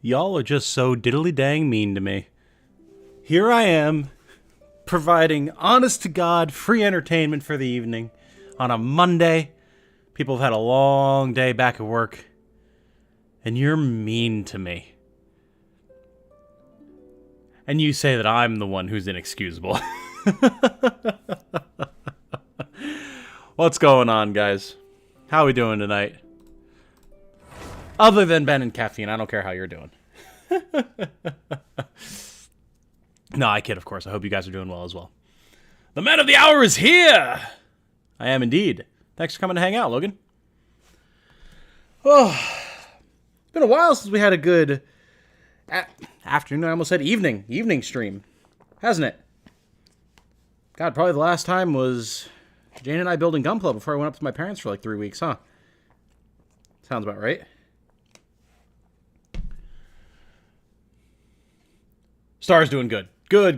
Y'all are just so diddly dang mean to me. Here I am, providing honest to God free entertainment for the evening on a Monday. People have had a long day back at work, and you're mean to me. And you say that I'm the one who's inexcusable. What's going on, guys? How are we doing tonight? Other than Ben and caffeine, I don't care how you're doing. No, I kid, of course. I hope you guys are doing well as well. The man of the hour is here! I am indeed. Thanks for coming to hang out, Logan. Oh, it's been a while since we had a good afternoon. I almost said evening stream, hasn't it? God, probably the last time was Jane and I building Gunpla before I went up to my parents for like 3 weeks, huh? Sounds about right. Star's doing good. Good.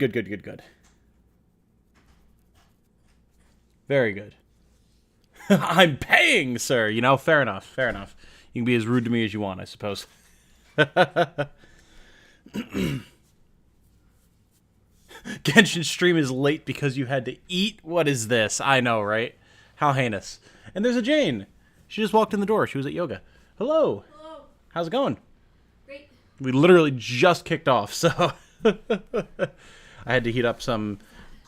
Very good. I'm paying, sir. You know, fair enough. You can be as rude to me as you want, I suppose. Genshin stream is late because you had to eat? What is this? I know, right? How heinous. And there's a Jane. She just walked in the door. She was at yoga. Hello. Hello. How's it going? Great. We literally just kicked off, so... I had to heat up some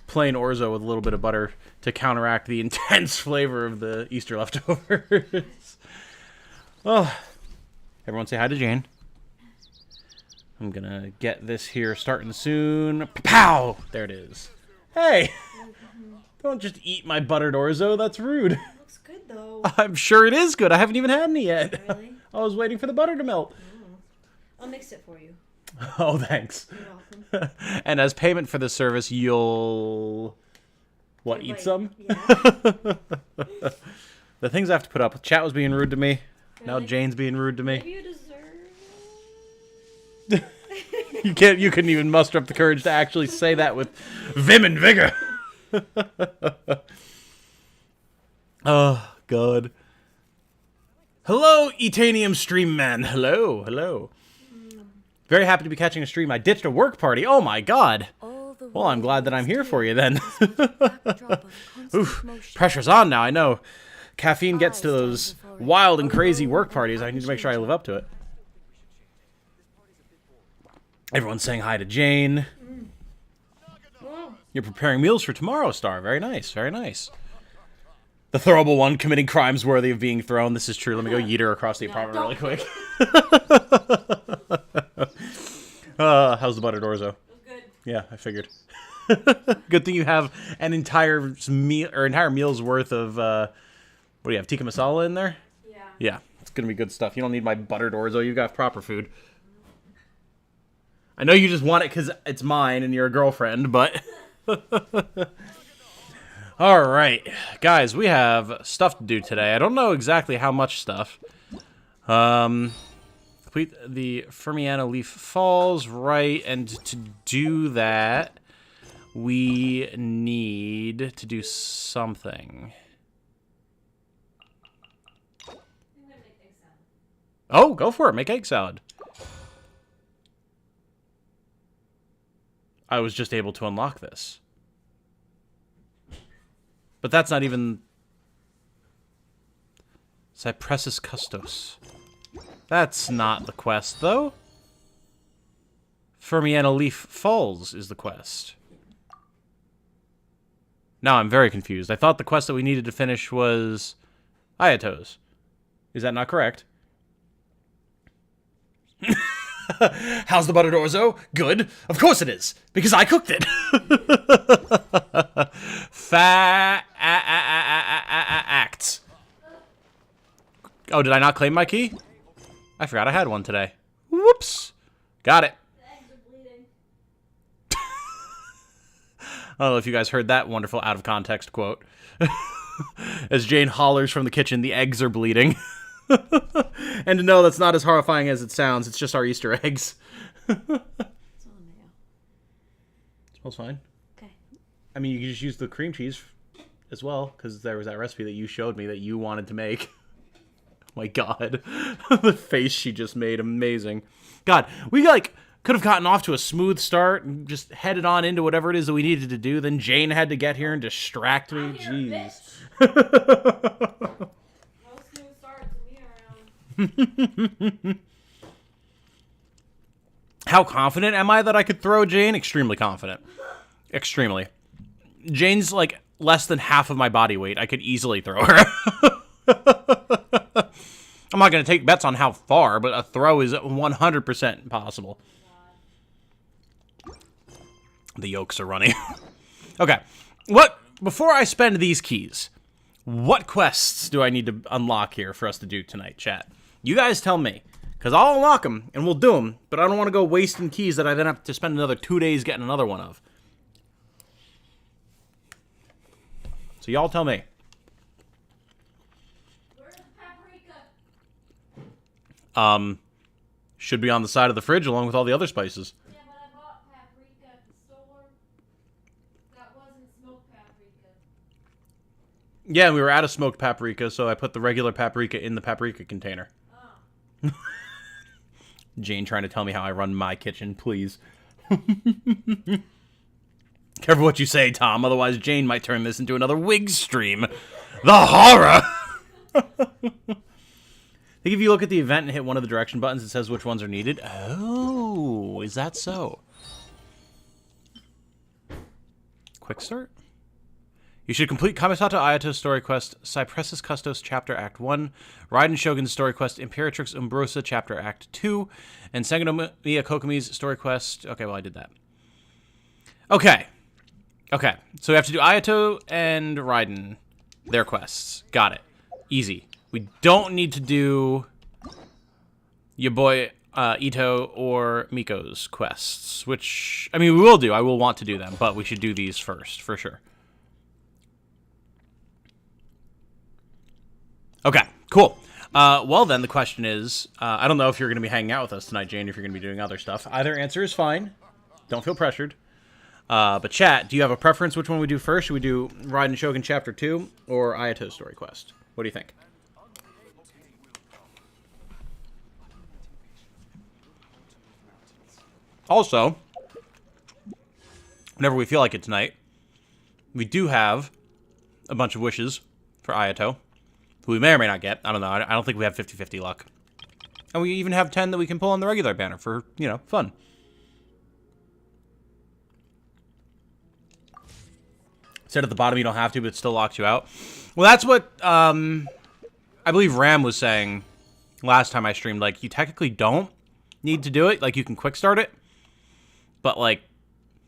plain orzo with a little bit of butter to counteract the intense flavor of the Easter leftovers. Oh, everyone say hi to Jane. I'm gonna get this here starting soon. Pow! There it is. Hey! Don't just eat my buttered orzo, that's rude. It looks good, though. I'm sure it is good. I haven't even had any yet. Really? I was waiting for the butter to melt. Oh. I'll mix it for you. Oh, thanks. You're welcome. And as payment for this service, you'll... What, eat some? Yeah. The things I have to put up with. Chat was being rude to me. Really? Now Jane's being rude to me. Maybe you deserve... You couldn't even muster up the courage to actually say that with vim and vigor. Oh, God. Hello, Etanium Stream Man. Hello. Very happy to be catching a stream. I ditched a work party. Oh, my God. Well, I'm glad that I'm here for you, then. Oof, pressure's on now, I know. Caffeine gets to those wild and crazy work parties. I need to make sure I live up to it. Everyone's saying hi to Jane. You're preparing meals for tomorrow, Star. Very nice. The throwable one committing crimes worthy of being thrown. This is true. Let me go yeet her across the apartment really quick. How's the buttered orzo? Good. Yeah, I figured. Good thing you have an entire meal's worth of what do you have? Tikka masala in there? Yeah. Yeah, it's gonna be good stuff. You don't need my buttered orzo. You've got proper food. I know you just want it because it's mine and you're a girlfriend, but... Alright, guys, we have stuff to do today. I don't know exactly how much stuff. Complete the Fermiana Leaf Falls, right, and to do that, we need to do something. I'm gonna make egg salad. Oh, go for it, make egg salad. I was just able to unlock this. But that's not even... Cypressus Custos. That's not the quest, though. Fermiana Leaf Falls is the quest. Now I'm very confused. I thought the quest that we needed to finish was... Ayatos. Is that not correct? How's the buttered orzo? Good. Of course it is, because I cooked it. Facts. Oh, did I not claim my key? I forgot I had one today. Whoops. Got it. The eggs are bleeding. I don't know if you guys heard that wonderful out-of-context quote. As Jane hollers from the kitchen, the eggs are bleeding. And no, that's not as horrifying as it sounds. It's just our Easter eggs. It's on now. Smells fine. Okay. I mean, you can just use the cream cheese as well, because there was that recipe that you showed me that you wanted to make. My God. The face she just made, amazing. God, we like could have gotten off to a smooth start and just headed on into whatever it is that we needed to do. Then Jane had to get here and distract me. I'm here, Jeez. bitch. No smooth start to me around. How confident am I that I could throw Jane? Extremely confident. Extremely. Jane's like less than half of my body weight. I could easily throw her. I'm not going to take bets on how far, but a throw is 100% possible. The yolks are running. Okay. Before I spend these keys, what quests do I need to unlock here for us to do tonight, chat? You guys tell me. Because I'll unlock them, and we'll do them, but I don't want to go wasting keys that I then have to spend another 2 days getting another one of. So y'all tell me. Where's the paprika? Should be on the side of the fridge along with all the other spices. Yeah, but I bought paprika at the store. That wasn't smoked paprika. Yeah, we were out of smoked paprika, so I put the regular paprika in the paprika container. Oh. Jane trying to tell me how I run my kitchen, please. Careful what you say, Tom, otherwise Jane might turn this into another wig stream. The horror! I think if you look at the event and hit one of the direction buttons, it says which ones are needed. Oh, is that so? Quick start? You should complete Kamisato Ayato's story quest, Cypressus Custos Chapter Act 1, Raiden Shogun's story quest, Imperatrix Umbrosa Chapter Act 2, and Sangonomiya Kokomi's story quest. Okay, well, I did that. Okay. Okay, so we have to do Ayato and Raiden, their quests. Got it. Easy. We don't need to do your boy Ito or Miko's quests, which, I mean, we will do. I will want to do them, but we should do these first, for sure. Okay, cool. Well, then, the question is, I don't know if you're going to be hanging out with us tonight, Jane, if you're going to be doing other stuff. Either answer is fine. Don't feel pressured. But chat, do you have a preference which one we do first? Should we do Raiden Shogun Chapter 2 or Ayato's Story Quest? What do you think? Also, whenever we feel like it tonight, we do have a bunch of wishes for Ayato, who we may or may not get. I don't know. I don't think we have 50-50 luck. And we even have 10 that we can pull on the regular banner for, you know, fun. Said at the bottom you don't have to, but it still locks you out. Well, that's what I believe Ram was saying last time I streamed. Like, you technically don't need to do it. Like, you can quick start it. But, like,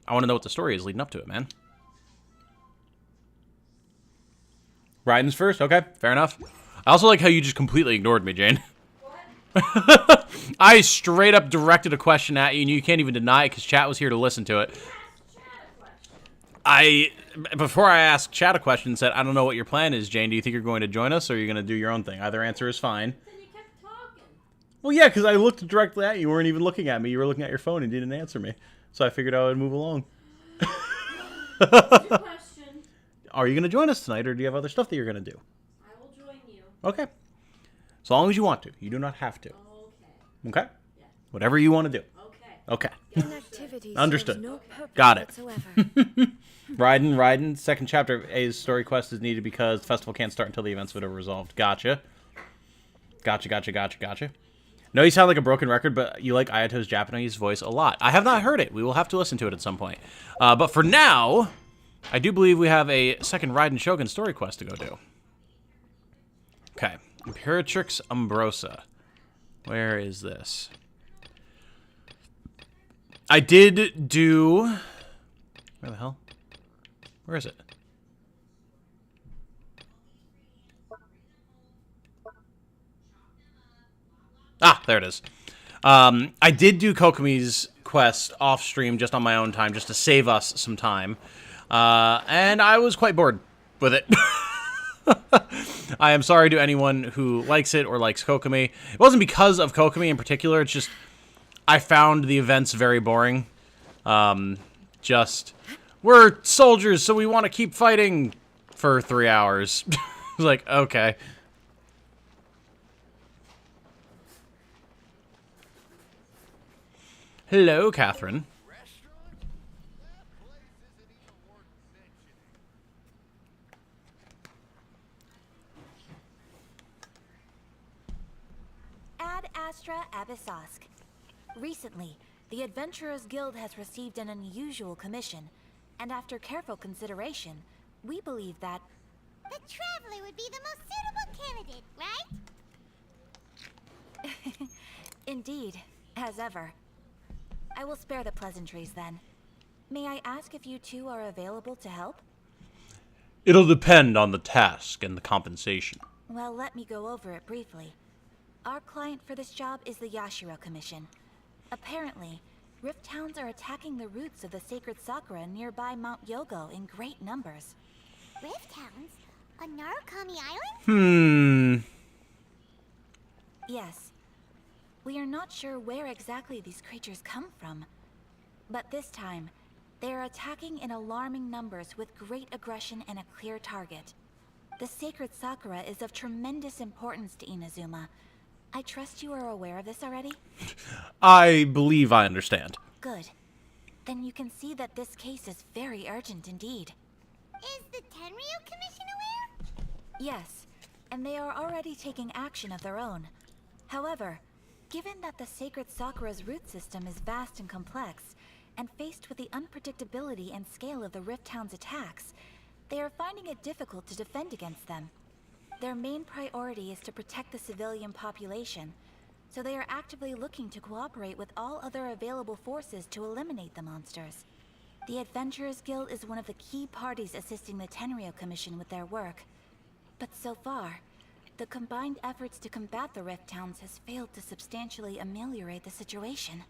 I want to know what the story is leading up to it, man. Raiden's first? Okay, fair enough. I also like how you just completely ignored me, Jane. What? I straight up directed a question at you, and you can't even deny it because chat was here to listen to it. Before I asked chat a question, said, I don't know what your plan is, Jane. Do you think you're going to join us, or are you going to do your own thing? Either answer is fine. Then you kept talking. Well, yeah, because I looked directly at you. You weren't even looking at me. You were looking at your phone and didn't answer me. So I figured I would move along. What's your question? Are you going to join us tonight, or do you have other stuff that you're going to do? I will join you. Okay. As long as you want to. You do not have to. Okay. Okay? Yeah. Whatever you want to do. Okay. Okay. Inactivity Understood. serves no purpose Got it. whatsoever. Raiden. Second chapter of A's story quest is needed because the festival can't start until the events have been resolved. Gotcha. Gotcha. No, you sound like a broken record, but you like Ayato's Japanese voice a lot. I have not heard it. We will have to listen to it at some point. But for now, I do believe we have a second Raiden Shogun story quest to go do. Okay. Imperatrix Umbrosa. Where is this? I did do... Where the hell? Where is it? Ah, there it is. I did do Kokomi's quest off stream just on my own time, just to save us some time. And I was quite bored with it. I am sorry to anyone who likes it or likes Kokomi. It wasn't because of Kokomi in particular, it's just I found the events very boring. Just, we're soldiers, so we want to keep fighting for 3 hours. It's like, okay. Hello, Catherine. Ad Astra Abyssosk. Recently, the Adventurers Guild has received an unusual commission, and after careful consideration, we believe that The Traveler would be the most suitable candidate, right? indeed, as ever. I will spare the pleasantries then. May I ask if you two are available to help? It'll depend on the task and the compensation. Well, let me go over it briefly. Our client for this job is the Yashiro Commission. Apparently, Rift Towns are attacking the roots of the sacred Sakura nearby Mount Yogo in great numbers. Rift Towns? On Narukami Island? Yes. We are not sure where exactly these creatures come from. But this time, they are attacking in alarming numbers with great aggression and a clear target. The sacred Sakura is of tremendous importance to Inazuma. I trust you are aware of this already? I believe I understand. Good. Then you can see that this case is very urgent indeed. Is the Tenryu Commission aware? Yes, and they are already taking action of their own. However, given that the sacred Sakura's root system is vast and complex, and faced with the unpredictability and scale of the Rift Town's attacks, they are finding it difficult to defend against them. Their main priority is to protect the civilian population, so they are actively looking to cooperate with all other available forces to eliminate the monsters. The Adventurers Guild is one of the key parties assisting the Tenryu Commission with their work. But so far, the combined efforts to combat the Rift Towns has failed to substantially ameliorate the situation.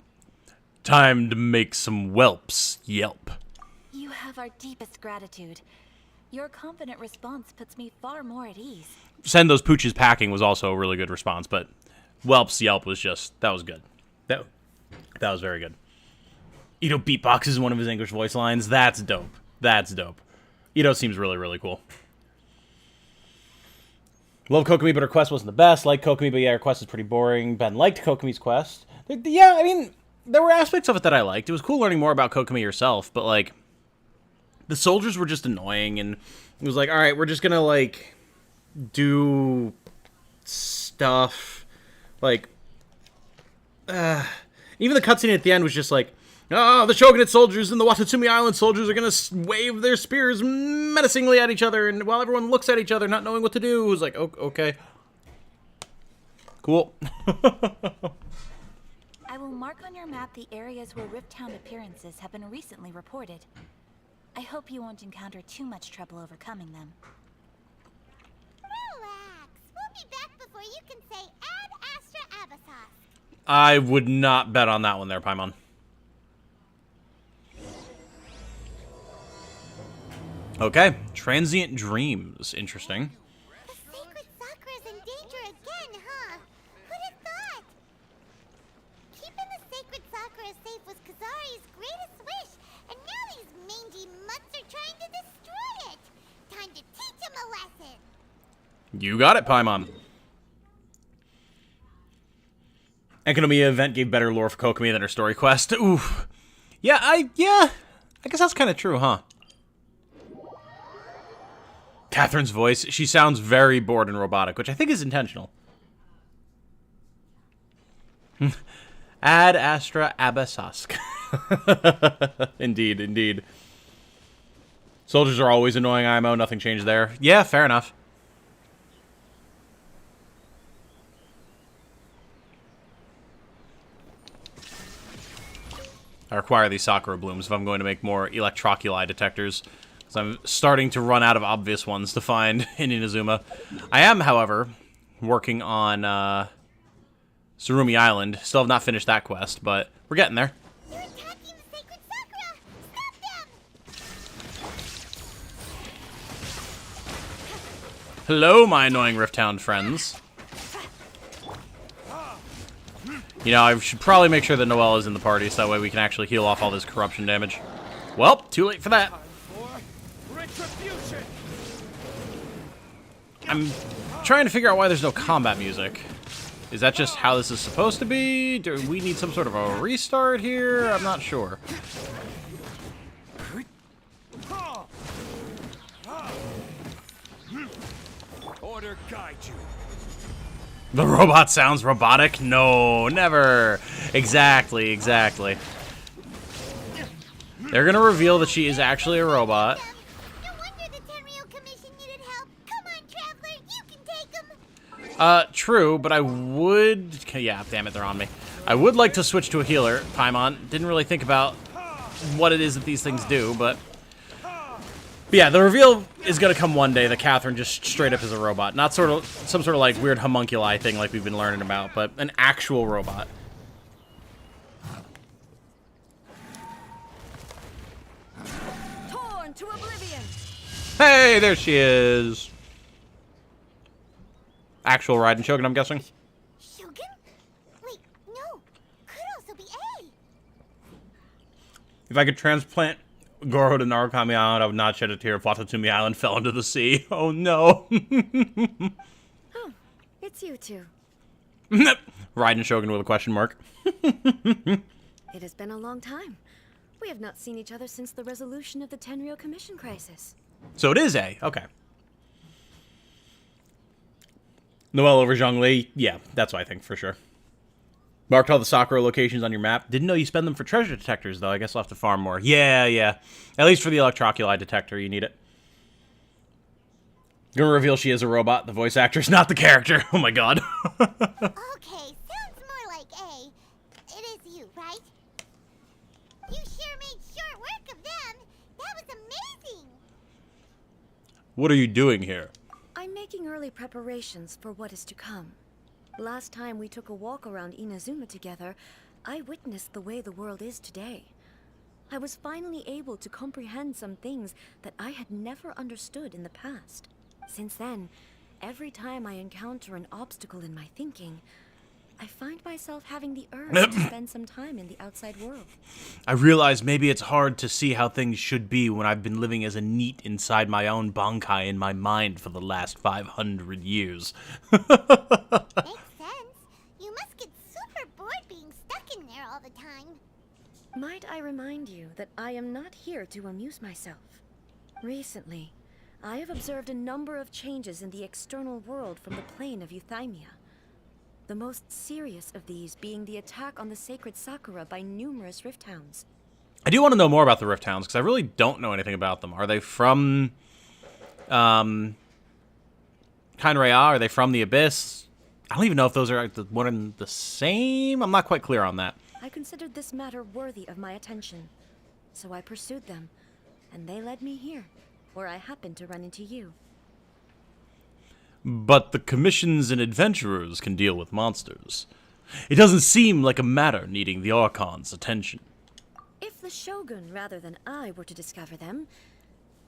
Time to make some whelps yelp. You have our deepest gratitude. Your confident response puts me far more at ease. Send those pooches packing was also a really good response, but whelps yelp was just, that was good. That was very good. Ito beatboxes one of his English voice lines. That's dope. That's dope. Ito seems really, really cool. Love Kokomi, but her quest wasn't the best. Like Kokomi, but yeah, her quest is pretty boring. Ben liked Kokomi's quest. Yeah, I mean, there were aspects of it that I liked. It was cool learning more about Kokomi herself, but, like, the soldiers were just annoying, and it was like, alright, we're just gonna, like, do stuff. Like, even the cutscene at the end was just like, oh, the Shogunate soldiers and the Watatsumi Island soldiers are gonna wave their spears menacingly at each other, and while everyone looks at each other, not knowing what to do, it was like, oh, okay. Cool. I will mark on your map the areas where Rift Town appearances have been recently reported. I hope you won't encounter too much trouble overcoming them. Relax. We'll be back before you can say Ad Astra Abyssos. I would not bet on that one there, Paimon. Okay, transient dreams. Interesting. The sacred Sakura's in danger again, huh? Who'd have thought? Keeping the sacred Sakura safe was Kazari's greatest wish, and now these mangy mutts are trying to destroy it. Time to teach him a lesson. You got it, Paimon. Economia event gave better lore for Kokomi than her story quest. Oof. Yeah, I guess that's kind of true, huh? Catherine's voice, she sounds very bored and robotic, which I think is intentional. Ad Astra Abyssosk. Indeed, indeed. Soldiers are always annoying, IMO, nothing changed there. Yeah, fair enough. I require these Sakura blooms if I'm going to make more electroculi detectors. So I'm starting to run out of obvious ones to find in Inazuma. I am, however, working on Tsurumi Island. Still have not finished that quest, but we're getting there. You're attacking the sacred Sakura! Stop them! Hello, my annoying Rift Town friends. You know, I should probably make sure that Noelle is in the party, so that way we can actually heal off all this corruption damage. Well, too late for that. I'm trying to figure out why there's no combat music. Is that just how this is supposed to be? Do we need some sort of a restart here? I'm not sure. Order guide you. The robot sounds robotic? No, never. Exactly. They're gonna reveal that she is actually a robot. No wonder the Tenryou Commission needed help. Come on, Traveler, you can take them. True, but I would... Yeah, damn it, they're on me. I would like to switch to a healer, Paimon. Didn't really think about what it is that these things do, but yeah, the reveal is gonna come one day that Catherine just straight up is a robot. Not some sort of like weird homunculi thing like we've been learning about, but an actual robot. Torn to oblivion. Hey, there she is. Actual Raiden Shogun, I'm guessing. Shogun? Wait, no. Could also be A. If I could transplant Goro to Narukami Island, I would not shed a tear if Watatsumi Island fell into the sea. Oh no. Oh, it's you two. Raiden Shogun with a question mark. It has been a long time. We have not seen each other since the resolution of the Tenryou Commission crisis. So it is A. Okay. Noelle over Zhongli. Yeah, that's what I think for sure. Marked all the Sakura locations on your map. Didn't know you spend them for treasure detectors, though. I guess I'll have to farm more. Yeah. At least for the electroculi detector, you need it. Gonna reveal she is a robot. The voice actress, not the character. Oh my god. Okay, sounds more like A. It is you, right? You sure made short work of them. That was amazing. What are you doing here? I'm making early preparations for what is to come. Last time we took a walk around Inazuma together, I witnessed the way the world is today. I was finally able to comprehend some things that I had never understood in the past. Since then, every time I encounter an obstacle in my thinking, I find myself having the urge to spend some time in the outside world. I realize maybe it's hard to see how things should be when I've been living as a NEET inside my own bankai in my mind for the last 500 years. Makes sense. You must get super bored being stuck in there all the time. Might I remind you that I am not here to amuse myself. Recently, I have observed a number of changes in the external world from the plane of Euthymia. The most serious of these being the attack on the sacred Sakura by numerous Rift Hounds. I do want to know more about the Rift Hounds, because I really don't know anything about them. Are they from Kainraya? Are they from the Abyss? I don't even know if those are one and the same. I'm not quite clear on that. I considered this matter worthy of my attention, so I pursued them, and they led me here, where I happened to run into you. But the commissions and adventurers can deal with monsters. It doesn't seem like a matter needing the Archon's attention. If the Shogun rather than I were to discover them,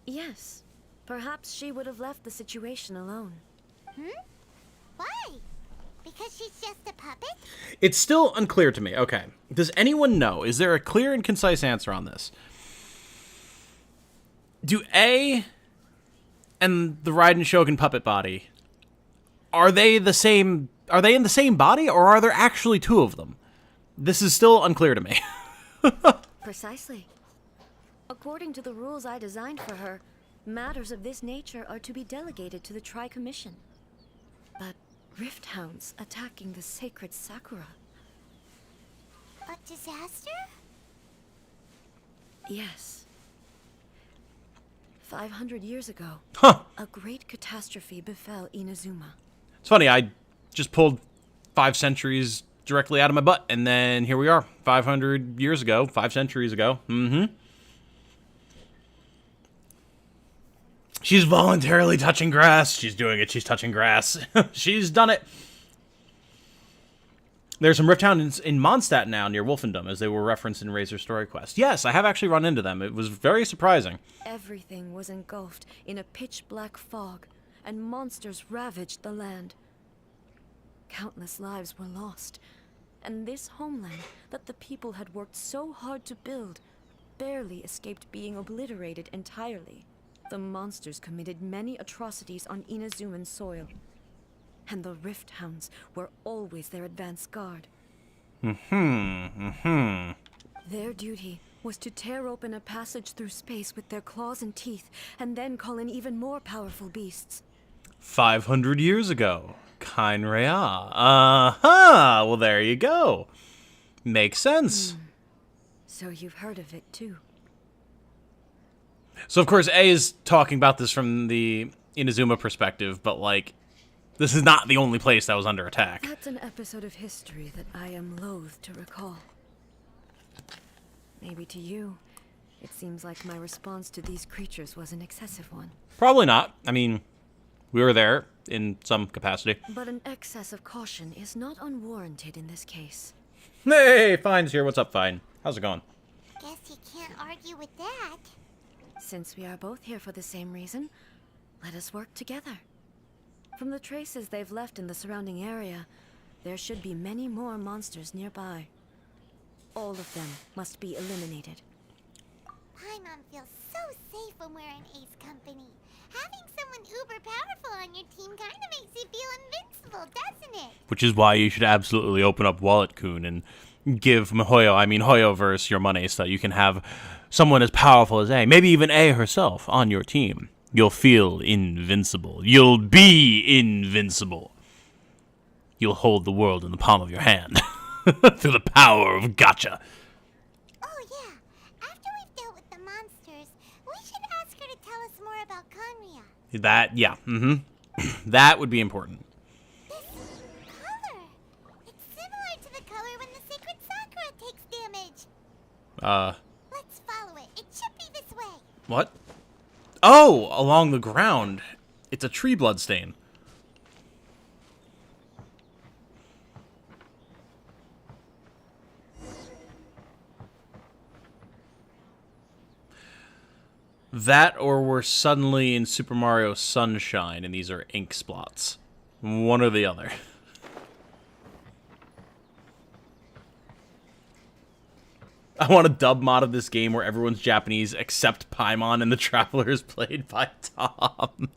yes, perhaps she would have left the situation alone. Why? Because she's just a puppet? It's still unclear to me. Okay. Does anyone know? Is there a clear and concise answer on this? Do A and the Raiden Shogun puppet body, are they in the same body, or are there actually two of them? This is still unclear to me. Precisely. According to the rules I designed for her, matters of this nature are to be delegated to the Tri-Commission. But Rift Hounds attacking the sacred Sakura? A disaster? Yes. 500 years ago, a great catastrophe befell Inazuma. It's funny, I just pulled 5 centuries directly out of my butt, and then here we are, 500 years ago, 5 centuries ago. She's voluntarily touching grass. She's doing it. She's touching grass. She's done it. There's some Rift Hounds in Mondstadt now near Wolfendom, as they were referenced in Razor Story Quest. Yes, I have actually run into them. It was very surprising. Everything was engulfed in a pitch-black fog, and monsters ravaged the land. Countless lives were lost, and this homeland that the people had worked so hard to build barely escaped being obliterated entirely. The monsters committed many atrocities on Inazuman soil. and the Rift Hounds were always their advance guard. Their duty was to tear open a passage through space with their claws and teeth, and then call in even more powerful beasts. 500 years ago. Kainrea. Uh-huh. Well, there you go. Makes sense. So you've heard of it, too. So, of course, A is talking about this from the Inazuma perspective, but, like, this is not the only place that was under attack. That's an episode of history that I am loath to recall. Maybe to you, it seems like my response to these creatures was an excessive one. Probably not. I mean, we were there in some capacity. But an excess of caution is not unwarranted in this case. Hey, Fine's here. What's up, Fine? How's it going? Guess you can't argue with that. Since we are both here for the same reason, let us work together. From the traces they've left in the surrounding area, there should be many more monsters nearby. All of them must be eliminated. Paimon feels so safe when we're in Ace Company. Having someone uber powerful on your team kind of makes you feel invincible, doesn't it? Which is why you should absolutely open up Wallet-kun and give Hoyoverse your money so that you can have someone as powerful as A, maybe even A herself, on your team. You'll feel invincible. You'll be invincible. You'll hold the world in the palm of your hand. Through the power of gotcha. Oh yeah, after we've dealt with the monsters, we should ask her to tell us more about Conria. That, yeah, that would be important. This color, it's similar to the color when the sacred Sakura takes damage. Let's follow it. It should be this way. What? Oh, along the ground. It's a tree bloodstain. That, or we're suddenly in Super Mario Sunshine, and these are ink splots. One or the other. I want a dub mod of this game where everyone's Japanese except Paimon and the Traveler is played by Tom.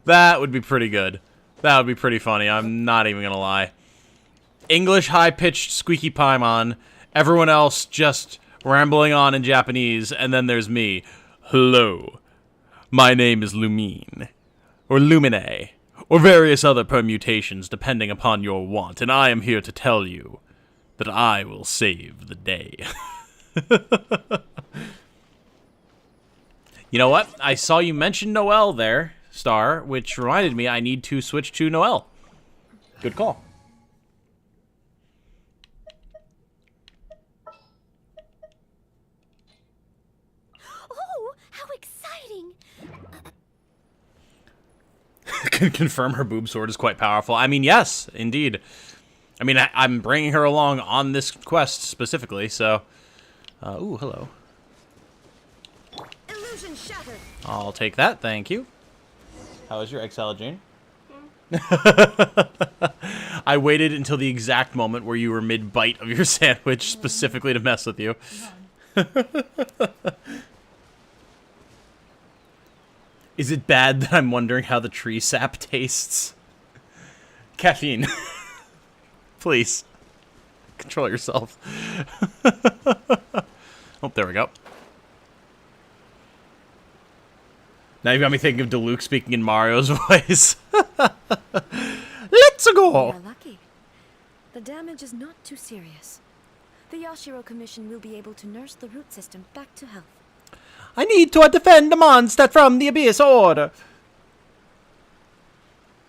That would be pretty good. That would be pretty funny, I'm not even gonna lie. English high-pitched squeaky Paimon. Everyone else just rambling on in Japanese, and then there's me. Hello, my name is Lumine, or Lumine, or various other permutations depending upon your want, and I am here to tell you that I will save the day. You know what? I saw you mention Noelle there, Star, which reminded me I need to switch to Noelle. Good call. Can confirm her boob sword is quite powerful. I mean, yes, indeed. I mean, I'm bringing her along on this quest specifically, so... ooh, hello. Illusion shattered. I'll take that, thank you. How is your egg salad, Jane? I waited until the exact moment where you were mid-bite of your sandwich specifically to mess with you. Is it bad that I'm wondering how the tree sap tastes? Caffeine. Please. Control yourself. Oh, there we go. Now you've got me thinking of Diluc speaking in Mario's voice. Let's go! You're lucky. The damage is not too serious. The Yashiro Commission will be able to nurse the root system back to health. I need to defend the monster from the Abyss Order.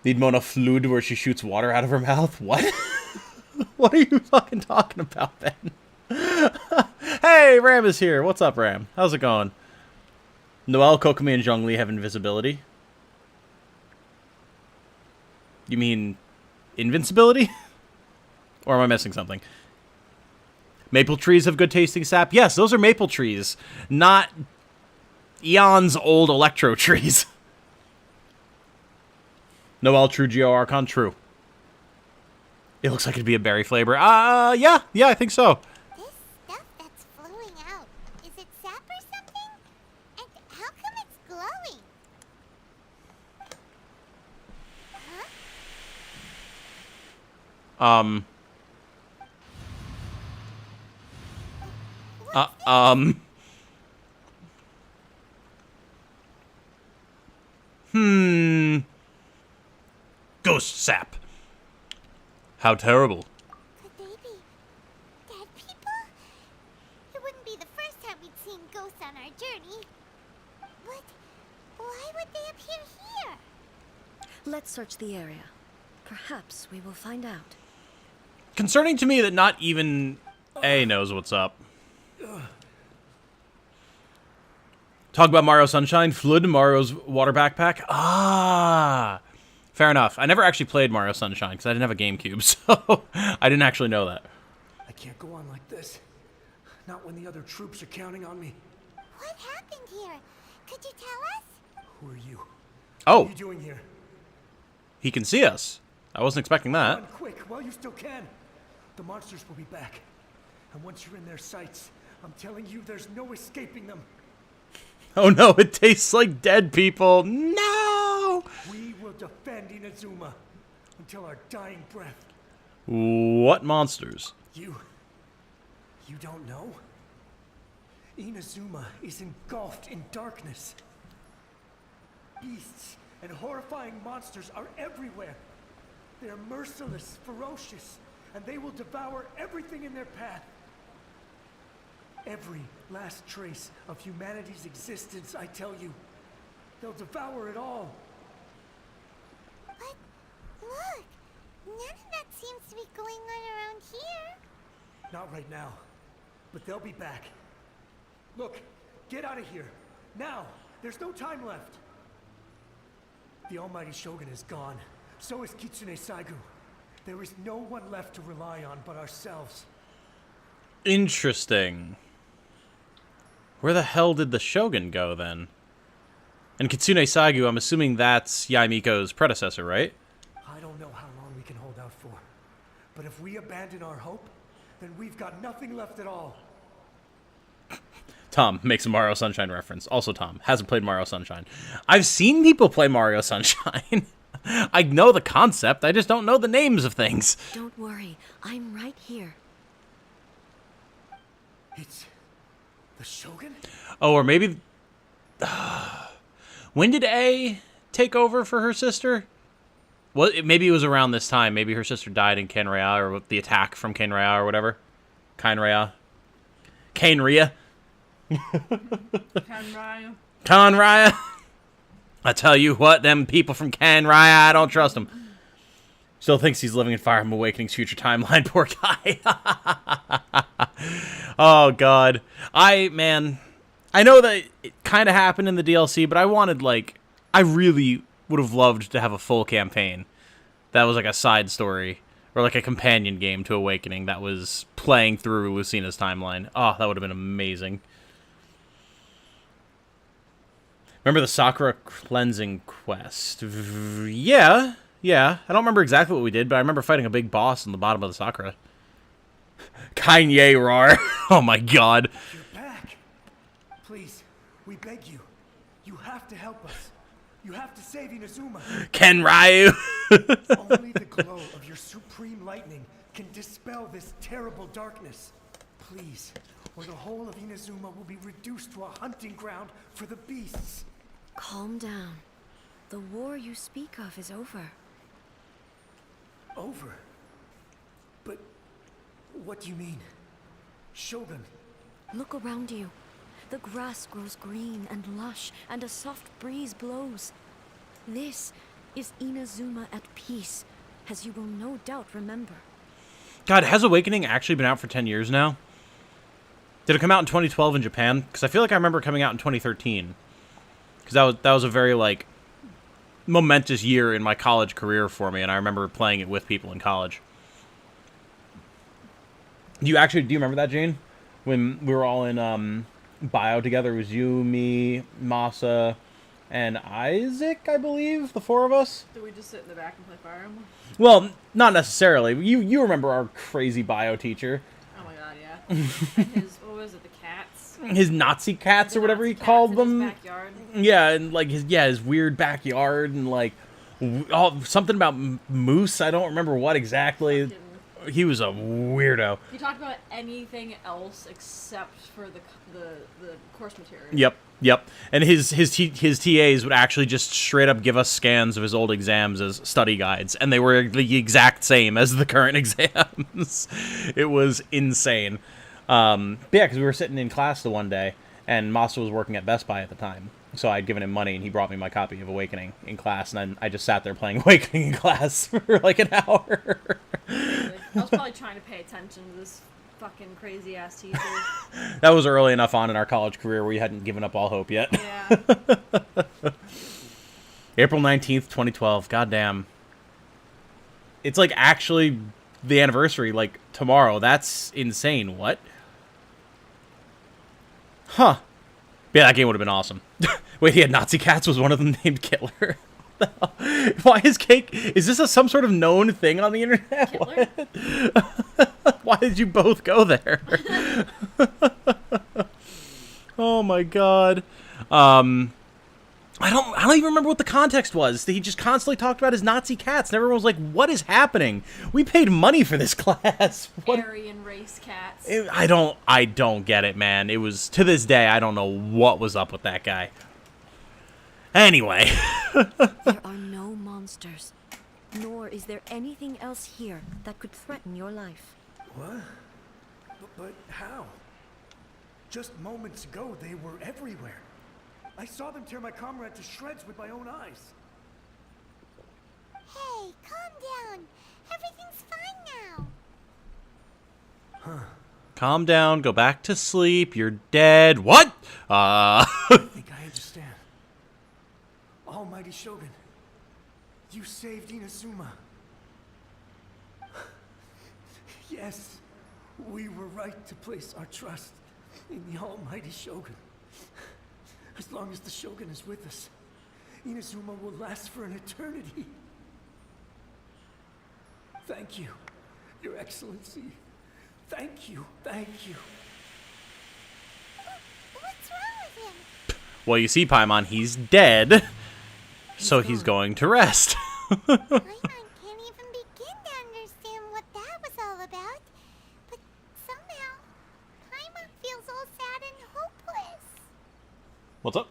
Need Mona Flood where she shoots water out of her mouth? What? What are you fucking talking about, Ben? Hey, Ram is here. What's up, Ram? How's it going? Noelle, Kokomi, and Zhongli have invisibility. You mean invincibility? Or am I missing something? Maple trees have good tasting sap. Yes, those are maple trees, not eons old electro trees. Noelle, true Geo Archon, true. It looks like it'd be a berry flavor. Yeah, I think so. This stuff that's flowing out, is it sap or something? And how come it's glowing? Um. What's this? Ghost sap. How terrible. Could they be dead people? It wouldn't be the first time we'd seen ghosts on our journey. But why would they appear here? Let's search the area. Perhaps we will find out. Concerning to me that not even A knows what's up. Talk about Mario Sunshine. Flood Mario's water backpack. Ah. Fair enough. I never actually played Mario Sunshine because I didn't have a GameCube, so I didn't actually know that. I can't go on like this. Not when the other troops are counting on me. What happened here? Could you tell us? Who are you? What Oh, are you doing here? he can see us. I wasn't expecting that. Run quick while you still can. The monsters will be back. And once you're in their sights, I'm telling you there's no escaping them. Oh no, it tastes like dead people. No! We will defend Inazuma until our dying breath. What monsters? You don't know? Inazuma is engulfed in darkness. Beasts and horrifying monsters are everywhere. They're merciless, ferocious, and they will devour everything in their path. Every last trace of humanity's existence, I tell you. They'll devour it all. But look, none of that seems to be going on around here. Not right now, but they'll be back. Look, get out of here. Now! There's no time left. The almighty Shogun is gone. So is Kitsune Saigu. There is no one left to rely on but ourselves. Interesting. Where the hell did the Shogun go, then? And Kitsune Saigu, I'm assuming that's Yaimiko's predecessor, right? I don't know how long we can hold out for. But if we abandon our hope, then we've got nothing left at all. Tom makes a Mario Sunshine reference. Also, Tom hasn't played Mario Sunshine. I've seen people play Mario Sunshine. I know the concept, I just don't know the names of things. Don't worry, I'm right here. It's the Shogun? Oh, or maybe... when did A take over for her sister? Well, maybe it was around this time. Maybe her sister died in Kenrya, or with the attack from Kenrya, or whatever. Kenrya. Kenrya. Kenrya. I tell you what, them people from Kenrya, I don't trust them. Still thinks he's living in Fire Emblem Awakening's future timeline, poor guy. Oh, God. I know that it kind of happened in the DLC, but I really would have loved to have a full campaign that was like a side story, or like a companion game to Awakening that was playing through Lucina's timeline. Oh, that would have been amazing. Remember the Sakura cleansing quest? Yeah. I don't remember exactly what we did, but I remember fighting a big boss in the bottom of the Sakura. Kanye roar. Oh my god. You're back. Please, we beg you. You have to help us. You have to save Inazuma. Ken Ryu. Only the glow of your supreme lightning can dispel this terrible darkness. Please, or the whole of Inazuma will be reduced to a hunting ground for the beasts. Calm down. The war you speak of is over. Over? But what do you mean? Shogun? Look around you. The grass grows green and lush, and a soft breeze blows. This is Inazuma at peace, as you will no doubt remember. God, has Awakening actually been out for 10 years now? Did it come out in 2012 in Japan? Because I feel like I remember coming out in 2013. Because that was a very, like, momentous year in my college career for me, and I remember playing it with people in college. Do you remember that, Jane? When we were all in bio together, it was you, me, Masa, and Isaac, I believe, the four of us. Did we just sit in the back and play Fire Emblem? Well, not necessarily. You remember our crazy bio teacher. Oh my god, yeah. And his, what was it, the cats? His Nazi cats, The or whatever he Nazi called cats in them. his backyard. Yeah, and like his weird backyard, and like something about moose. I don't remember what exactly. Fucking He was a weirdo. He talked about anything else except for the course material. Yep. And his TAs would actually just straight up give us scans of his old exams as study guides, and they were the exact same as the current exams. It was insane. But yeah, because we were sitting in class the one day, and Masa was working at Best Buy at the time. So I'd given him money, and he brought me my copy of Awakening in class, and then I just sat there playing Awakening in class for like an hour. Really. I was probably trying to pay attention to this fucking crazy ass teacher. That was early enough on in our college career where we hadn't given up all hope yet. Yeah. April 19th, 2012. Goddamn. It's like actually the anniversary, like tomorrow. That's insane. What? Huh. Yeah, that game would have been awesome. Wait, he had Nazi cats? Was one of them named Kittler? Why is cake? Is this some sort of known thing on the internet? Why did you both go there? Oh my god. I don't even remember what the context was. He just constantly talked about his Nazi cats, and everyone was like, "What is happening? We paid money for this class." What? Aryan race cats. I don't get it, man. It was, to this day, I don't know what was up with that guy. Anyway. There are no monsters, nor is there anything else here that could threaten your life. What? But how? Just moments ago, they were everywhere. I saw them tear my comrade to shreds with my own eyes. Hey, calm down. Everything's fine now. Calm down, go back to sleep, you're dead. What? I think I understand. Almighty Shogun, you saved Inazuma. Yes, we were right to place our trust in the Almighty Shogun. As long as the Shogun is with us, Inazuma will last for an eternity. Thank you, Your Excellency. Thank you, thank you. What's wrong with him? Well, you see, Paimon, he's dead, so he's going to rest. Paimon can't even begin to understand what that was all about. But somehow, Paimon feels all sad and hopeless. What's up?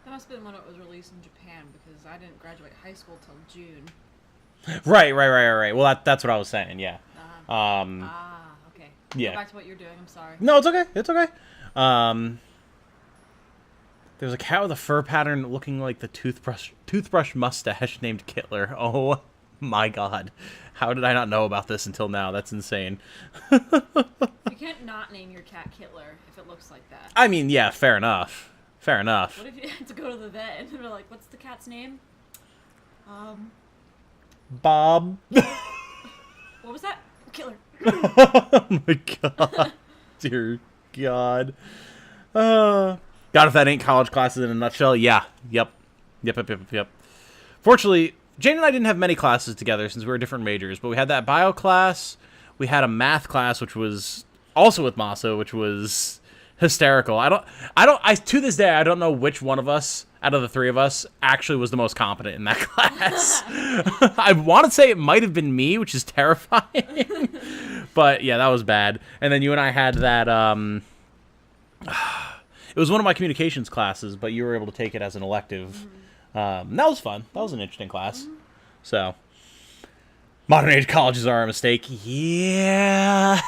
That must have been when it was released in Japan, because I didn't graduate high school till June. Right. Well, that's what I was saying, yeah. Okay. Yeah. Go back to what you're doing, I'm sorry. No, it's okay. There's a cat with a fur pattern looking like the toothbrush mustache named Kittler. Oh my god. How did I not know about this until now? That's insane. You can't not name your cat Kittler if it looks like that. I mean, yeah, fair enough. What if you had to go to the vet and they're like, what's the cat's name? Bob. What was that? Kittler. Oh my god. Dear god. God, if that ain't college classes in a nutshell, yeah. Yep. Fortunately, Jane and I didn't have many classes together since we were different majors, but we had that bio class, we had a math class, which was also with Masa, which was hysterical. To this day, I don't know which one of us, out of the three of us, actually was the most competent in that class. I want to say it might have been me, which is terrifying. But yeah, that was bad. And then you and I had that, it was one of my communications classes, but you were able to take it as an elective. That was fun. That was an interesting class. So, modern age colleges are a mistake. Yeah.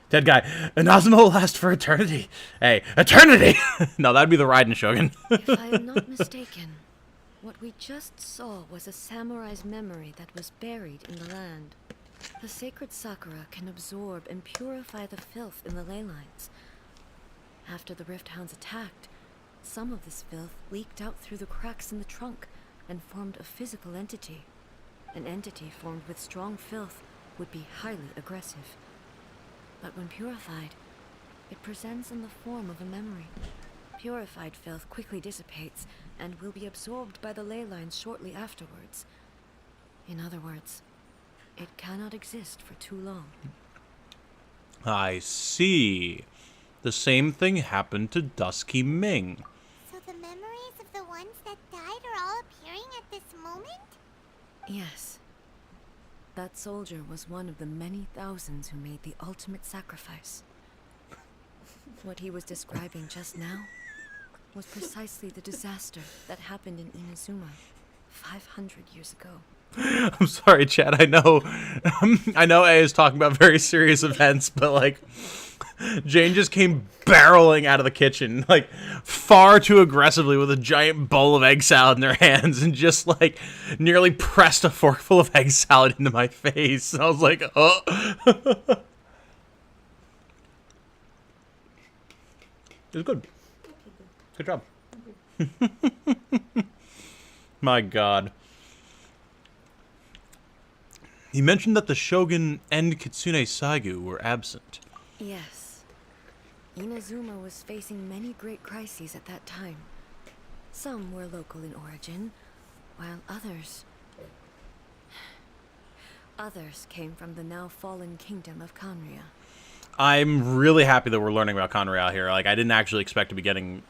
Dead guy. Inazuma will last for eternity. Hey, eternity! No, that'd be the Raiden Shogun. If I am not mistaken, what we just saw was a samurai's memory that was buried in the land. The sacred Sakura can absorb and purify the filth in the ley lines. After the Rift Hounds attacked, some of this filth leaked out through the cracks in the trunk and formed a physical entity. An entity formed with strong filth would be highly aggressive. But when purified, it presents in the form of a memory. Purified filth quickly dissipates and will be absorbed by the ley lines shortly afterwards. In other words, it cannot exist for too long. I see. The same thing happened to Dusky Ming. So the memories of the ones that died are all appearing at this moment? Yes. That soldier was one of the many thousands who made the ultimate sacrifice. What he was describing just now was precisely the disaster that happened in Inazuma 500 years ago. I'm sorry, Chad. I know A is talking about very serious events, but like, Jane just came barreling out of the kitchen, like, far too aggressively with a giant bowl of egg salad in their hands and just, like, nearly pressed a forkful of egg salad into my face. And I was like, oh. It was good. Good job. My God. He mentioned that the Shogun and Kitsune Saigu were absent. Yes. Inazuma was facing many great crises at that time. Some were local in origin, while others came from the now fallen kingdom of Kanria. I'm really happy that we're learning about Conrail here. Like, I didn't actually expect to be getting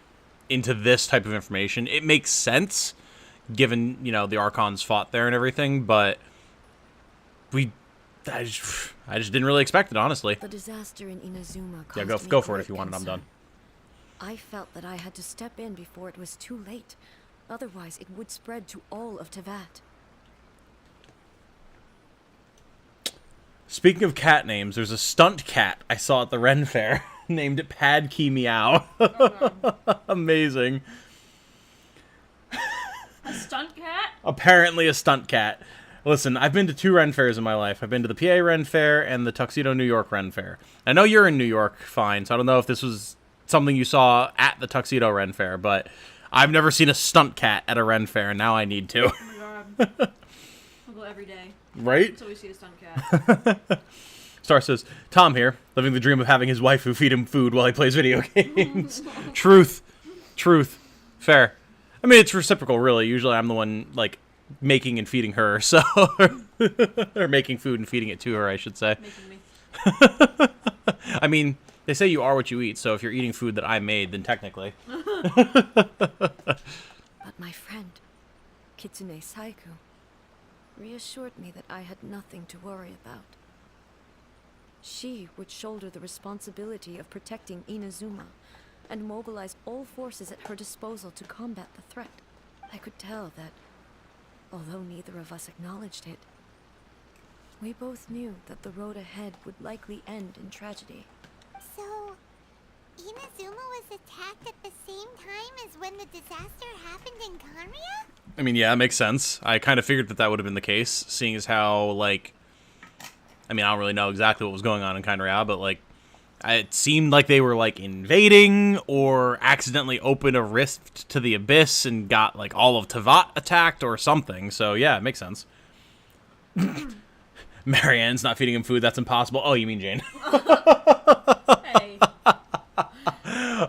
into this type of information. It makes sense, given, you know, the Archons fought there and everything, but I just didn't really expect it, honestly. The disaster in Inazuma caused Yeah, me go for it great if you want, and I'm concern. done. I felt that I had to step in before it was too late. Otherwise, it would spread to all of Tevat. Speaking of cat names, there's a stunt cat I saw at the Ren Fair named Pad Key Meow. Amazing. A stunt cat? Apparently a stunt cat. Listen, I've been to 2 Ren Fairs in my life. I've been to the PA Ren Fair and the Tuxedo, New York Ren Fair. I know you're in New York, fine, so I don't know if this was something you saw at the Tuxedo Ren Fair, but I've never seen a stunt cat at a Ren Fair, and now I need to. Oh my god. I'll go every day Right? until we see a stunt cat. Star says, Tom here, living the dream of having his waifu feed him food while he plays video games. Truth. Truth. Fair. I mean, it's reciprocal, really. Usually I'm the one, like, making and feeding her, so... or making food and feeding it to her, I should say. Making me. I mean, they say you are what you eat, so if you're eating food that I made, then technically. But my friend, Kitsune Saiku, reassured me that I had nothing to worry about. She would shoulder the responsibility of protecting Inazuma and mobilize all forces at her disposal to combat the threat. I could tell that, although neither of us acknowledged it, we both knew that the road ahead would likely end in tragedy. So, Inazuma was attacked at the same time as when the disaster happened in Kanria? I mean, yeah, it makes sense. I kind of figured that that would have been the case, seeing as how, like... I mean, I don't really know exactly what was going on in Kainria, but, like, it seemed like they were, like, invading or accidentally opened a rift to the abyss and got, like, all of Tevat attacked or something. So, yeah, it makes sense. Marianne's not feeding him food. That's impossible. Oh, you mean Jane. Hey.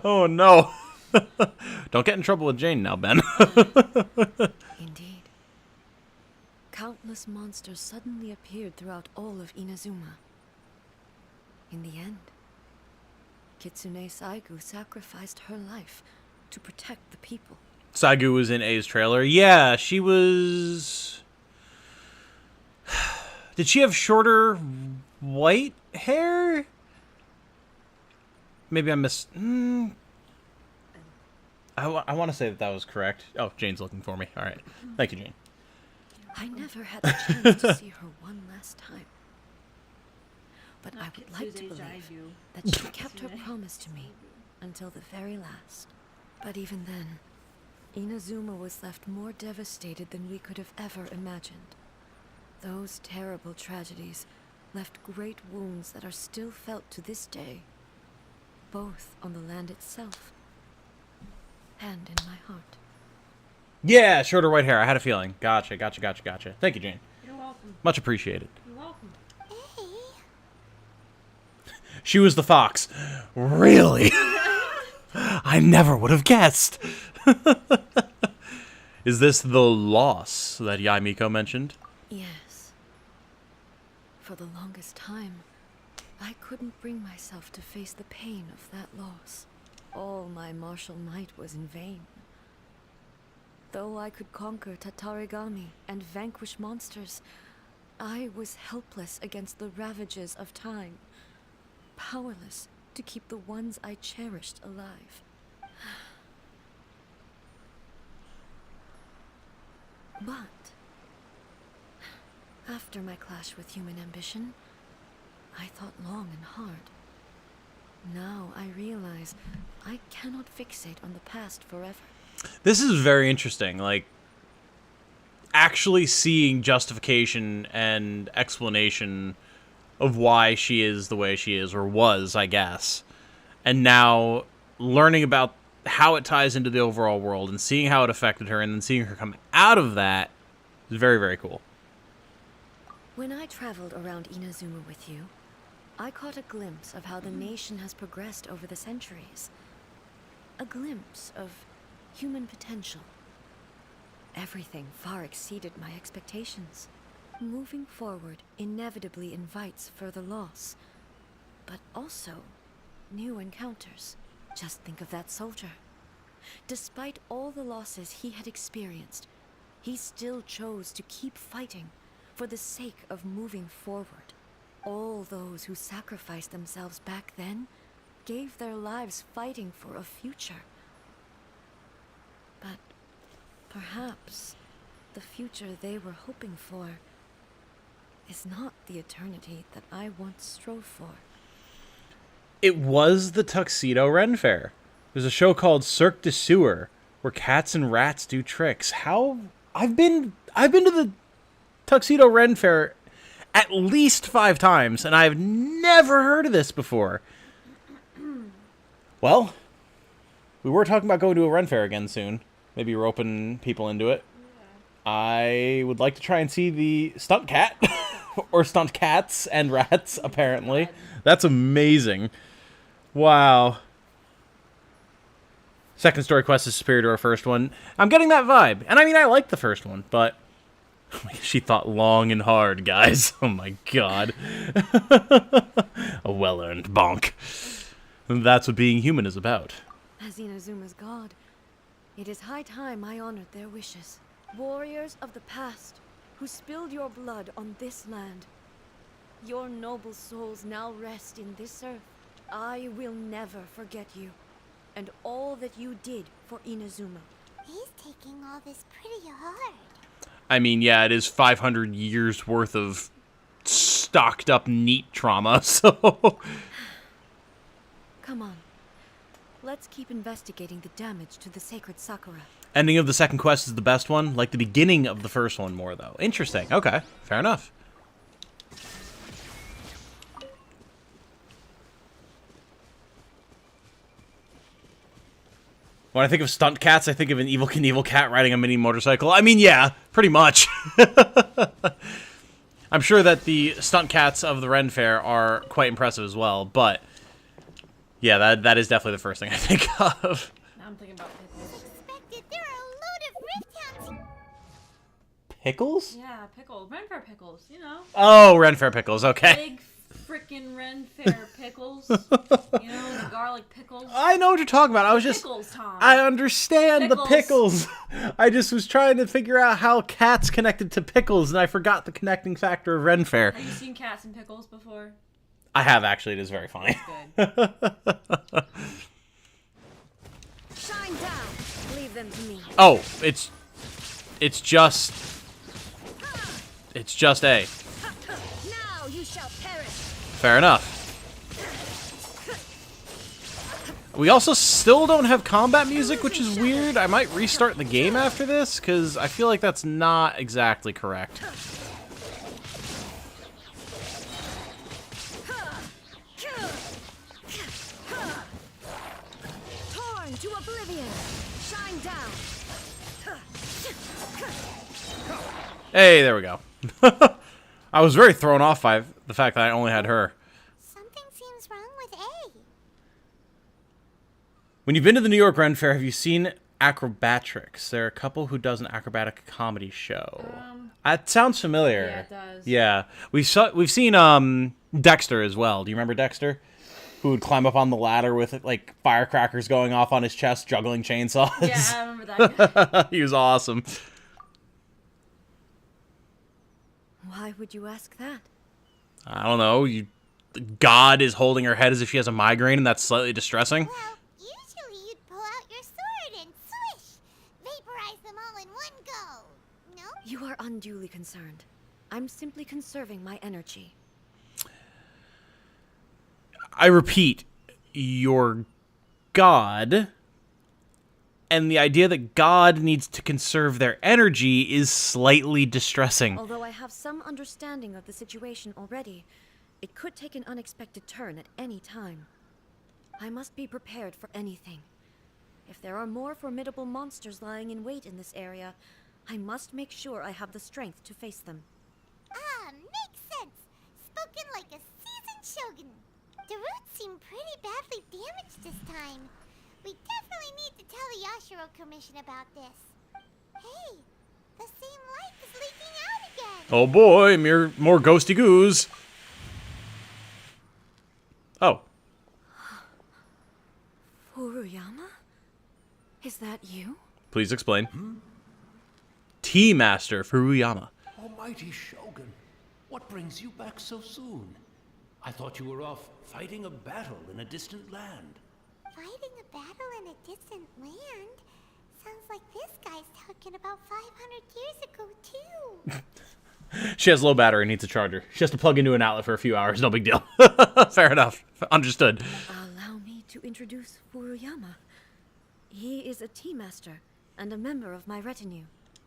Oh, no. Don't get in trouble with Jane now, Ben. Indeed. Countless monsters suddenly appeared throughout all of Inazuma. In the end, Kitsune Saigu sacrificed her life to protect the people. Saigu was in A's trailer. Yeah, she was... Did she have shorter white hair? Maybe I missed... I want to say that that was correct. Oh, Jane's looking for me. All right. Thank you, Jane. I never had the chance to see her one last time. But I would like to believe that she kept her promise to me until the very last. But even then, Inazuma was left more devastated than we could have ever imagined. Those terrible tragedies left great wounds that are still felt to this day, both on the land itself and in my heart. Yeah, shorter white hair. I had a feeling. Gotcha. Thank you, Jane. You're welcome. Much appreciated. You're welcome. Hey, She was the fox. Really? I never would have guessed. Is this the loss that Yaimiko mentioned? Yes. For the longest time, I couldn't bring myself to face the pain of that loss. All my martial might was in vain. Though I could conquer Tatarigami and vanquish monsters, I was helpless against the ravages of time, powerless to keep the ones I cherished alive. But after my clash with human ambition, I thought long and hard. Now I realize I cannot fixate on the past forever. This is very interesting. Like, actually seeing justification and explanation of why she is the way she is, or was, I guess. And now learning about how it ties into the overall world and seeing how it affected her and then seeing her come out of that is very, very cool. When I traveled around Inazuma with you, I caught a glimpse of how the nation has progressed over the centuries. A glimpse of human potential. Everything far exceeded my expectations. Moving forward inevitably invites further loss, but also new encounters. Just think of that soldier. Despite all the losses he had experienced, he still chose to keep fighting for the sake of moving forward. All those who sacrificed themselves back then gave their lives fighting for a future. But perhaps the future they were hoping for is not the eternity that I once strove for. It was the Tuxedo Ren Fair. There's a show called Cirque du Sewer where cats and rats do tricks. I've been to the Tuxedo Ren Fair at least 5 times, and I've never heard of this before. Well, we were talking about going to a Ren Fair again soon. Maybe roping people into it. Yeah. I would like to try and see the stunt cat. Or stunt cats and rats, apparently. That's amazing. Wow. Second story quest is superior to our first one. I'm getting that vibe. And I mean, I like the first one, but she thought long and hard, guys. Oh my god. A well-earned bonk. That's what being human is about. As Inazuma's god, it is high time I honored their wishes. Warriors of the past, who spilled your blood on this land. Your noble souls now rest in this earth. I will never forget you, and all that you did for Inazuma. He's taking all this pretty hard. I mean, yeah, it is 500 years worth of stocked up neat trauma, so... Come on. Let's keep investigating the damage to the sacred Sakura. Ending of the second quest is the best one. Like the beginning of the first one more, though. Interesting. Okay. Fair enough. When I think of stunt cats, I think of an Evel Knievel cat riding a mini motorcycle. I mean, yeah, pretty much. I'm sure that the stunt cats of the Ren Fair are quite impressive as well, but yeah, that is definitely the first thing I think of. Now I'm thinking about pickles. Unexpected, there are a load of Rift Hounds. Pickles? Yeah, pickles. Ren Fair pickles, you know? Oh, Ren Fair pickles, okay. Big frickin' Ren Fair pickles. You know, the garlic pickles. I know what you're talking about. I was just... Pickles, Tom. I understand Pickles. the pickles. I just was trying to figure out how cats connected to pickles, and I forgot the connecting factor of Ren Fair. Have you seen cats and pickles before? I have, actually. It is very funny. Good. Shine down. Leave them to me. Oh, it's just A. Now you shall perish. Fair enough. We also still don't have combat music, which is weird. I might restart the game after this, because I feel like that's not exactly correct. Torn to oblivion. Shine down. Hey, there we go. I was very thrown off by the fact that I only had her. Something seems wrong with A. When you've been to the New York Ren Fair, have you seen Acrobatrix? They're a couple who does an acrobatic comedy show. That sounds familiar. Yeah, it does. Yeah. We've seen Dexter as well. Do you remember Dexter? Who would climb up on the ladder with like firecrackers going off on his chest, juggling chainsaws. Yeah, I remember that guy. He was awesome. Why would you ask that? I don't know. God is holding her head as if she has a migraine, and that's slightly distressing. Well, usually you'd pull out your sword and swish! Vaporize them all in one go! No? You are unduly concerned. I'm simply conserving my energy. I repeat, your God, and the idea that God needs to conserve their energy is slightly distressing. Although I have some understanding of the situation already, it could take an unexpected turn at any time. I must be prepared for anything. If there are more formidable monsters lying in wait in this area, I must make sure I have the strength to face them. Ah, makes sense! Spoken like a seasoned shogun. The roots seem pretty badly damaged this time. We definitely need to tell the Yashiro Commission about this. Hey, the same light is leaking out again! Oh boy, more ghosty goos. Oh. Furuyama? Is that you? Please explain. Tea Master Furuyama. Almighty Shogun, what brings you back so soon? I thought you were off fighting a battle in a distant land. Fighting a battle in a distant land? Sounds like this guy's talking about 500 years ago, too. She has low battery and needs a charger. She has to plug into an outlet for a few hours. No big deal. Fair enough. Understood. Allow me to introduce Furuyama. He is a tea master and a member of my retinue.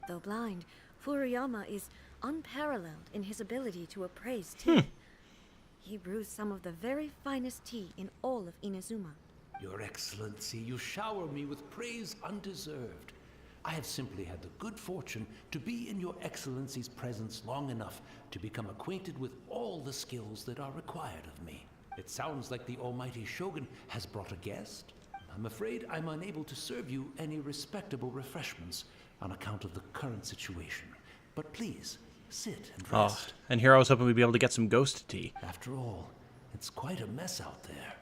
Though blind, Furuyama is unparalleled in his ability to appraise tea. He brews some of the very finest tea in all of Inazuma. Your Excellency, you shower me with praise undeserved. I have simply had the good fortune to be in your Excellency's presence long enough to become acquainted with all the skills that are required of me. It sounds like the Almighty Shogun has brought a guest. I'm afraid I'm unable to serve you any respectable refreshments on account of the current situation. But please, sit and Oh, rest. and here I was hoping we'd be able to get some ghost tea. After all, it's quite a mess out there.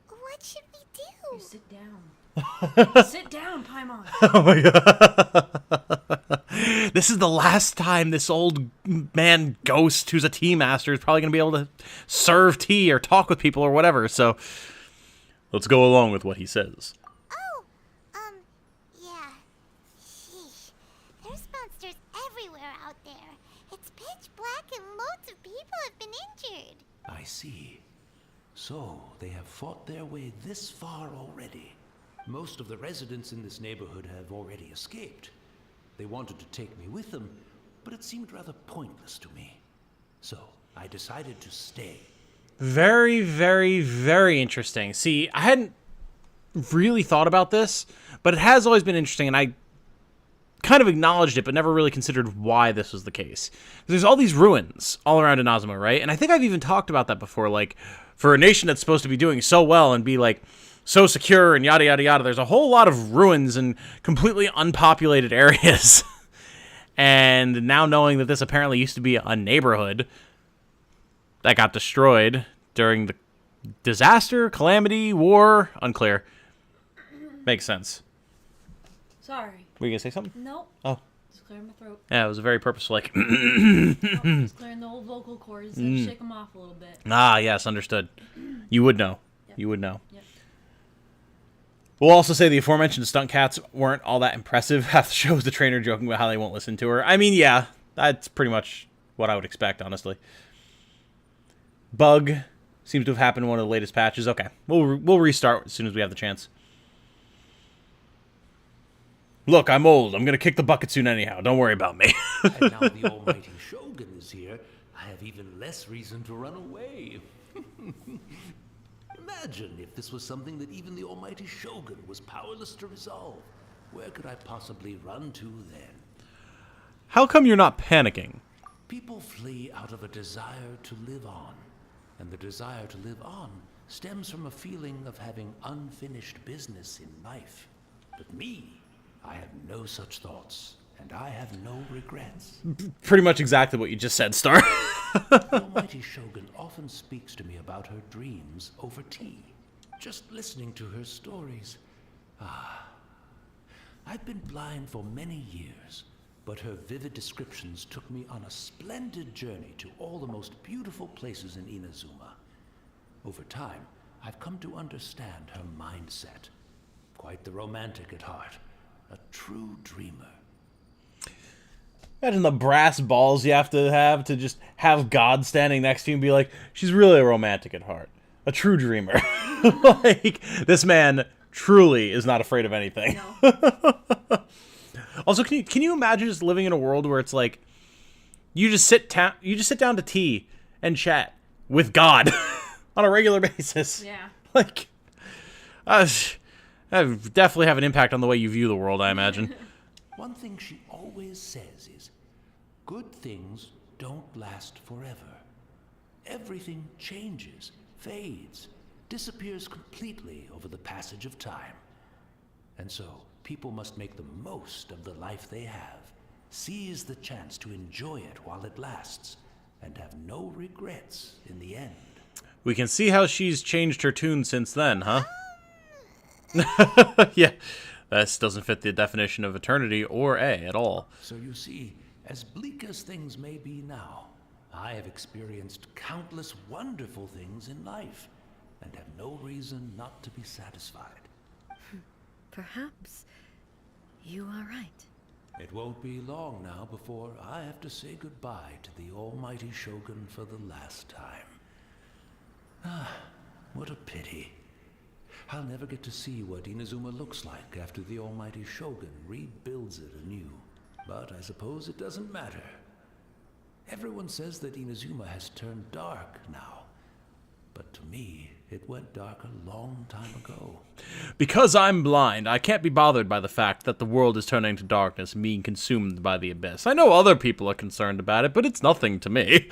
What should we You do? sit down. Sit down, Paimon. Oh my god. This is the last time this old man ghost who's a tea master is probably going to be able to serve tea or talk with people or whatever, so let's go along with what he says. Oh, yeah. Sheesh. There's monsters everywhere out there. It's pitch black and loads of people have been injured. I see. So, they have fought their way this far already. Most of the residents in this neighborhood have already escaped. They wanted to take me with them, but it seemed rather pointless to me. So, I decided to stay. Very, very, very interesting. See, I hadn't really thought about this, but it has always been interesting, and I kind of acknowledged it, but never really considered why this was the case. There's all these ruins all around Inazuma, right? And I think I've even talked about that before, like, for a nation that's supposed to be doing so well and be, like, so secure and yada, yada, yada, there's a whole lot of ruins and completely unpopulated areas. And now knowing that this apparently used to be a neighborhood that got destroyed during the disaster, calamity, war, unclear. Makes sense. Sorry. Were you going to say something? Nope. Oh. Just clearing my throat. Yeah, it was a very purposeful, like... Just clearing the old vocal cords. Shake them off a little bit. Ah, yes, understood. You would know. Yep. You would know. Yep. We'll also say the aforementioned stunt cats weren't all that impressive. Half the show was the trainer joking about how they won't listen to her. I mean, yeah, that's pretty much what I would expect, honestly. Bug seems to have happened in one of the latest patches. Okay, we'll restart as soon as we have the chance. Look, I'm old. I'm going to kick the bucket soon anyhow. Don't worry about me. And now the Almighty Shogun is here, I have even less reason to run away. Imagine if this was something that even the Almighty Shogun was powerless to resolve. Where could I possibly run to then? How come you're not panicking? People flee out of a desire to live on. And the desire to live on stems from a feeling of having unfinished business in life. But me, I have no such thoughts, and I have no regrets. Pretty much exactly what you just said, Star. The Almighty Shogun often speaks to me about her dreams over tea. Just listening to her stories. I've been blind for many years, but her vivid descriptions took me on a splendid journey to all the most beautiful places in Inazuma. Over time, I've come to understand her mindset. Quite the romantic at heart, a true dreamer. Imagine the brass balls you have to just have God standing next to you and be like, she's really a romantic at heart. A true dreamer. Like, this man truly is not afraid of anything. No. Also, can you imagine just living in a world where it's like you just sit down to tea and chat with God on a regular basis? Yeah. Like, that would definitely have an impact on the way you view the world, I imagine. One thing she always says is, good things don't last forever. Everything changes, fades, disappears completely over the passage of time. And so, people must make the most of the life they have, seize the chance to enjoy it while it lasts, and have no regrets in the end. We can see how she's changed her tune since then, huh? Yeah, this doesn't fit the definition of eternity or A at all. So you see, as bleak as things may be now, I have experienced countless wonderful things in life, and have no reason not to be satisfied. Perhaps you are right. It won't be long now before I have to say goodbye to the almighty Shogun for the last time. Ah, what a pity. I'll never get to see what Inazuma looks like after the almighty Shogun rebuilds it anew. But I suppose it doesn't matter. Everyone says that Inazuma has turned dark now. But to me, it went dark a long time ago. Because I'm blind, I can't be bothered by the fact that the world is turning to darkness and being consumed by the abyss. I know other people are concerned about it, but it's nothing to me.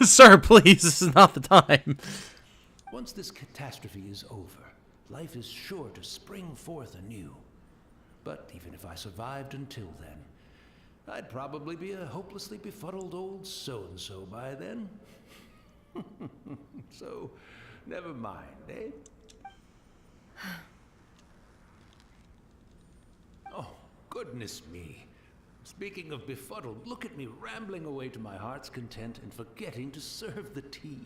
Sir, please, this is not the time. Once this catastrophe is over, life is sure to spring forth anew. But even if I survived until then, I'd probably be a hopelessly befuddled old so-and-so by then. So, never mind, eh? Oh, goodness me. Speaking of befuddled, look at me rambling away to my heart's content and forgetting to serve the tea.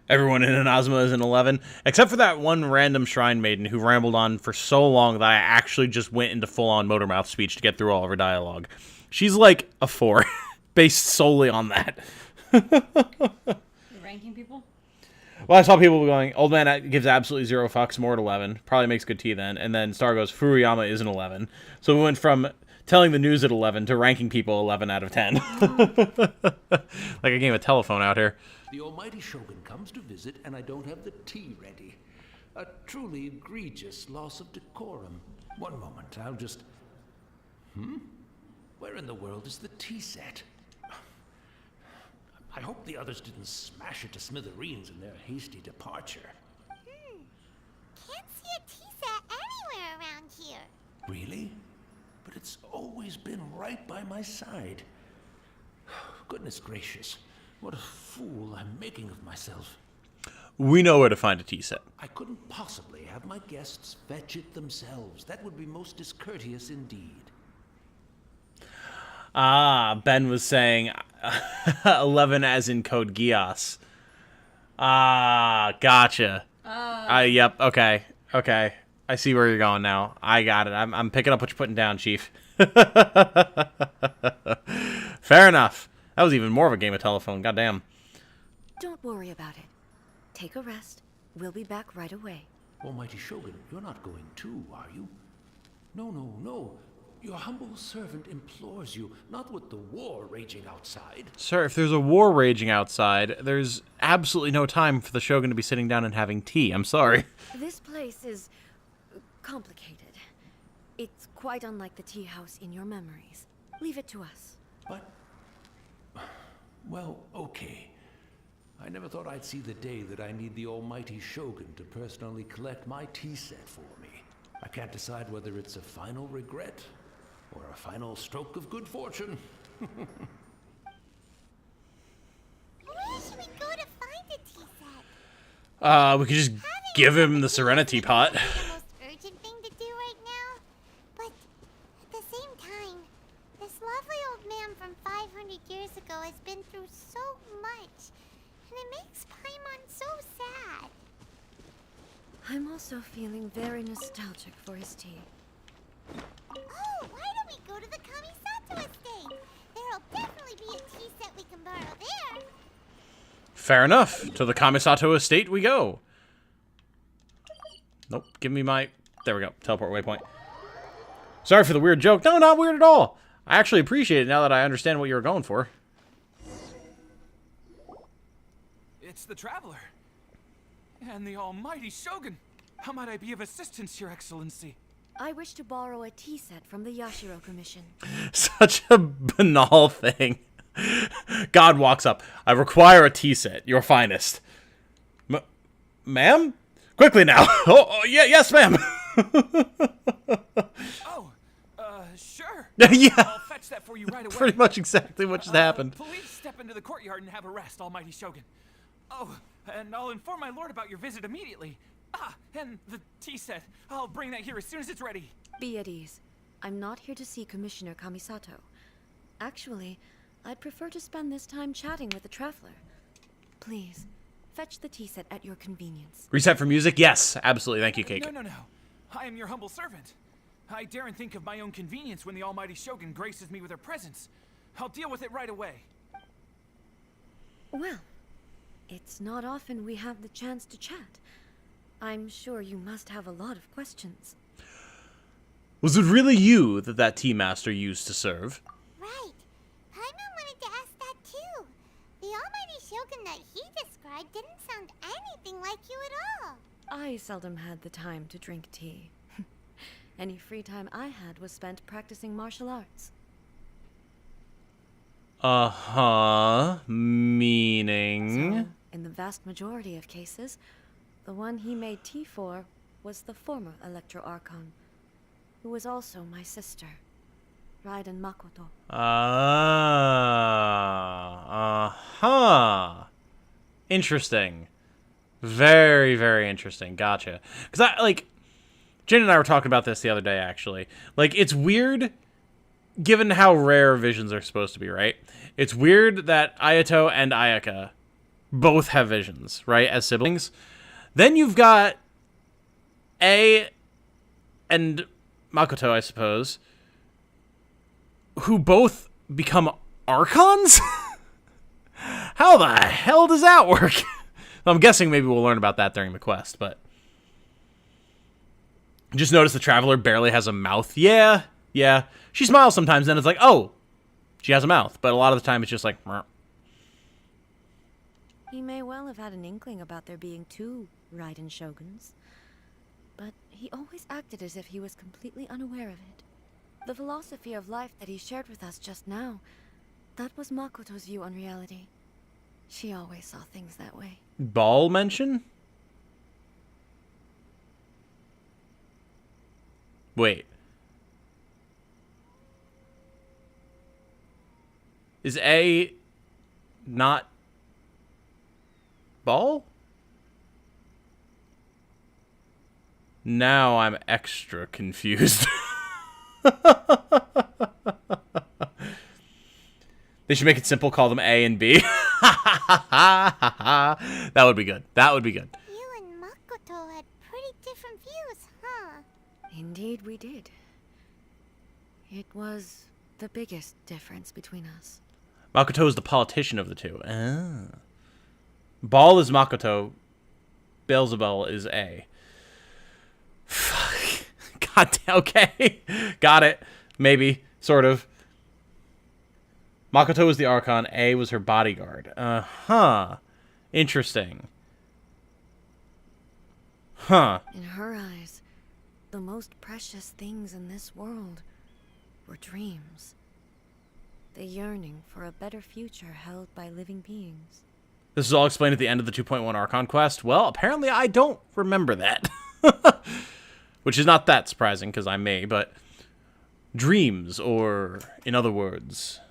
Everyone in Inazuma is an 11, except for that one random shrine maiden who rambled on for so long that I actually just went into full-on motormouth speech to get through all of her dialogue. She's like a 4, based solely on that. You're ranking people? Well, I saw people going, old man gives absolutely 0 fucks, more at 11. Probably makes good tea then. And then Star goes, Furuyama is an 11. So we went from telling the news at 11 to ranking people 11 out of 10. Like a game of telephone out here. The almighty Shogun comes to visit and I don't have the tea ready. A truly egregious loss of decorum. One moment, I'll just... Where in the world is the tea set? I hope the others didn't smash it to smithereens in their hasty departure. Can't see a tea set anywhere around here. Really? But it's always been right by my side. Goodness gracious, what a fool I'm making of myself. We know where to find a tea set. I couldn't possibly have my guests fetch it themselves. That would be most discourteous indeed. Ah, Ben was saying 11 as in Code Geass. Ah, gotcha. Yep, okay. I see where you're going now. I got it. I'm picking up what you're putting down, Chief. Fair enough. That was even more of a game of telephone, goddamn. Don't worry about it. Take a rest. We'll be back right away. Almighty Shogun, you're not going too, are you? No. Your humble servant implores you, not with the war raging outside. Sir, if there's a war raging outside, there's absolutely no time for the Shogun to be sitting down and having tea. I'm sorry. This place is complicated. It's quite unlike the tea house in your memories. Leave it to us. But... well, okay. I never thought I'd see the day that I need the almighty Shogun to personally collect my tea set for me. I can't decide whether it's a final regret or a final stroke of good fortune. Where should we go to find a tea set? We could just give him the Serenity pot. The most urgent thing to do right now, but at the same time, the I'm also feeling very nostalgic for his tea. Oh, why don't we go to the Kamisato estate? There'll definitely be a tea set we can borrow there. Fair enough. To the Kamisato estate we go. Nope. Give me my... There we go. Teleport waypoint. Sorry for the weird joke. No, not weird at all. I actually appreciate it now that I understand what you were going for. It's the Traveler. And the almighty Shogun. How might I be of assistance, Your Excellency? I wish to borrow a tea set from the Yashiro Commission. Such a banal thing. God walks up. I require a tea set. Your finest. Ma'am? Quickly now. Oh, yeah, yes, ma'am. Oh, sure. Yeah. I'll fetch that for you right away. Pretty much exactly what just happened. Please step into the courtyard and have a rest, almighty Shogun. Oh, and I'll inform my lord about your visit immediately. Ah, and the tea set. I'll bring that here as soon as it's ready. Be at ease. I'm not here to see Commissioner Kamisato. Actually, I'd prefer to spend this time chatting with the Traveler. Please, fetch the tea set at your convenience. Reset for music? Yes, absolutely. Thank you, Cake. No. I am your humble servant. I daren't think of my own convenience when the almighty Shogun graces me with her presence. I'll deal with it right away. Well, it's not often we have the chance to chat. I'm sure you must have a lot of questions. Was it really you that tea master used to serve? Right. Paimon wanted to ask that too. The almighty Shogun that he described didn't sound anything like you at all. I seldom had the time to drink tea. Any free time I had was spent practicing martial arts. Uh-huh. Meaning? So, in the vast majority of cases, the one he made tea for was the former Electro Archon, who was also my sister, Raiden Makoto. Uh-huh. Interesting. Very, very interesting. Gotcha. Because Jen and I were talking about this the other day, actually. Like, it's weird, given how rare visions are supposed to be, right? It's weird that Ayato and Ayaka both have visions, right, as siblings. Then you've got A and Makoto, I suppose, who both become Archons? How the hell does that work? I'm guessing maybe we'll learn about that during the quest, but... Just notice the Traveler barely has a mouth. Yeah. She smiles sometimes, and it's like, oh, she has a mouth. But a lot of the time, it's just like... Meh. He may well have had an inkling about there being two Raiden Shoguns, but he always acted as if he was completely unaware of it. The philosophy of life that he shared with us just now, that was Makoto's view on reality. She always saw things that way. Ball mention? Wait. Is A not Ball? Now I'm extra confused. They should make it simple, call them A and B. That would be good. That would be good. You and Makoto had pretty different views, huh? Indeed we did. It was the biggest difference between us. Makoto is the politician of the two. Ah. Ball is Makoto. Beelzebub is A. Fuck. God damn. Okay. Got it. Maybe. Sort of. Makoto was the Archon. A was her bodyguard. Uh-huh. Interesting. Huh. In her eyes, the most precious things in this world were dreams. The yearning for a better future held by living beings. This is all explained at the end of the 2.1 Archon quest. Well, apparently I don't remember that. Which is not that surprising, because I may, but... Dreams, or, in other words,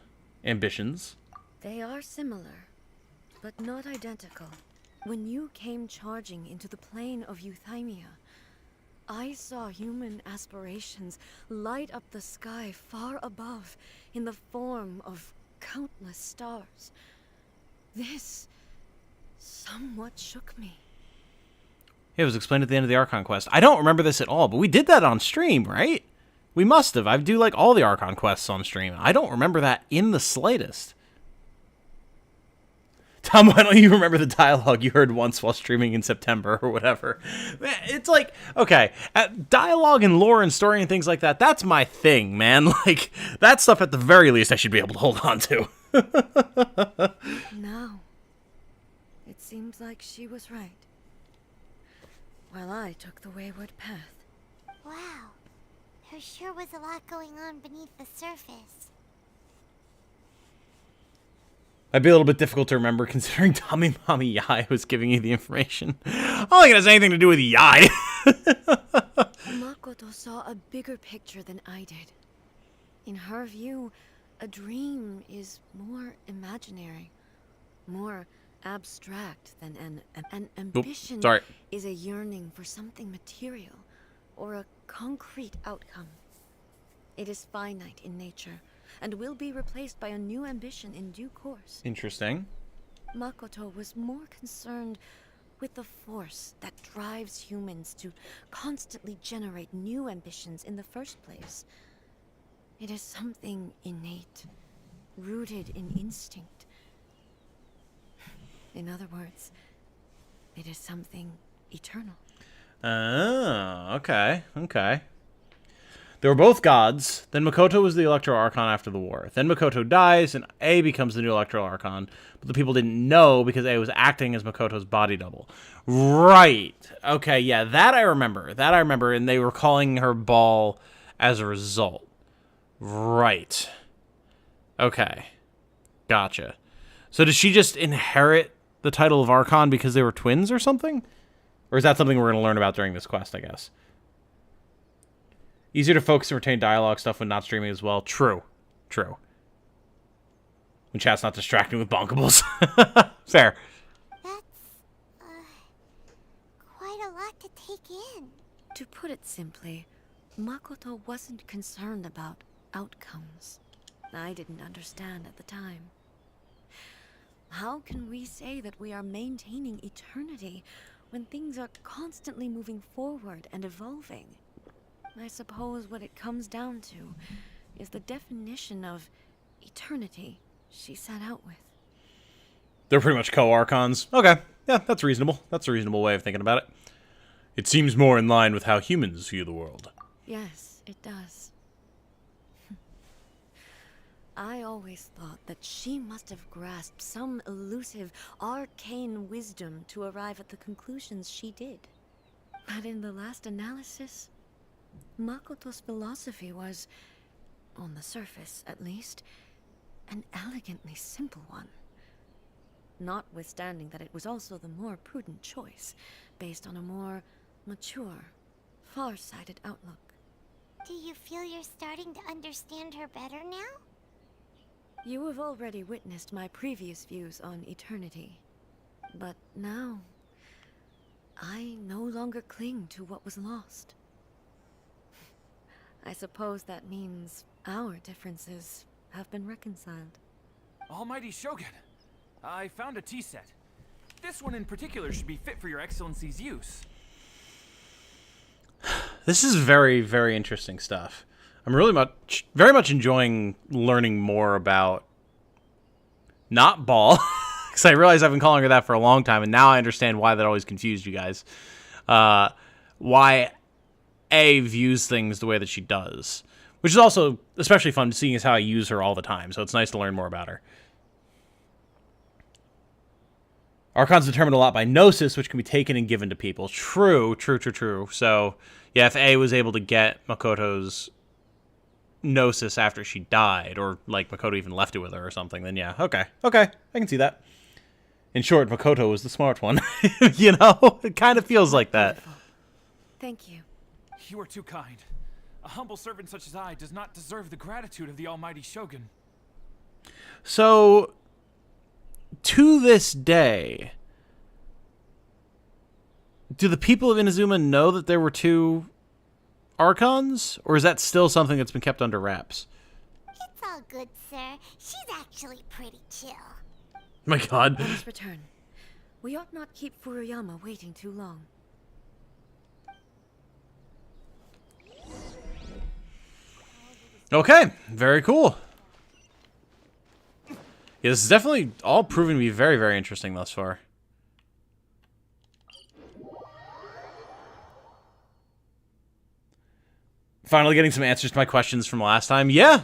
ambitions. They are similar, but not identical. When you came charging into the plane of Euthymia, I saw human aspirations light up the sky far above in the form of countless stars. This somewhat shook me. It was explained at the end of the Archon quest. I don't remember this at all, but we did that on stream, right? We must have. I do like all the Archon quests on stream. I don't remember that in the slightest. Tom, why don't you remember the dialogue you heard once while streaming in September or whatever? It's like, okay, dialogue and lore and story and things like that, that's my thing, man. Like, that stuff at the very least I should be able to hold on to. Now, it seems like she was right. While I took the wayward path. Wow. There sure was a lot going on beneath the surface. Might be a little bit difficult to remember considering Tommy Mommy Yai was giving you the information. I don't think it has anything to do with Yai. Makoto saw a bigger picture than I did. In her view, a dream is more imaginary, more abstract than an ambition. Sorry. Is a yearning for something material or a concrete outcome. It is finite in nature and will be replaced by a new ambition in due course. Interesting. Makoto was more concerned with the force that drives humans to constantly generate new ambitions in the first place. It is something innate, rooted in instinct. In other words, it is something eternal. Oh, okay, okay. They were both gods. Then Makoto was the Electro Archon after the war. Then Makoto dies, and A becomes the new Electro Archon. But the people didn't know because A was acting as Makoto's body double. Right. Okay, yeah, that I remember. That I remember, and they were calling her Ball as a result. Right. Okay. Gotcha. So does she just inherit the title of Archon because they were twins or something? Or is that something we're going to learn about during this quest, I guess? Easier to focus and retain dialogue stuff when not streaming as well. True. True. When chat's not distracting with bonkables. Fair. That's, quite a lot to take in. To put it simply, Makoto wasn't concerned about outcomes. I didn't understand at the time. How can we say that we are maintaining eternity when things are constantly moving forward and evolving? I suppose what it comes down to is the definition of eternity she set out with. They're pretty much co-Archons. Okay. Yeah, that's reasonable. That's a reasonable way of thinking about it. It seems more in line with how humans view the world. Yes, it does. I always thought that she must have grasped some elusive, arcane wisdom to arrive at the conclusions she did. But in the last analysis, Makoto's philosophy was, on the surface at least, an elegantly simple one. Notwithstanding that it was also the more prudent choice, based on a more mature, far-sighted outlook. Do you feel you're starting to understand her better now? You have already witnessed my previous views on eternity. But now, I no longer cling to what was lost. I suppose that means our differences have been reconciled. Almighty Shogun, I found a tea set. This one in particular should be fit for your excellency's use. This is very, very interesting stuff. I'm really very much enjoying learning more about not Ball, because I realize I've been calling her that for a long time, and now I understand why that always confused you guys. Why A views things the way that she does, which is also especially fun seeing as how I use her all the time, so it's nice to learn more about her. Archon's determined a lot by gnosis, which can be taken and given to people. True, true, true, true. So, yeah, if A was able to get Makoto's gnosis after she died, or, like, Makoto even left it with her or something, then yeah, okay, I can see that. In short, Makoto was the smart one. You know? It kind of feels like that. Wonderful. Thank you. You are too kind. A humble servant such as I does not deserve the gratitude of the Almighty Shogun. So, to this day, do the people of Inazuma know that there were two Archons? Or is that still something that's been kept under wraps? It's all good, sir. She's actually pretty chill. My god. Let us return. We ought not keep Furuyama waiting too long. Okay, very cool. Yeah, this is definitely all proving to be very, very interesting thus far. Finally getting some answers to my questions from last time. Yeah.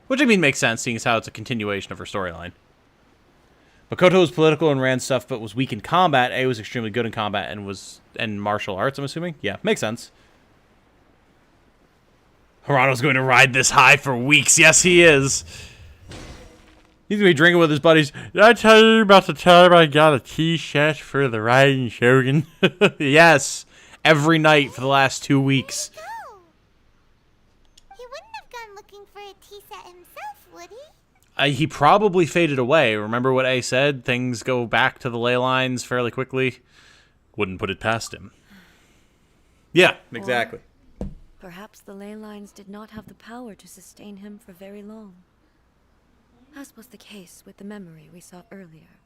Which, I mean, makes sense, seeing as how it's a continuation of her storyline. Makoto was political and ran stuff, but was weak in combat. A was extremely good in combat and was in martial arts, I'm assuming? Yeah, makes sense. Hirano's going to ride this high for weeks. Yes, he is. He's going to be drinking with his buddies. Did I tell you about the time I got a T-shirt for the Raiden Shogun? Yes. Every night for the last 2 weeks. No. He wouldn't have gone looking for a tea set himself, would he? He probably faded away. Remember what A said? Things go back to the ley lines fairly quickly. Wouldn't put it past him. Yeah, exactly. Or perhaps the ley lines did not have the power to sustain him for very long. As was the case with the memory we saw earlier.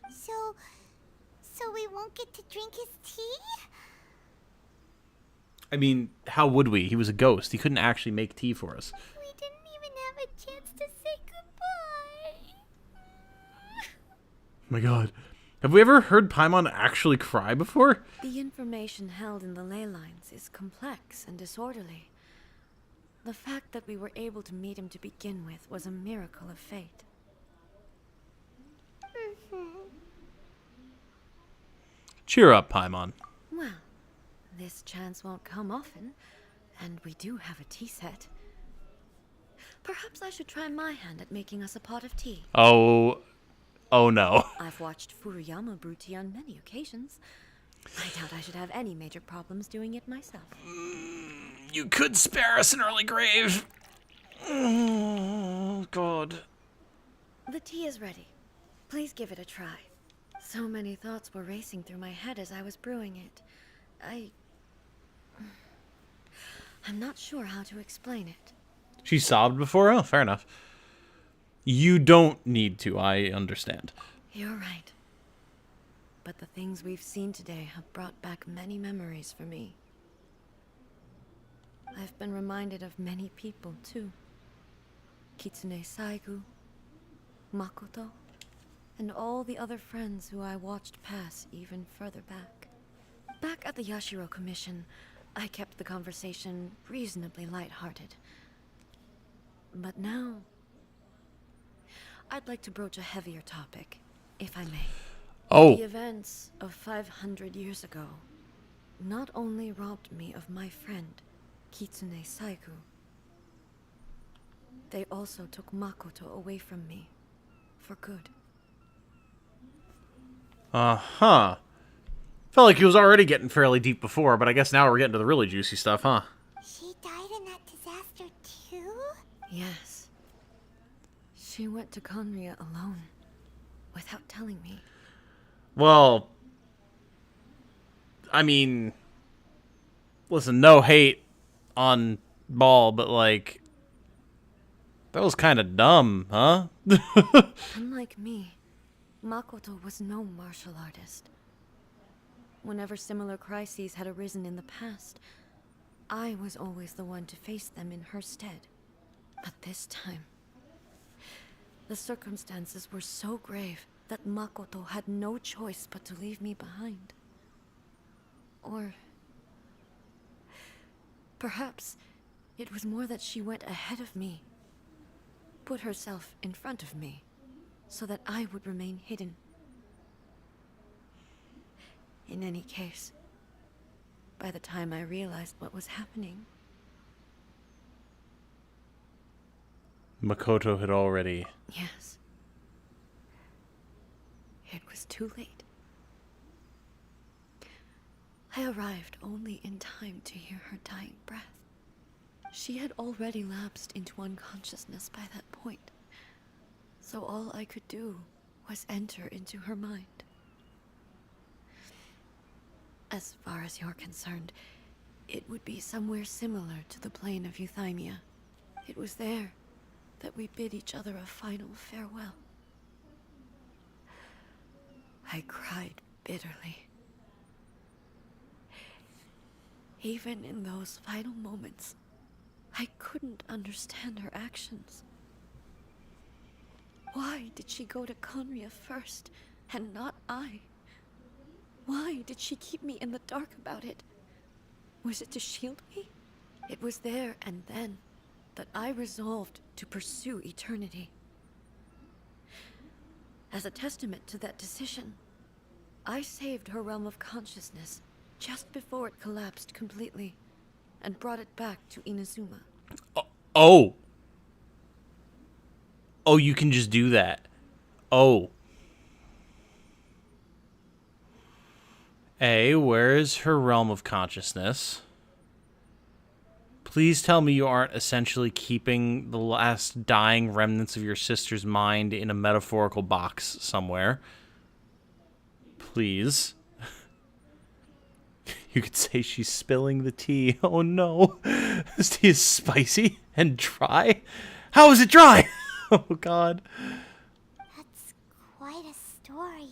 So we won't get to drink his tea? I mean, how would we? He was a ghost. He couldn't actually make tea for us. We didn't even have a chance to say goodbye. Oh my god. Have we ever heard Paimon actually cry before? The information held in the ley lines is complex and disorderly. The fact that we were able to meet him to begin with was a miracle of fate. Cheer up, Paimon. Well, this chance won't come often, and we do have a tea set. Perhaps I should try my hand at making us a pot of tea. Oh no. I've watched Furuyama brew tea on many occasions. I doubt I should have any major problems doing it myself. You could spare us an early grave. Oh, God. The tea is ready. Please give it a try. So many thoughts were racing through my head as I was brewing it. I'm not sure how to explain it. She sobbed before? Oh, fair enough. You don't need to, I understand. You're right. But the things we've seen today have brought back many memories for me. I've been reminded of many people, too. Kitsune Saigu, Makoto, and all the other friends who I watched pass even further back. Back at the Yashiro Commission, I kept the conversation reasonably lighthearted. But now, I'd like to broach a heavier topic, if I may. Oh. The events of 500 years ago not only robbed me of my friend, Kitsune Saigu, they also took Makoto away from me, for good. Uh-huh. Felt like he was already getting fairly deep before, but I guess now we're getting to the really juicy stuff, huh? She died in that disaster too? Yes. She went to Conria alone, without telling me. Well, I mean, listen, no hate on Ball, but like, that was kind of dumb, huh? Unlike me, Makoto was no martial artist. Whenever similar crises had arisen in the past, I was always the one to face them in her stead. But this time, the circumstances were so grave that Makoto had no choice but to leave me behind. Or perhaps it was more that she went ahead of me, put herself in front of me, so that I would remain hidden. In any case, by the time I realized what was happening, Makoto had already... yes, it was too late. I arrived only in time to hear her dying breath. She had already lapsed into unconsciousness by that point, so all I could do was enter into her mind. As far as you're concerned, it would be somewhere similar to the plane of Euthymia. It was there that we bid each other a final farewell. I cried bitterly. Even in those final moments, I couldn't understand her actions. Why did she go to Conria first, and not I? Why did she keep me in the dark about it? Was it to shield me? It was there and then that I resolved to pursue eternity. As a testament to that decision, I saved her realm of consciousness just before it collapsed completely, and brought it back to Inazuma. Oh. Oh, you can just do that. Oh. Where is her realm of consciousness? Please tell me you aren't essentially keeping the last dying remnants of your sister's mind in a metaphorical box somewhere. Please. You could say she's spilling the tea. Oh no. This tea is spicy and dry. How is it dry? Oh god. That's quite a story.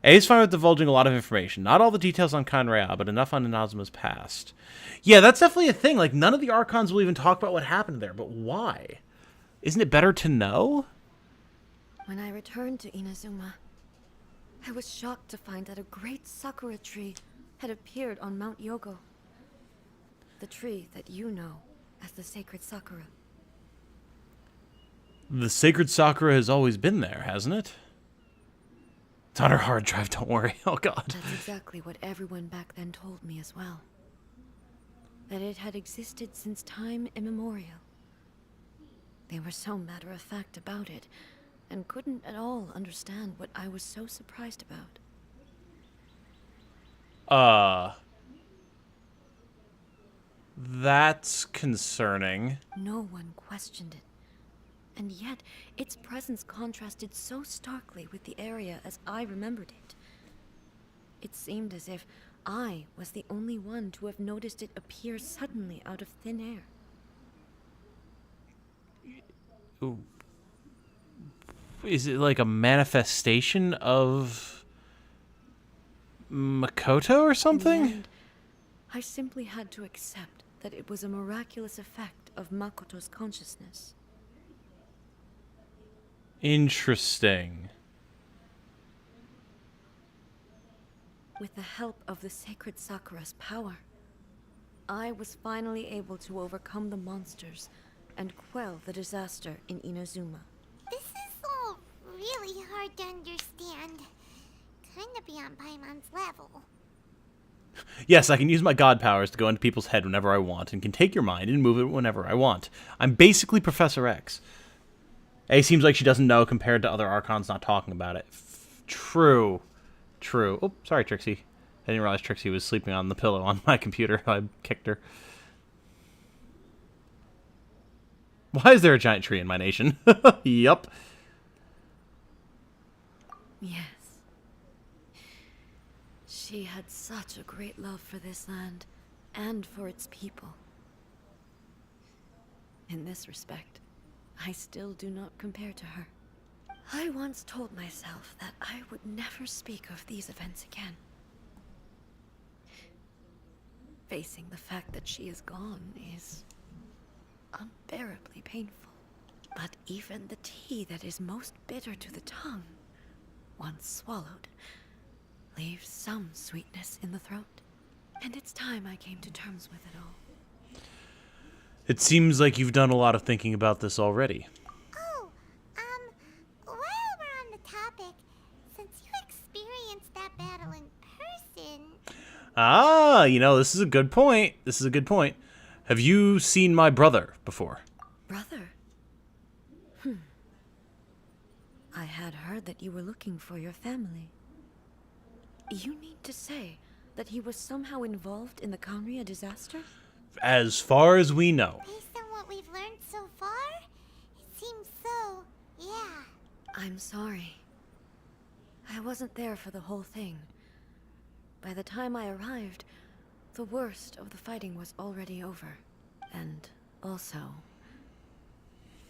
A's fine with divulging a lot of information. Not all the details on Conrea, but enough on Inazuma's past. Yeah, that's definitely a thing. Like, none of the Archons will even talk about what happened there, but why? Isn't it better to know? When I returned to Inazuma, I was shocked to find that a great sakura tree had appeared on Mount Yogo. The tree that you know as the sacred sakura. The sacred sakura has always been there, hasn't it? It's on her hard drive, don't worry. Oh god. That's exactly what everyone back then told me as well. That it had existed since time immemorial. They were so matter-of-fact about it, and couldn't at all understand what I was so surprised about. That's concerning. No one questioned it. And yet, its presence contrasted so starkly with the area as I remembered it. It seemed as if I was the only one to have noticed it appear suddenly out of thin air. Ooh. Is it like a manifestation of Makoto or something? In the end, I simply had to accept that it was a miraculous effect of Makoto's consciousness. Interesting. With the help of the sacred Sakura's power, I was finally able to overcome the monsters and quell the disaster in Inazuma. This is all really hard to understand. Kinda beyond Paimon's level. Yes, I can use my god powers to go into people's head whenever I want and can take your mind and move it whenever I want. I'm basically Professor X. A seems like she doesn't know compared to other Archons not talking about it. True. True. Oh, sorry, Trixie. I didn't realize Trixie was sleeping on the pillow on my computer. I kicked her. Why is there a giant tree in my nation? Yup. Yes. She had such a great love for this land and for its people. In this respect, I still do not compare to her. I once told myself that I would never speak of these events again. Facing the fact that she is gone is unbearably painful. But even the tea that is most bitter to the tongue, once swallowed, leaves some sweetness in the throat. And it's time I came to terms with it all. It seems like you've done a lot of thinking about this already. Oh, while we're on the topic, since you experienced that battle in person... Ah, you know, this is a good point. This is a good point. Have you seen my brother before? Brother? I had heard that you were looking for your family. You mean to say that he was somehow involved in the Conria disaster? As far as we know. Based on what we've learned so far, it seems so, yeah. I'm sorry. I wasn't there for the whole thing. By the time I arrived, the worst of the fighting was already over. And also,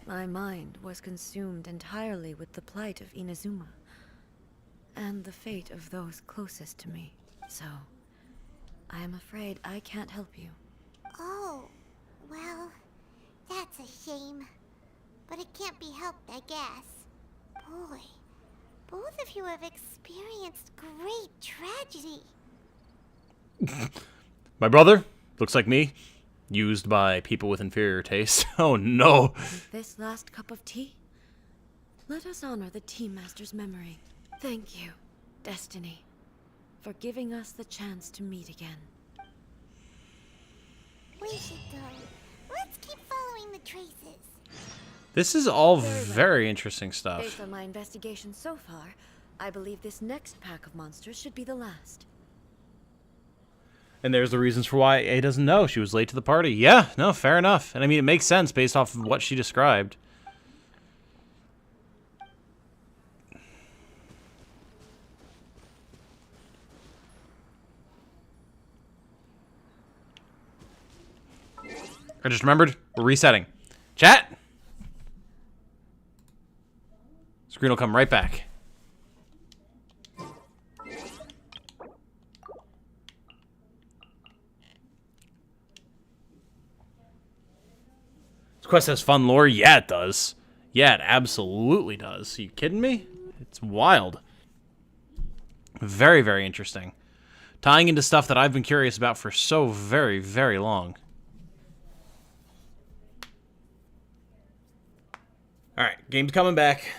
my mind was consumed entirely with the plight of Inazuma and the fate of those closest to me. So, I am afraid I can't help you. Oh, well... That's a shame. But it can't be helped, I guess. Boy, both of you have experienced great tragedy. My brother, looks like me, used by people with inferior taste. Oh no. With this last cup of tea, let us honor the Tea Master's memory. Thank you, Destiny, for giving us the chance to meet again. We should go. Let's keep following the traces. This is all Very well. very interesting stuff. Based on my investigation so far, I believe this next pack of monsters should be the last. And there's the reasons for why A doesn't know. She was late to the party. Yeah, no, fair enough. And I mean, it makes sense based off of what she described. I just remembered, we're resetting. Chat! Screen will come right back. This quest has fun lore? Yeah, it does. Yeah, it absolutely does. Are you kidding me? It's wild. Very, very interesting. Tying into stuff that I've been curious about for so very, very long. Alright, game's coming back.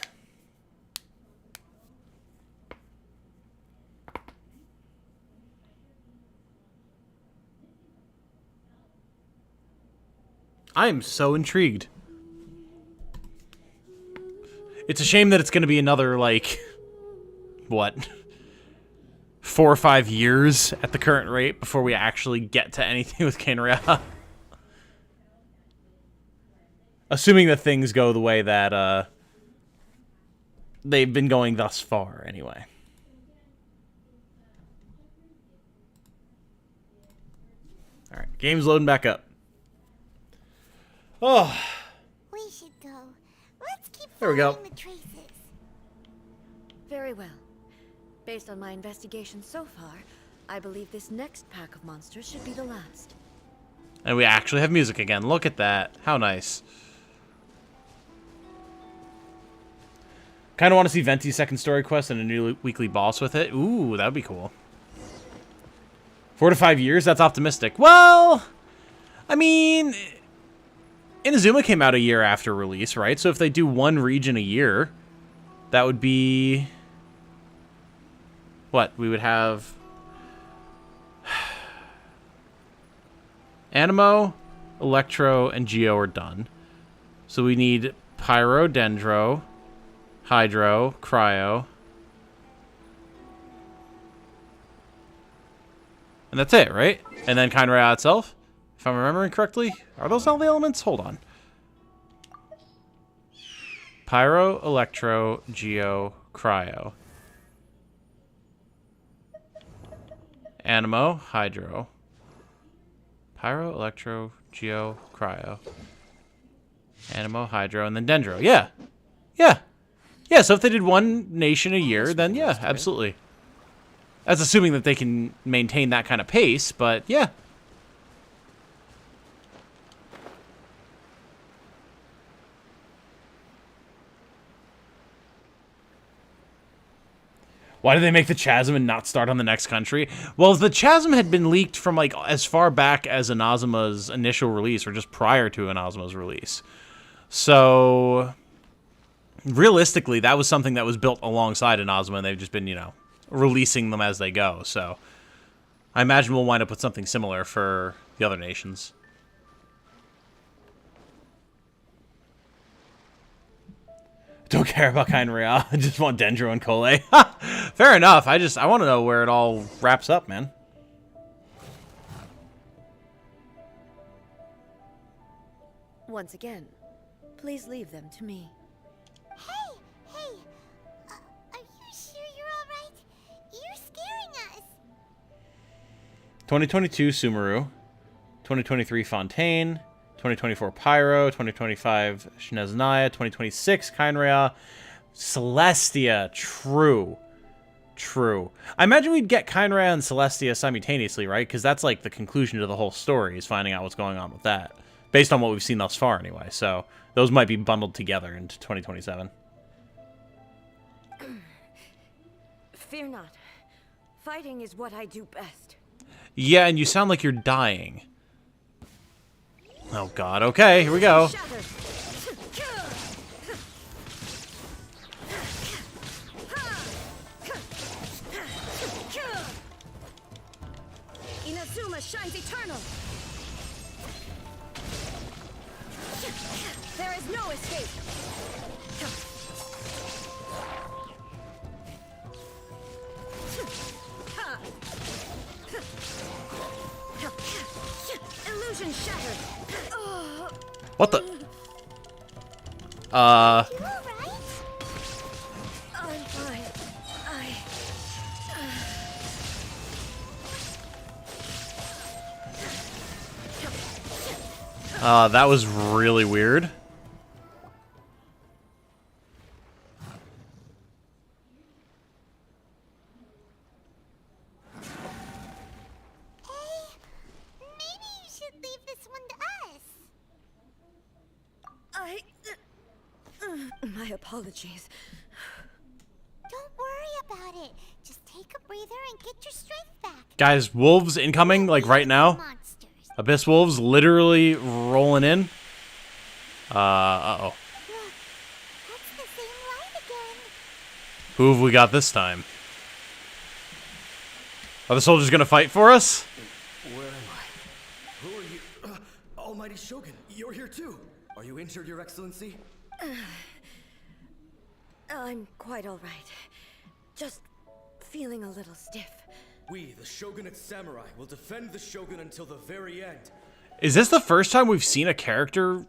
I am so intrigued. It's a shame that it's going to be another, like, what, 4 or 5 years at the current rate before we actually get to anything with Kenria. Assuming that things go the way that they've been going thus far, anyway. Alright, game's loading back up. Oh. We should go. Let's keep There we go. following the traces. Very well. Based on my investigation so far, I believe this next pack of monsters should be the last. And we actually have music again. Look at that. How nice. Kind of want to see Venti's second story quest and a new weekly boss with it. Ooh, that would be cool. 4 to 5 years? That's optimistic. Well, I mean, Inazuma came out a year after release, right? So if they do one region a year, that would be... what? We would have... Animo, Electro, and Geo are done. So we need Pyro, Dendro, Hydro, Cryo. And that's it, right? And then Kainraya itself, if I'm remembering correctly. Are those all the elements? Hold on. Pyro, Electro, Geo, Cryo. Animo, Hydro. Pyro, Electro, Geo, Cryo. Animo, Hydro, and then Dendro. Yeah. Yeah. Yeah, so if they did one nation a year, then yeah, absolutely. That's assuming that they can maintain that kind of pace, but yeah. Why did they make the Chasm and not start on the next country? Well, the Chasm had been leaked from like as far back as Inazuma's initial release, or just prior to Inazuma's release. So realistically, that was something that was built alongside Inazuma, and they've just been, you know, releasing them as they go. So I imagine we'll wind up with something similar for the other nations. Don't care about Kainraya. I just want Dendro and Kole. Fair enough. I want to know where it all wraps up, man. Once again, please leave them to me. Hey! Are you sure you're alright? You're scaring us! 2022 Sumeru. 2023 Fontaine. 2024 Pyro. 2025 Shineznaya. 2026 Kainraya. Celestia. True. I imagine we'd get Kainraya and Celestia simultaneously, right? Because that's like the conclusion to the whole story, is finding out what's going on with that. based on what we've seen thus far anyway. So those might be bundled together into 2027. Fear not. Fighting is what I do best. Yeah, and you sound like you're dying. Oh god, okay, here we go. Inazuma shines eternal. There is no escape. Illusion shattered. What the? You alright? I'm fine. That was really weird. Hey, maybe you should leave this one to us. My apologies. Don't worry about it. Just take a breather and get your strength back. Guys, wolves incoming, like right now. Monsters. Abyss wolves literally rolling in. Uh-oh. Look, that's the same light again. Who have we got this time? Are the soldiers gonna fight for us? Where am I? Who are you? Almighty Shogun, you're here too. Are you injured, Your Excellency? I'm quite all right. Just feeling a little stiff. We, the Shogunate Samurai, will defend the Shogun until the very end. Is this the first time we've seen a character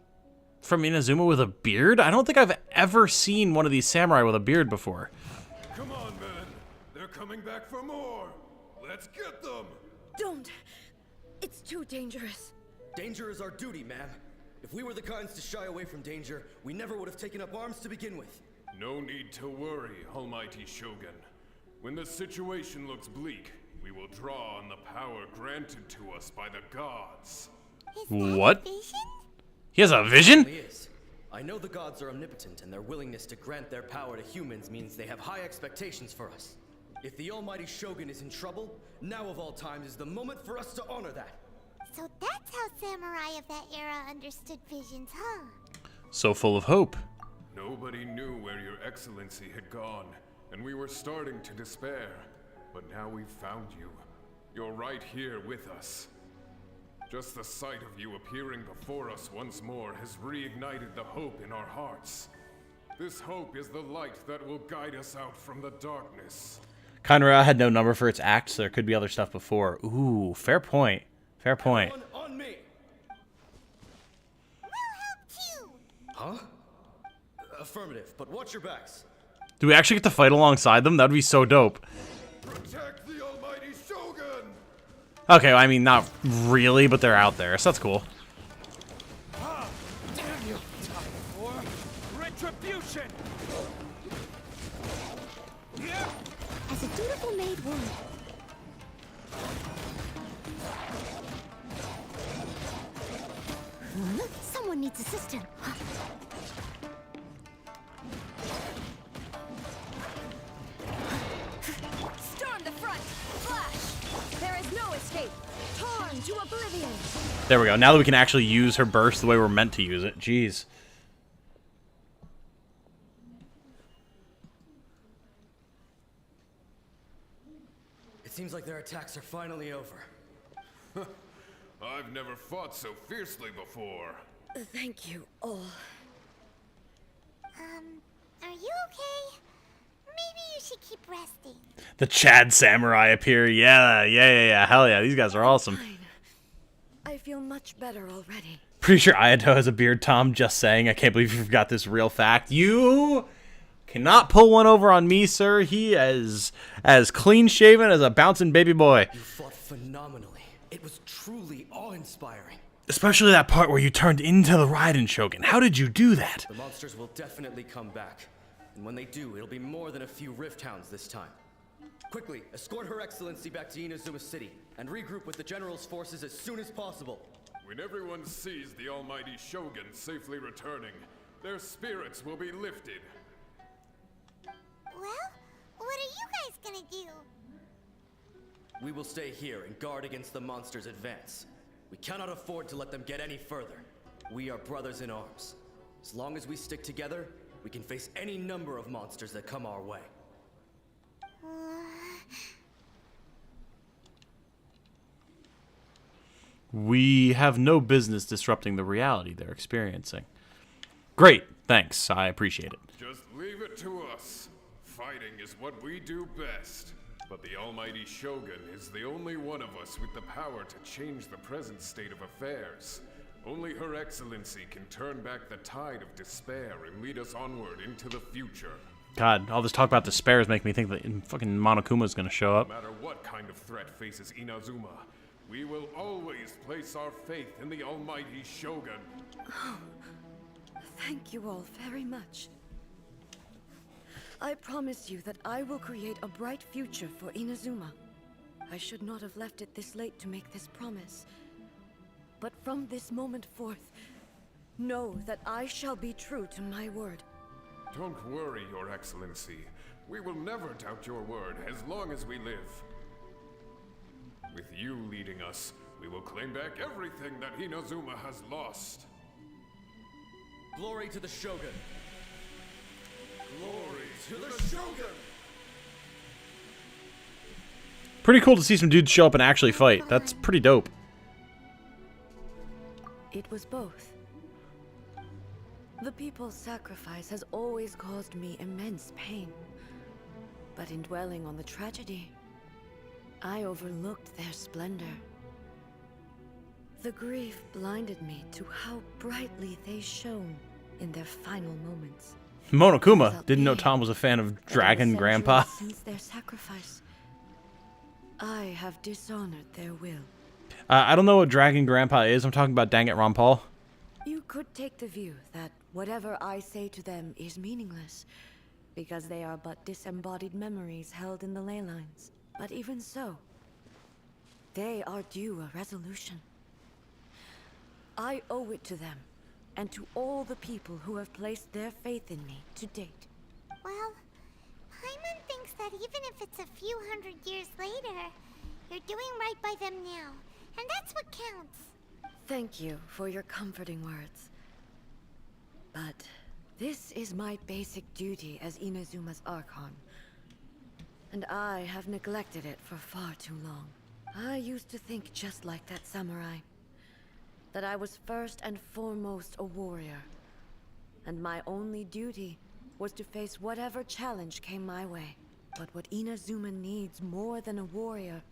from Inazuma with a beard? I don't think I've ever seen one of these samurai with a beard before. Come on, men. They're coming back for more. Let's get them. Don't. It's too dangerous. Danger is our duty, ma'am. If we were the kinds to shy away from danger, we never would have taken up arms to begin with. No need to worry, Almighty Shogun. When the situation looks bleak, we will draw on the power granted to us by the gods. Is that What? a vision? He has a vision? It is. I know the gods are omnipotent, and their willingness to grant their power to humans means they have high expectations for us. If the Almighty Shogun is in trouble, now of all times is the moment for us to honor that. So that's how samurai of that era understood visions, huh? So full of hope. Nobody knew where Your Excellency had gone, and we were starting to despair. But now we've found you. You're right here with us. Just the sight of you appearing before us once more has reignited the hope in our hearts. This hope is the light that will guide us out from the darkness. Conrad had no number for its act, so there could be other stuff before. Ooh, fair point. Fair point. On me! We'll help too. Huh? Affirmative, but watch your backs. Do we actually get to fight alongside them? That'd be so dope. Protect the Almighty Shogun! Okay, I mean, not really, but they're out there, so that's cool. Damn you! Time for retribution! As a dutiful maid would. Someone needs assistance. Storm the front! Flash! There is no escape! Torn to oblivion! There we go. Now that we can actually use her burst the way we're meant to use it. Jeez. It seems like their attacks are finally over. I've never fought so fiercely before. Thank you all. Are you okay? Maybe you should keep resting. The Chad Samurai appear. Yeah. Hell yeah. These guys are awesome. Fine. I feel much better already. Pretty sure Ayato has a beard, Tom. Just saying. I can't believe you forgot this real fact. You cannot pull one over on me, sir. He is as clean-shaven as a bouncing baby boy. You fought phenomenally. It was truly awe-inspiring. Especially that part where you turned into the Raiden Shogun. How did you do that? The monsters will definitely come back. And when they do, it'll be more than a few Rift Hounds this time. Quickly, escort Her Excellency back to Inazuma City, and regroup with the General's forces as soon as possible. When everyone sees the almighty Shogun safely returning, their spirits will be lifted. Well, what are you guys gonna do? We will stay here and guard against the monster's advance. We cannot afford to let them get any further. We are brothers in arms. As long as we stick together, we can face any number of monsters that come our way. We have no business disrupting the reality they're experiencing. Great, thanks. I appreciate it. Just leave it to us. Fighting is what we do best. But the almighty Shogun is the only one of us with the power to change the present state of affairs. Only Her Excellency can turn back the tide of despair and lead us onward into the future. God, all this talk about despair is making me think that fucking Monokuma's gonna show up. No matter what kind of threat faces Inazuma, we will always place our faith in the almighty Shogun. Oh, thank you all very much. I promise you that I will create a bright future for Inazuma. I should not have left it this late to make this promise. But from this moment forth, know that I shall be true to my word. Don't worry, Your Excellency. We will never doubt your word as long as we live. With you leading us, we will claim back everything that Inazuma has lost. Glory to the Shogun! Glory To the Shogun! Pretty cool to see some dudes show up and actually fight. That's pretty dope. It was both. The people's sacrifice has always caused me immense pain. But in dwelling on the tragedy, I overlooked their splendor. The grief blinded me to how brightly they shone in their final moments. Monokuma didn't know Tom was a fan of Dragon Grandpa. Since their sacrifice, I have dishonored their will. I don't know what Dragon Grandpa is. I'm talking about Dang It Ron Paul. You could take the view that whatever I say to them is meaningless, because they are but disembodied memories held in the ley lines. But even so, they are due a resolution. I owe it to them, and to all the people who have placed their faith in me to date. Well, Paimon thinks that even if it's a few hundred years later, you're doing right by them now, and that's what counts. Thank you for your comforting words. But this is my basic duty as Inazuma's Archon, and I have neglected it for far too long. I used to think just like that samurai, that I was first and foremost a warrior, and my only duty was to face whatever challenge came my way. But what Inazuma needs more than a warrior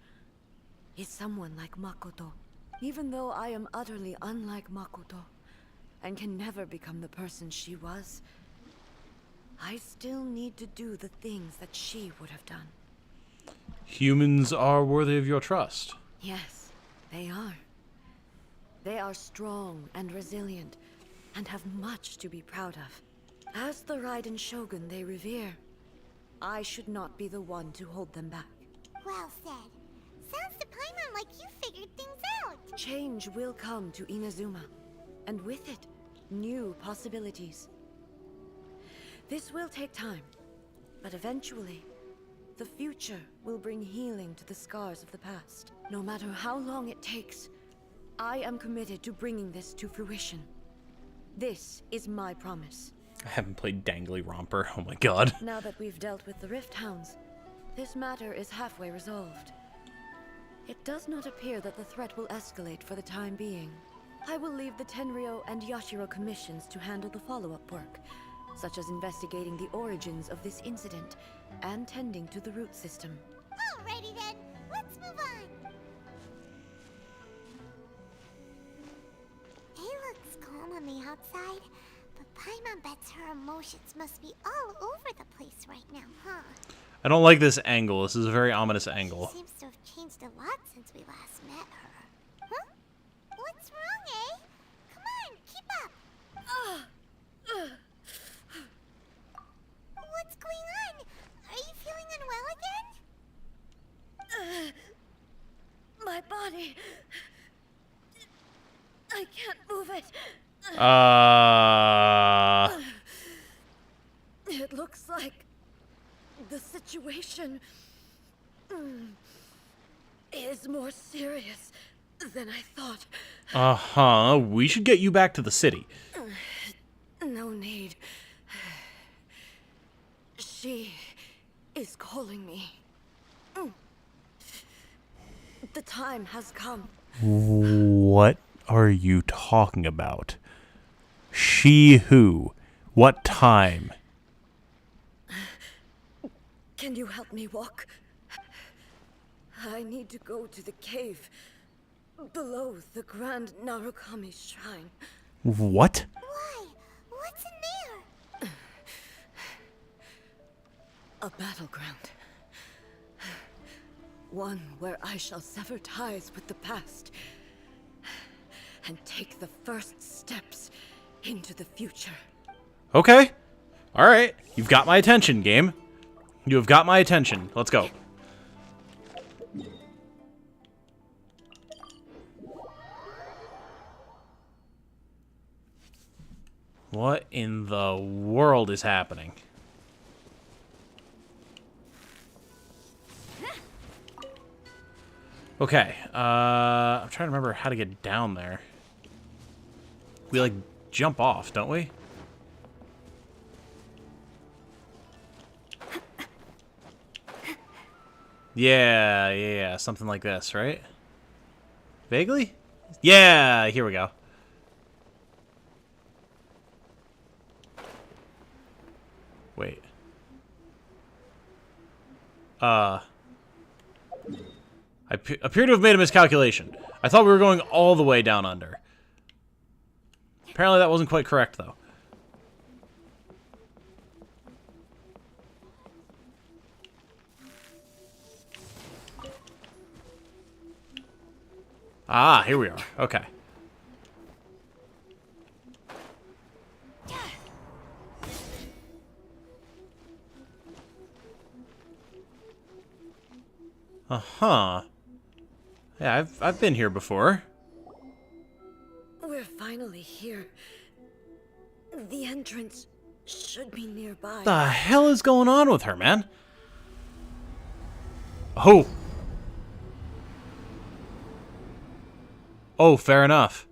is someone like Makoto. Even though I am utterly unlike Makoto, and can never become the person she was, I still need to do the things that she would have done. Humans are worthy of your trust. Yes, they are. They are strong and resilient, and have much to be proud of. As the Raiden Shogun they revere, I should not be the one to hold them back. Well said. Sounds to Paimon like you figured things out. Change will come to Inazuma, and with it, new possibilities. This will take time, but eventually, the future will bring healing to the scars of the past. No matter how long it takes, I am committed to bringing this to fruition. This is my promise. I haven't played Dangly Romper. Oh my god. Now that we've dealt with the Rift Hounds, this matter is halfway resolved. It does not appear that the threat will escalate for the time being. I will leave the Tenryo and Yashiro commissions to handle the follow-up work, such as investigating the origins of this incident and tending to the root system. Alrighty then, let's move on. It looks calm on the outside, but Paimon bets her emotions must be all over the place right now, huh? I don't like this angle. This is a very ominous angle. She seems to have changed a lot since we last met her. Huh? What's wrong, eh? Come on, keep up. What's going on? Are you feeling unwell again? My body... I can't move it. It looks like the situation is more serious than I thought. Uh-huh. We should get you back to the city. No need. She is calling me. The time has come. What are you talking about? She who? What time? Can you help me walk? I need to go to the cave below the Grand Narukami Shrine. What? Why? What's in there? A battleground. One where I shall sever ties with the past and take the first steps into the future. Okay. Alright. You've got my attention, game. You have got my attention. Let's go. What in the world is happening? Okay, I'm trying to remember how to get down there. We, like, jump off, don't we? Yeah, something like this, right? Vaguely? Yeah, here we go. Wait. I appear to have made a miscalculation. I thought we were going all the way down under. Apparently that wasn't quite correct, though. Ah, here we are. Okay. Uh-huh. Yeah, I've been here before. We're finally here. The entrance should be nearby. What the hell is going on with her, man? Oh. Oh, fair enough.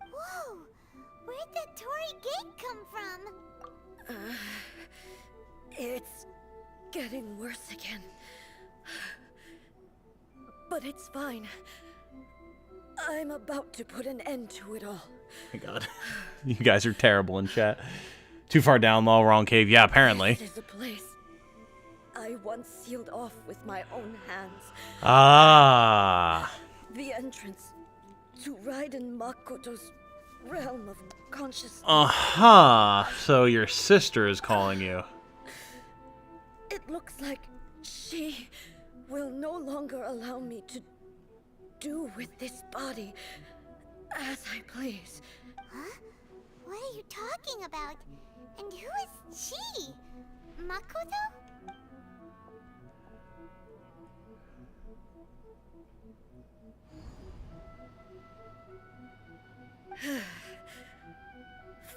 Whoa! Where'd that Torii gate come from? It's getting worse again. But it's fine. I'm about to put an end to it all. Oh my god. You guys are terrible in chat. Too far down, law, wrong cave. Yeah, apparently. This is a place I once sealed off with my own hands. Ah. The entrance to Raiden Makoto's realm of consciousness. Uh-huh. So your sister is calling you. It looks like she will no longer allow me to do with this body as I please. Huh? What are you talking about? And who is she? Makoto?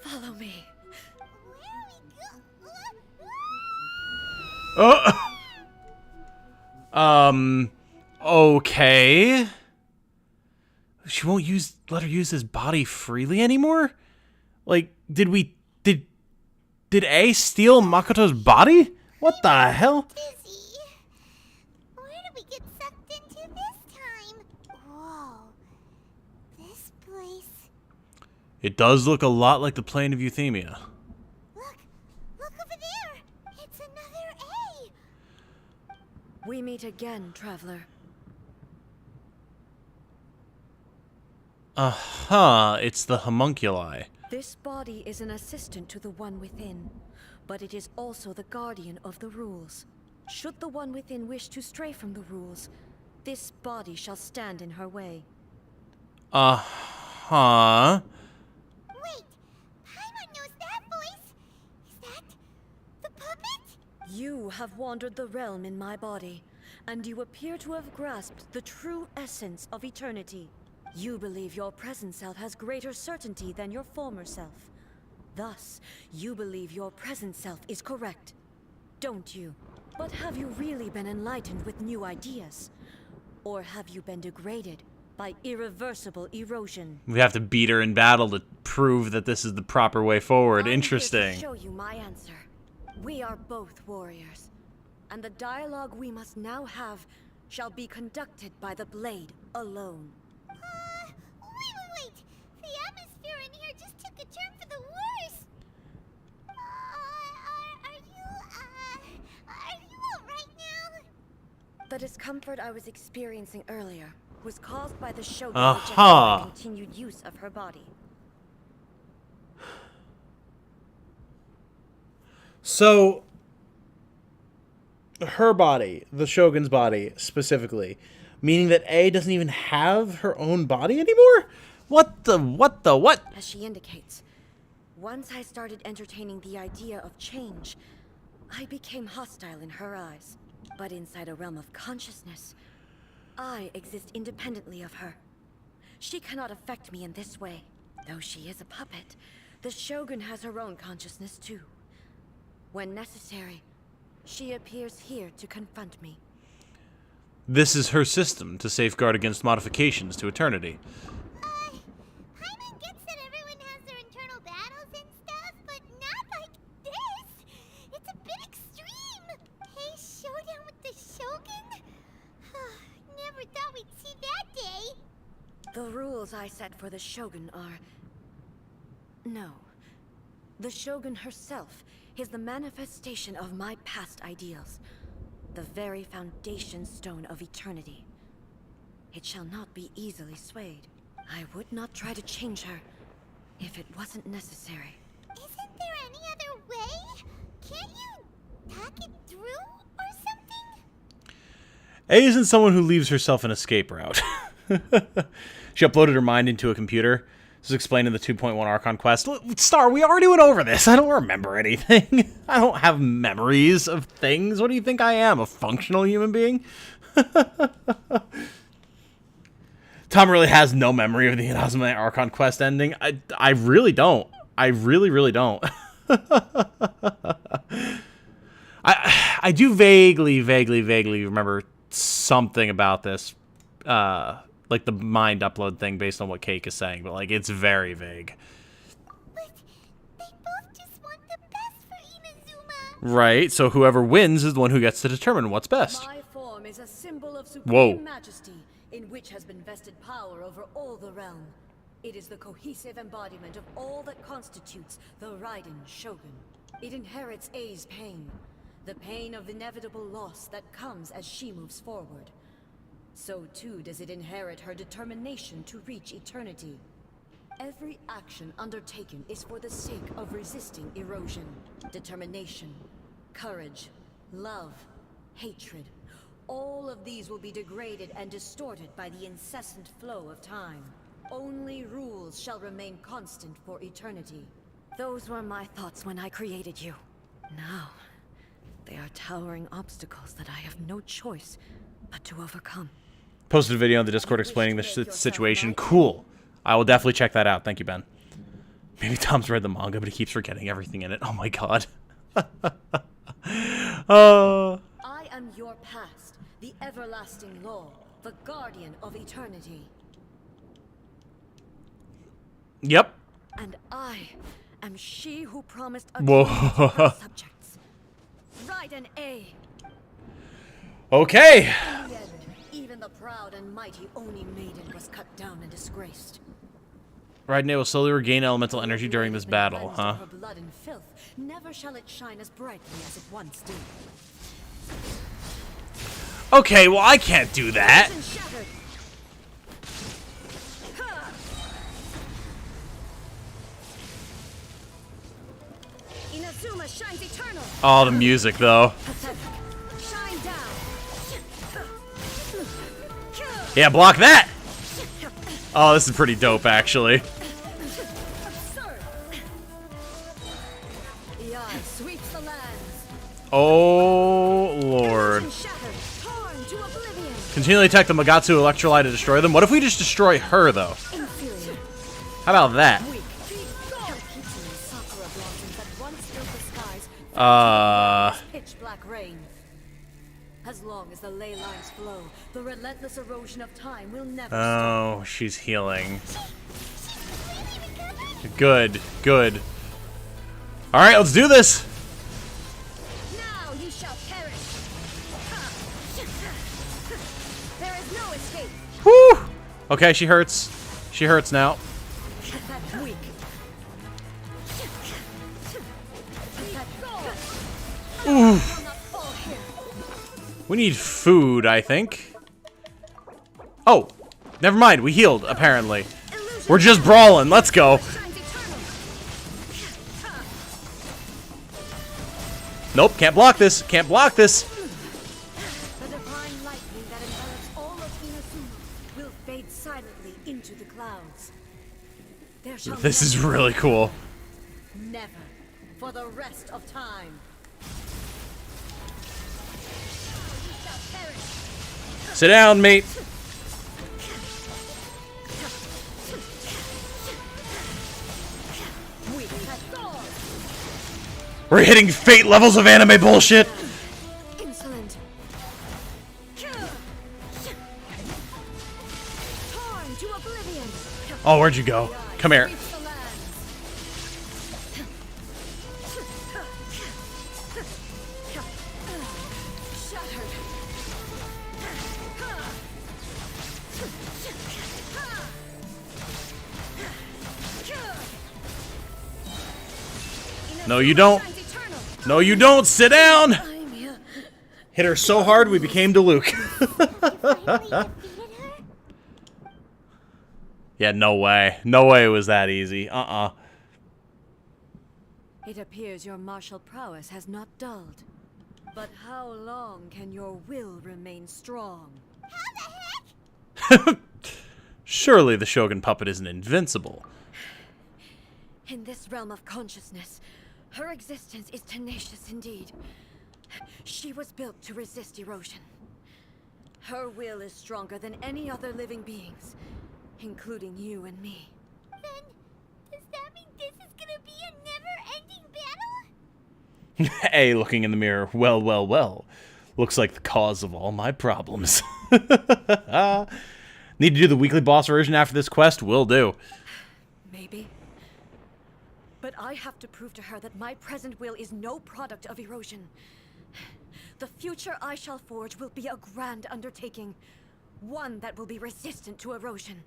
Follow me. Where are we go? Okay. She won't let her use his body freely anymore? Like, did A steal Makoto's body? What the hell? Dizzy. Where did we get sucked into this time? Whoa. This place. It does look a lot like the plane of Euthymia. Look over there. It's another A. We meet again, traveler. Uh-huh, it's the homunculi. This body is an assistant to the one within, but it is also the guardian of the rules. Should the one within wish to stray from the rules, this body shall stand in her way. Uh-huh. Wait, Paimon knows that voice. Is that the puppet? You have wandered the realm in my body, and you appear to have grasped the true essence of eternity. You believe your present self has greater certainty than your former self. Thus, you believe your present self is correct, don't you? But have you really been enlightened with new ideas? Or have you been degraded by irreversible erosion? We have to beat her in battle to prove that this is the proper way forward. Interesting. I'm here to show you my answer. We are both warriors, and the dialogue we must now have shall be conducted by the blade alone. Wait. The atmosphere in here just took a turn for the worse. Are you alright now? The discomfort I was experiencing earlier was caused by the Shogun Aha. rejecting the continued use of her body. So, her body, the Shogun's body specifically, meaning that A doesn't even have her own body anymore? What? As she indicates, once I started entertaining the idea of change, I became hostile in her eyes. But inside a realm of consciousness, I exist independently of her. She cannot affect me in this way. Though she is a puppet, the Shogun has her own consciousness too. When necessary, she appears here to confront me. This is her system to safeguard against modifications to eternity. Paimon gets that everyone has their internal battles and stuff, but not like this. It's a bit extreme. Hey, showdown with the Shogun? Never thought we'd see that day. The rules I set for the Shogun are... No. The Shogun herself is the manifestation of my past ideals. The very foundation stone of eternity. It shall not be easily swayed. I would not try to change her if it wasn't necessary. Isn't there any other way? Can't you hack it through or something? A isn't someone who leaves herself an escape route. She uploaded her mind into a computer. This is explained in the 2.1 Archon quest. Star, we already went over this. I don't remember anything. I don't have memories of things. What do you think I am, a functional human being? Tom really has no memory of the Inazuma Archon quest ending. I really don't. I really don't. I do vaguely remember something about this. Like the mind upload thing based on what Cake is saying, but like it's very vague. But they both just want the best for Inazuma. Right, so whoever wins is the one who gets to determine what's best. My form is a symbol of supreme majesty, in which has been vested power over all the realm. It is the cohesive embodiment of all that constitutes the Raiden Shogun. It inherits A's pain, the pain of inevitable loss that comes as she moves forward. So too does it inherit her determination to reach eternity. Every action undertaken is for the sake of resisting erosion. Determination, courage, love, hatred. All of these will be degraded and distorted by the incessant flow of time. Only rules shall remain constant for eternity. Those were my thoughts when I created you. Now, they are towering obstacles that I have no choice but to overcome. Posted a video on the Discord explaining the situation. Cool. I will definitely check that out. Thank you, Ben. Maybe Tom's read the manga, but he keeps forgetting everything in it. Oh my god. I am your past, the everlasting law, the guardian of eternity. Yep. And I am she who promised a Whoa. to her subjects. Raiden A. Okay. Even the proud and mighty Oni maiden was cut down and disgraced. Raiden will slowly regain elemental energy during this battle, huh? Her blood and filth, never shall it shine as brightly as it once did. Okay, well I can't do that. Inazuma shines eternal. Oh, the music though. Shine down. Yeah, block that. Oh, this is pretty dope, actually. The eye sweeps the lands. Oh, Lord. Shattered, torn to oblivion. Continually attack the Magatsu electrolyte to destroy them. What if we just destroy her, though? Inferior. How about that? Weak. Help Sakura blossoms that once filled the skies. Pitch black rain. As long as the ley lines flow, the relentless erosion of time will never stop. Oh, she's healing. Good, good. All right, let's do this. Now you shall perish. There is no escape. Whew. Okay, she hurts. She hurts now. Weak. Ooh. We need food, I think. Oh, never mind. We healed, apparently. We're just brawling. Let's go. Nope, can't block this. Can't block this. The divine lightning that envelops all of Inazuma will fade silently into the clouds. There shall This is really cool. never, for the rest of time. Sit down, mate. We're hitting fate levels of anime bullshit. Insolent. Torn to oblivion. Oh, where'd you go? Come here. No, you don't. No, you don't. Sit down. Hit her so hard we became Diluc. Yeah, no way. No way it was that easy. It appears your martial prowess has not dulled. But how long can your will remain strong? Surely the Shogun puppet isn't invincible. In this realm of consciousness, her existence is tenacious indeed. She was built to resist erosion. Her will is stronger than any other living beings, including you and me. Then, does that mean this is gonna be a never-ending battle? A looking in the mirror. Well, well, well. Looks like the cause of all my problems. Need to do the weekly boss version after this quest? Will do. Maybe. But I have to prove to her that my present will is no product of erosion. The future I shall forge will be a grand undertaking. One that will be resistant to erosion.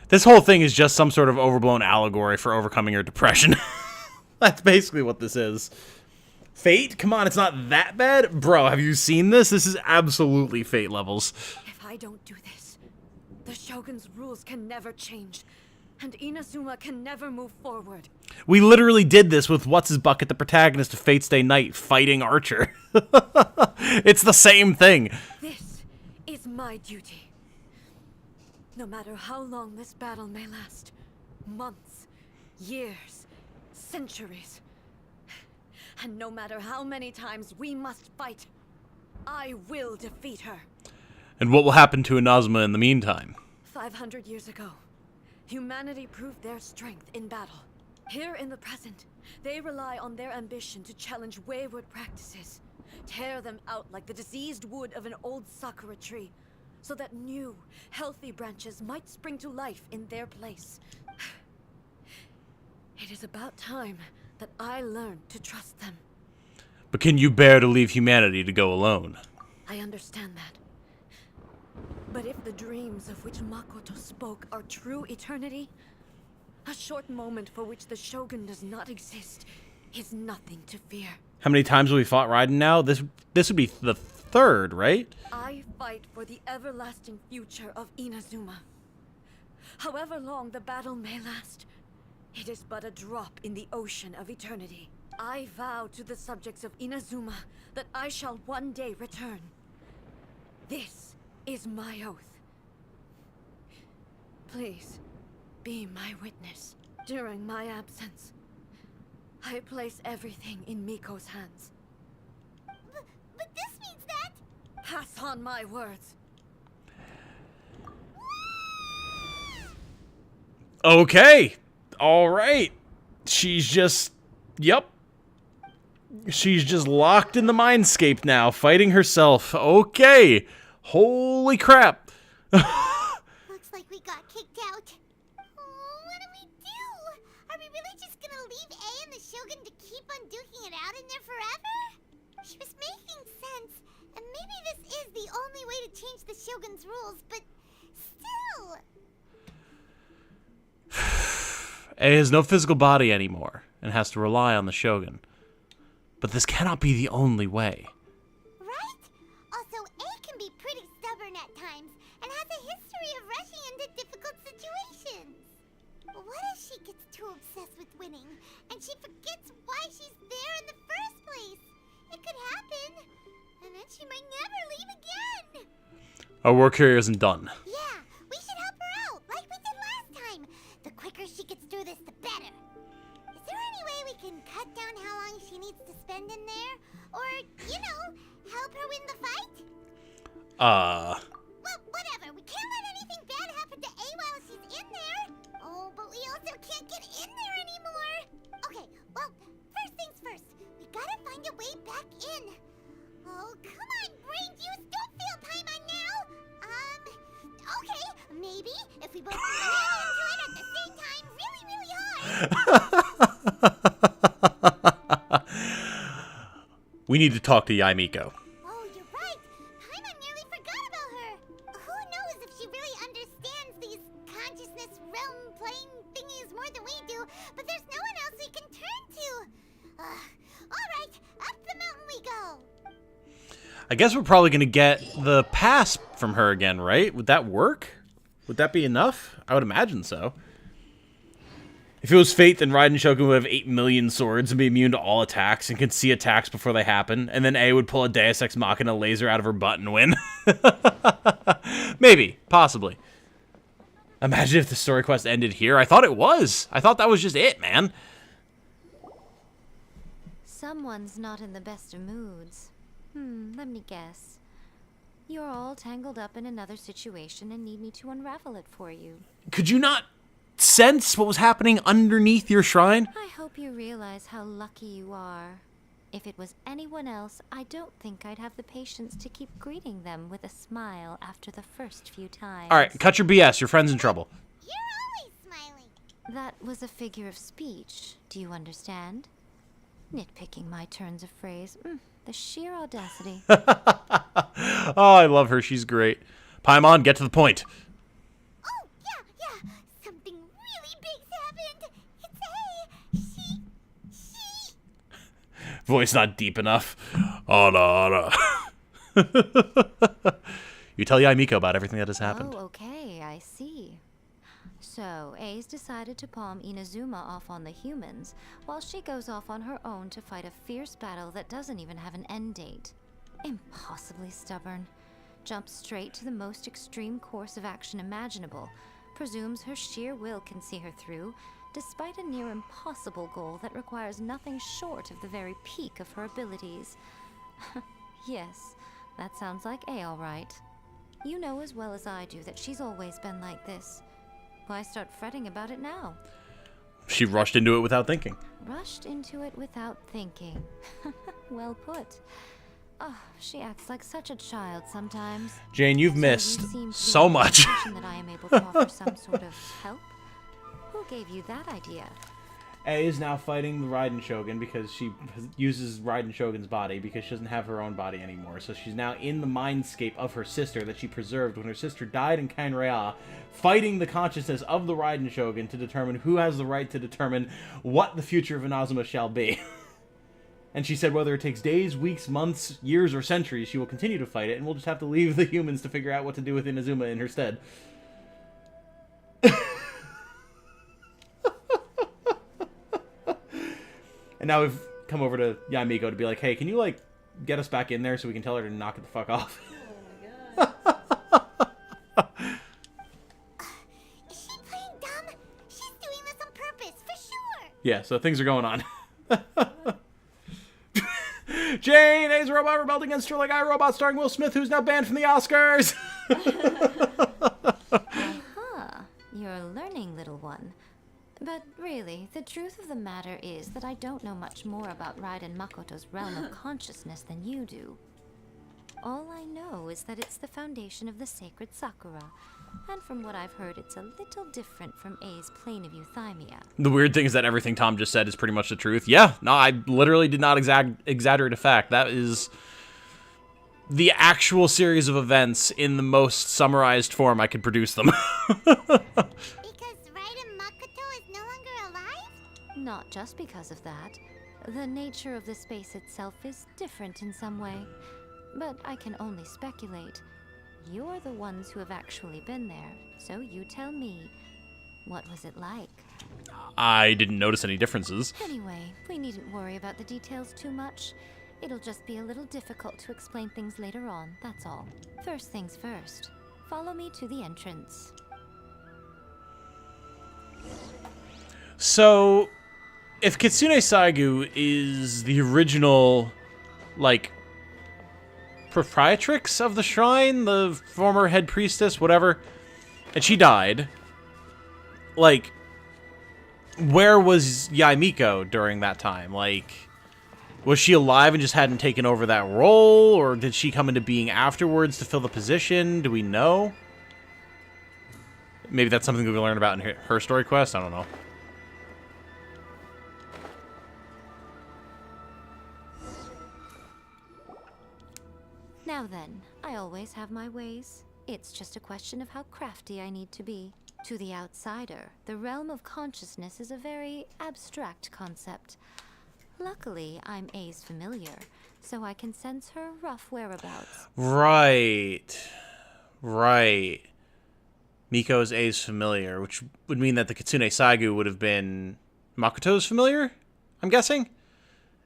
This whole thing is just some sort of overblown allegory for overcoming her depression. That's basically what this is. Fate? Come on, it's not that bad? Bro, have you seen this? This is absolutely Fate levels. If I don't do this, the Shogun's rules can never change. And Inazuma can never move forward. We literally did this with What's-His-Bucket, the protagonist of Fate's Day Night, fighting Archer. It's the same thing. This is my duty. No matter how long this battle may last. Months, years, centuries. And no matter how many times we must fight, I will defeat her. And what will happen to Inazuma in the meantime? 500 years ago, humanity proved their strength in battle. Here in the present, they rely on their ambition to challenge wayward practices, tear them out like the diseased wood of an old sakura tree, so that new, healthy branches might spring to life in their place. It is about time that I learned to trust them. But can you bear to leave humanity to go alone? I understand that. But if the dreams of which Makoto spoke are true eternity, a short moment for which the Shogun does not exist is nothing to fear. How many times have we fought Raiden now? This would be the third, right? I fight for the everlasting future of Inazuma. However long the battle may last, it is but a drop in the ocean of eternity. I vow to the subjects of Inazuma that I shall one day return. This is my oath. Please, be my witness. During my absence, I place everything in Miko's hands. But this means that... Pass on my words. Okay. All right. She's just... Yep. She's just locked in the mindscape now, fighting herself. Okay. Holy crap. Looks like we got kicked out. Oh, what do we do? Are we really just gonna leave A and the Shogun to keep on duking it out in there forever? She was making sense, and maybe this is the only way to change the Shogun's rules, but still. A has no physical body anymore and has to rely on the Shogun. But this cannot be the only way. Right? Also, A can be pretty stubborn at times and has a history of rushing into difficult situations. What if she gets too obsessed with winning and she forgets why she's there in the first place? It could happen, and then she might never leave again. Our work here isn't done. Yeah, we should help her out, like we did last time. The quicker she gets through this, the better. Is there any way we can cut down how long she needs to spend in there? Or, you know, help her win the fight? Well, whatever. We can't let anything bad happen to A while she's in there. Oh, but we also can't get in there anymore. Okay, well, first things first. We gotta find a way back in. Oh, come on, brain juice. Don't fail Paimon now. Okay, maybe if we both ran into it at the same time really, really hard. We need to talk to Yaimiko. Oh, you're right. Paimon nearly forgot about her. Who knows if she really understands these consciousness realm plane thingies more than we do, but there's no one else we can turn to. All right, up the mountain we go. I guess we're probably going to get the pass from her again, right? Would that work? Would that be enough? I would imagine so. If it was fate, then Raiden Shogun would have 8 million swords and be immune to all attacks and can see attacks before they happen, and then A would pull a Deus Ex Machina laser out of her butt and win. Maybe. Possibly. Imagine if the story quest ended here. I thought it was. I thought that was just it, man. Someone's not in the best of moods. Let me guess. You're all tangled up in another situation and need me to unravel it for you. Could you not sense what was happening underneath your shrine? I hope you realize how lucky you are. If it was anyone else, I don't think I'd have the patience to keep greeting them with a smile after the first few times. Alright, cut your BS. Your friend's in trouble. You're always smiling. That was a figure of speech. Do you understand? Nitpicking my turns of phrase. The sheer audacity. Oh, I love her. She's great. Paimon, get to the point. Oh, yeah. Something really big's happened. It's A. She... Voice not deep enough. Ana. You tell Yaimiko about everything that has happened. Oh, okay, I see. So, A's decided to palm Inazuma off on the humans, while she goes off on her own to fight a fierce battle that doesn't even have an end date. Impossibly stubborn. Jumps straight to the most extreme course of action imaginable, presumes her sheer will can see her through, despite a near impossible goal that requires nothing short of the very peak of her abilities. Yes, that sounds like A all right. You know as well as I do that she's always been like this. Why start fretting about it now? She rushed into it without thinking. Rushed into it without thinking. Well put. Oh, she acts like such a child sometimes. Jane, you've missed so much. That I am able to offer some sort of help? Who gave you that idea? A is now fighting the Raiden Shogun because she uses Raiden Shogun's body because she doesn't have her own body anymore. So she's now in the mindscape of her sister that she preserved when her sister died in Kainrea, fighting the consciousness of the Raiden Shogun to determine who has the right to determine what the future of Inazuma shall be. And she said whether it takes days, weeks, months, years, or centuries, she will continue to fight it, and we'll just have to leave the humans to figure out what to do with Inazuma in her stead. And now we've come over to Yaimiko to be like, hey, can you, like, get us back in there so we can tell her to knock it the fuck off? Is she playing dumb? She's doing this on purpose, for sure. Yeah, so things are going on. Jane, A's Robot rebelled against her like iRobot starring Will Smith, who's now banned from the Oscars. You're you're learning, little one. But really, the truth of the matter is that I don't know much more about Raiden Makoto's realm of consciousness than you do. All I know is that it's the foundation of the sacred Sakura, and from what I've heard, it's a little different from A's plane of euthymia. The weird thing is that everything Tom just said is pretty much the truth. Yeah, no, I literally did not exaggerate a fact. That is the actual series of events in the most summarized form I could produce them. Because Raiden Makoto is no longer alive? Not just because of that. The nature of the space itself is different in some way. But I can only speculate. You're the ones who have actually been there, so you tell me. What was it like? I didn't notice any differences. Anyway, we needn't worry about the details too much. It'll just be a little difficult to explain things later on, that's all. First things first. Follow me to the entrance. So, if Kitsune Saigu is the original, like, proprietrix of the shrine, the former head priestess, whatever, and she died, like, where was Yae Miko during that time? Like, was she alive and just hadn't taken over that role, or did she come into being afterwards to fill the position? Do we know? Maybe that's something we learn about in her story quest? I don't know. Now then, I always have my ways. It's just a question of how crafty I need to be. To the outsider, the realm of consciousness is a very abstract concept. Luckily, I'm A's familiar, so I can sense her rough whereabouts. Right. Right. Miko's A's familiar, which would mean that the Kitsune Saigu would have been Makoto's familiar, I'm guessing?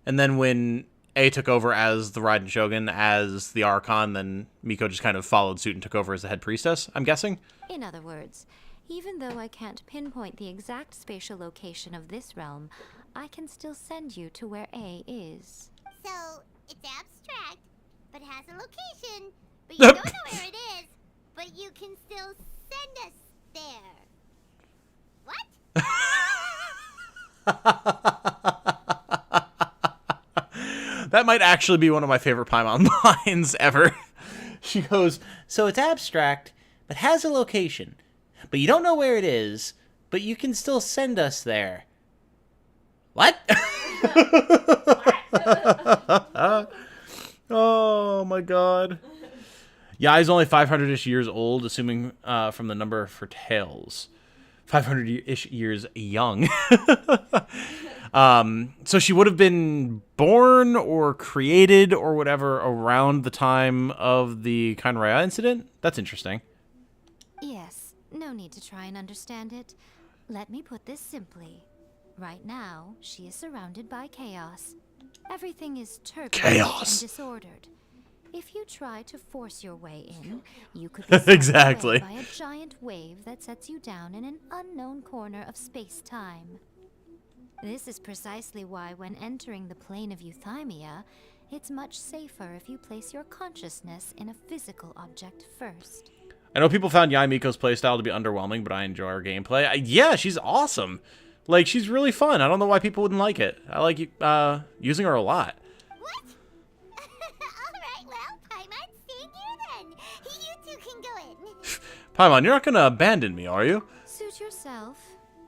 And then when A took over as the Raiden Shogun, as the Archon, then Miko just kind of followed suit and took over as the head priestess, I'm guessing? In other words, even though I can't pinpoint the exact spatial location of this realm, I can still send you to where A is. So, it's abstract, but has a location, but you don't know where it is, but you can still send us there. What? That might actually be one of my favorite Paimon lines ever. She goes, so it's abstract, but has a location, but you don't know where it is, but you can still send us there. What? Oh my god. Yae's only 500-ish years old, assuming from the number of her tails. 500-ish years young. So she would have been born or created or whatever around the time of the Kainraya incident? That's interesting. Yes, no need to try and understand it. Let me put this simply. Right now, she is surrounded by chaos. Everything is turbulent and disordered. If you try to force your way in, you could be swept away by a giant wave that sets you down in an unknown corner of space-time. This is precisely why when entering the plane of euthymia, it's much safer if you place your consciousness in a physical object first. I know people found Yae Miko's playstyle to be underwhelming, but I enjoy her gameplay. Yeah, she's awesome. Like, she's really fun. I don't know why people wouldn't like it. I like using her a lot. What? Alright, well, Paimon, stay here then. You two can go in. Paimon, you're not going to abandon me, are you? Suit yourself.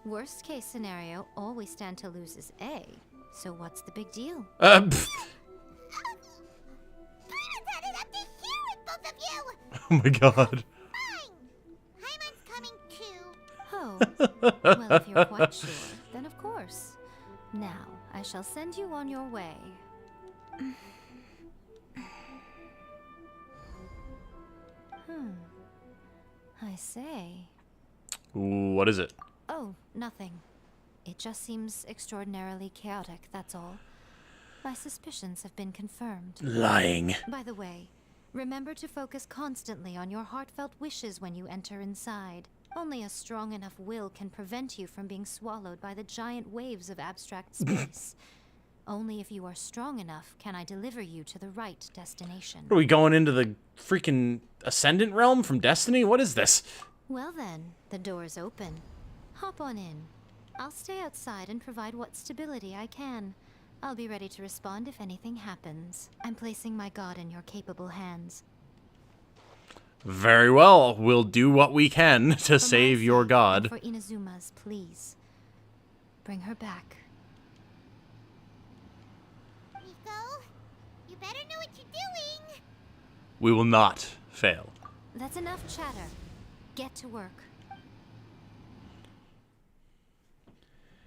Worst case scenario, all we stand to lose is A. So what's the big deal? Paimon's had it up to here with both of you! Oh my god. Fine! Paimon's coming too. Oh, well, if you're quite sure, then of course. Now, I shall send you on your way. I say. Ooh, what is it? Oh, nothing. It just seems extraordinarily chaotic, that's all. My suspicions have been confirmed. Lying. By the way, remember to focus constantly on your heartfelt wishes when you enter inside. Only a strong enough will can prevent you from being swallowed by the giant waves of abstract space. Only if you are strong enough can I deliver you to the right destination. Are we going into the freaking Ascendant realm from Destiny? What is this? Well then, the door's open. Hop on in. I'll stay outside and provide what stability I can. I'll be ready to respond if anything happens. I'm placing my god in your capable hands. Very well. We'll do what we can to save your god. For Inazuma's, please. Bring her back. Rico, you better know what you're doing. We will not fail. That's enough chatter. Get to work.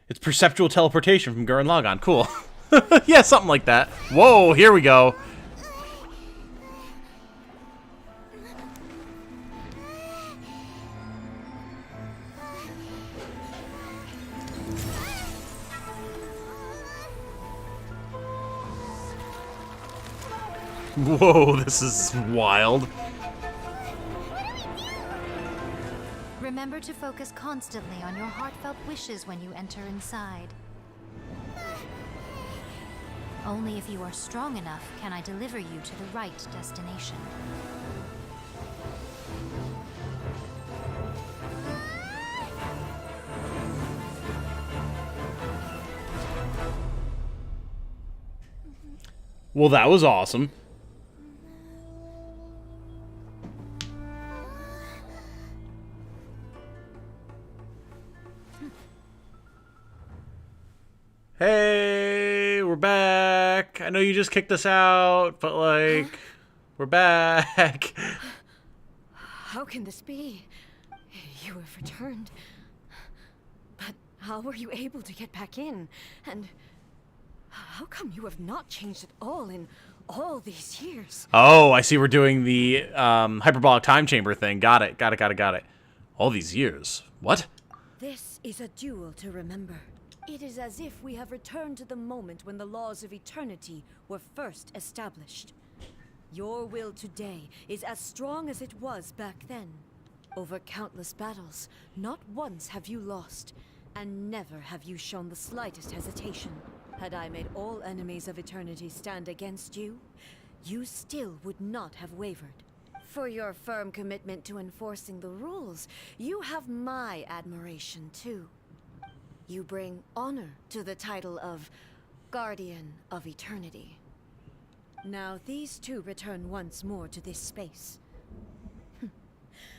It's perceptual teleportation from Gurren Lagann. Cool. Yeah, something like that. Whoa, here we go. Whoa, this is wild. Remember to focus constantly on your heartfelt wishes when you enter inside. Only if you are strong enough can I deliver you to the right destination. Well, that was awesome. Hey, we're back. I know you just kicked us out, but like, we're back. How can this be? You have returned. But how were you able to get back in? And how come you have not changed at all in all these years? Oh, I see we're doing the hyperbolic time chamber thing. Got it. All these years. What? This is a duel to remember. It is as if we have returned to the moment when the laws of eternity were first established. Your will today is as strong as it was back then. Over countless battles, not once have you lost, and never have you shown the slightest hesitation. Had I made all enemies of eternity stand against you, you still would not have wavered. For your firm commitment to enforcing the rules, you have my admiration too. You bring honor to the title of Guardian of Eternity. Now these two return once more to this space.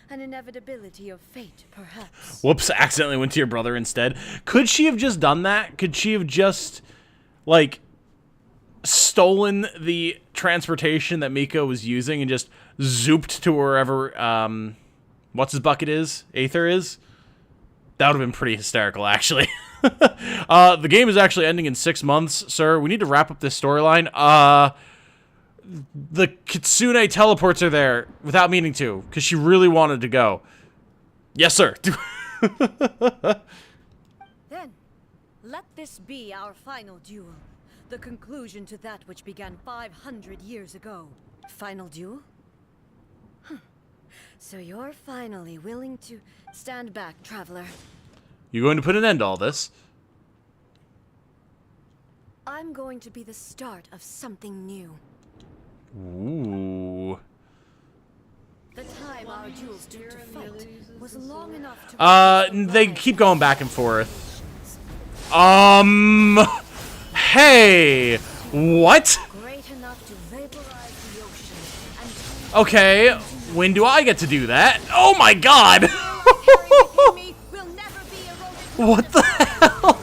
An inevitability of fate, perhaps. Whoops, accidentally went to your brother instead. Could she have just done that? Could she have just, like, stolen the transportation that Miko was using and just zooped to wherever, what's his bucket is? Aether is? That would have been pretty hysterical, actually. The game is actually ending in 6 months, sir. We need to wrap up this storyline. The Kitsune teleports her there without meaning to, because she really wanted to go. Yes, sir. Then, let this be our final duel. The conclusion to that which began 500 years ago. Final duel? So you're finally willing to stand back, traveler. You going to put an end to all this? I'm going to be the start of something new. Ooh. The time our duels took to fight was long enough to... They keep going back and forth. Hey! What? Great enough to vaporize the ocean and... Okay, when do I get to do that? Oh my god! What the hell?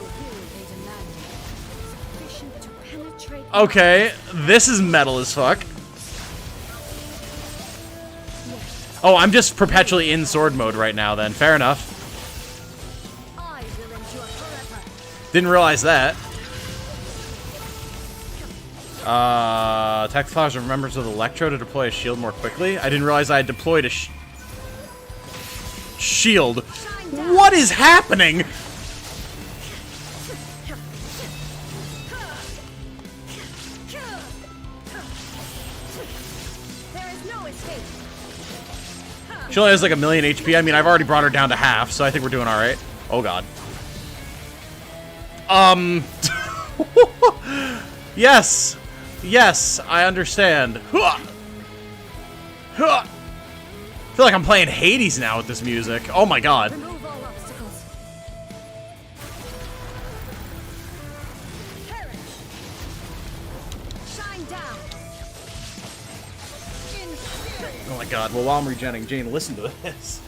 Okay, this is metal as fuck. Oh, I'm just perpetually in sword mode right now then. Fair enough. Didn't realize that. Attack Flash remembers with Electro to deploy a shield more quickly. I didn't realize I had deployed a shield. What is happening? She only has like 1,000,000 HP. I mean, I've already brought her down to half, so I think we're doing all right. Oh god. Yes. Yes, I understand. feel like I'm playing Hades now with this music. Oh my god. Remove all obstacles. Perish. Shine down. In fury. Oh my god. Well, while I'm regenning, Jane, listen to this.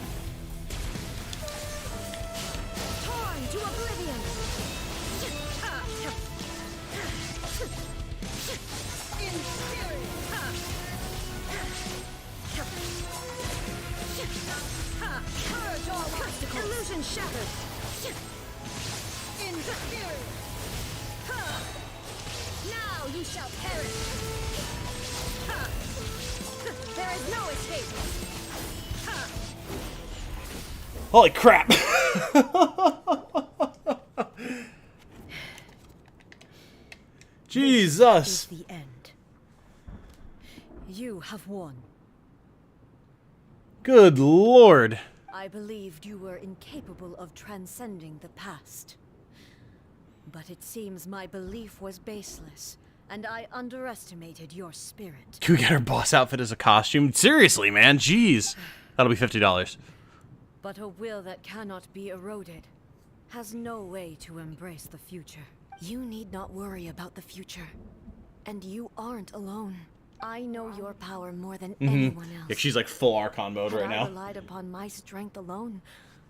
Torn to oblivion. In fury. Purge all obstacles. Illusion shattered. In fury. Now you shall perish. There is no escape. Holy crap. Jesus. This is the end. You have won. Good lord. I believed you were incapable of transcending the past. But it seems my belief was baseless, and I underestimated your spirit. Can we get her boss outfit as a costume? Seriously, man. Jeez. That'll be $50. But a will that cannot be eroded has no way to embrace the future. You need not worry about the future. And you aren't alone. I know your power more than anyone else. Yeah, she's like full Archon mode Had right I now. relied upon my strength alone,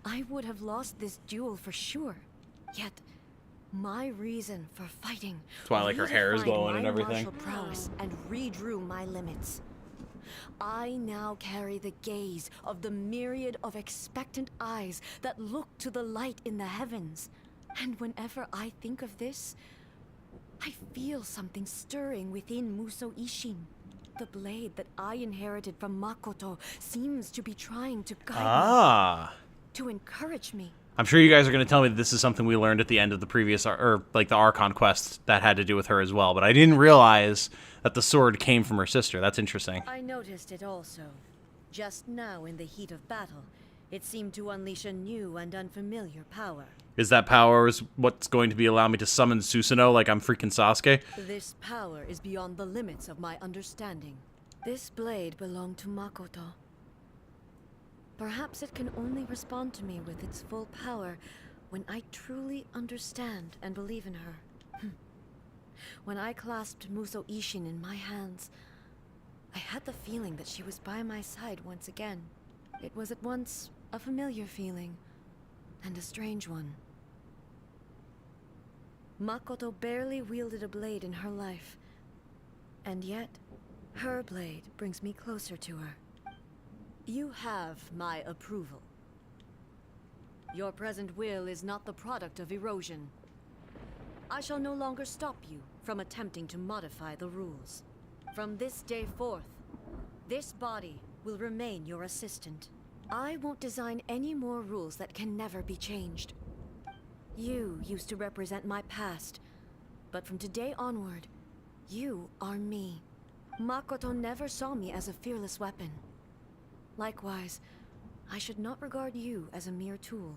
I would have lost this duel for sure. Yet, my reason for fighting That's why like her hair is redefined glowing and my everything. martial prowess and redrew my limits. I now carry the gaze of the myriad of expectant eyes that look to the light in the heavens. And whenever I think of this, I feel something stirring within Muso Ishin. The blade that I inherited from Makoto seems to be trying to guide me, to encourage me. I'm sure you guys are going to tell me that this is something we learned at the end of the previous, or like the Archon quest that had to do with her as well. But I didn't realize that the sword came from her sister. That's interesting. I noticed it also. Just now in the heat of battle, it seemed to unleash a new and unfamiliar power. Is that power is what's going to be allow me to summon Susanoo like I'm freaking Sasuke? This power is beyond the limits of my understanding. This blade belonged to Makoto. Perhaps it can only respond to me with its full power when I truly understand and believe in her. When I clasped Muso Ishin in my hands, I had the feeling that she was by my side once again. It was at once a familiar feeling and a strange one. Makoto barely wielded a blade in her life, and yet her blade brings me closer to her. You have my approval. Your present will is not the product of erosion. I shall no longer stop you from attempting to modify the rules. From this day forth, this body will remain your assistant. I won't design any more rules that can never be changed. You used to represent my past, but from today onward, you are me. Makoto never saw me as a fearless weapon. Likewise, I should not regard you as a mere tool.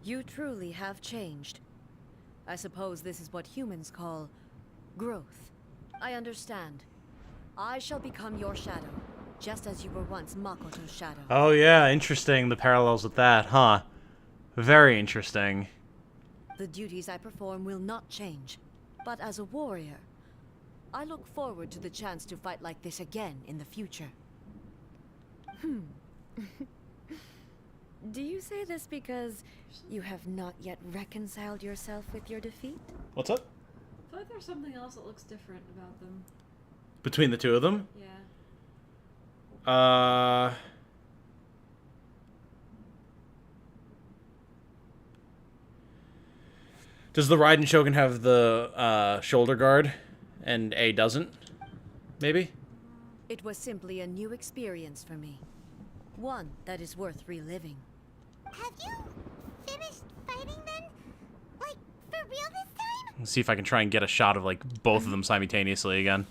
You truly have changed. I suppose this is what humans call growth. I understand. I shall become your shadow, just as you were once Makoto's shadow. Oh yeah, interesting, the parallels with that, huh? Very interesting. The duties I perform will not change, but as a warrior, I look forward to the chance to fight like this again in the future. Do you say this because you have not yet reconciled yourself with your defeat? What's up? I feel like there's something else that looks different about them. Between the two of them? Yeah. Does the Raiden Shogun have the shoulder guard and A doesn't? Maybe? It was simply a new experience for me. One that is worth reliving. Have you finished fighting then? Like, for real this time? Let's see if I can try and get a shot of like both of them simultaneously again.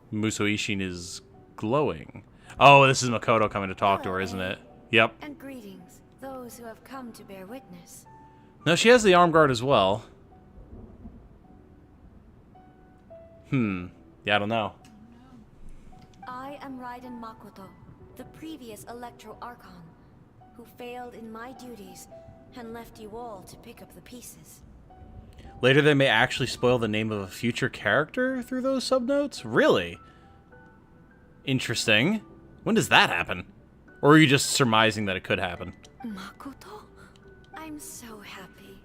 Muso Ishin is glowing. Oh, this is Makoto coming to talk to her, isn't it? Yep. And greetings, those who have come to bear witness. No, she has the arm guard as well. Yeah, I don't know. I am Raiden Makoto, the previous Electro Archon, who failed in my duties and left you all to pick up the pieces. Later, they may actually spoil the name of a future character through those subnotes? Really? Interesting. When does that happen? Or are you just surmising that it could happen? Makoto? I'm so happy.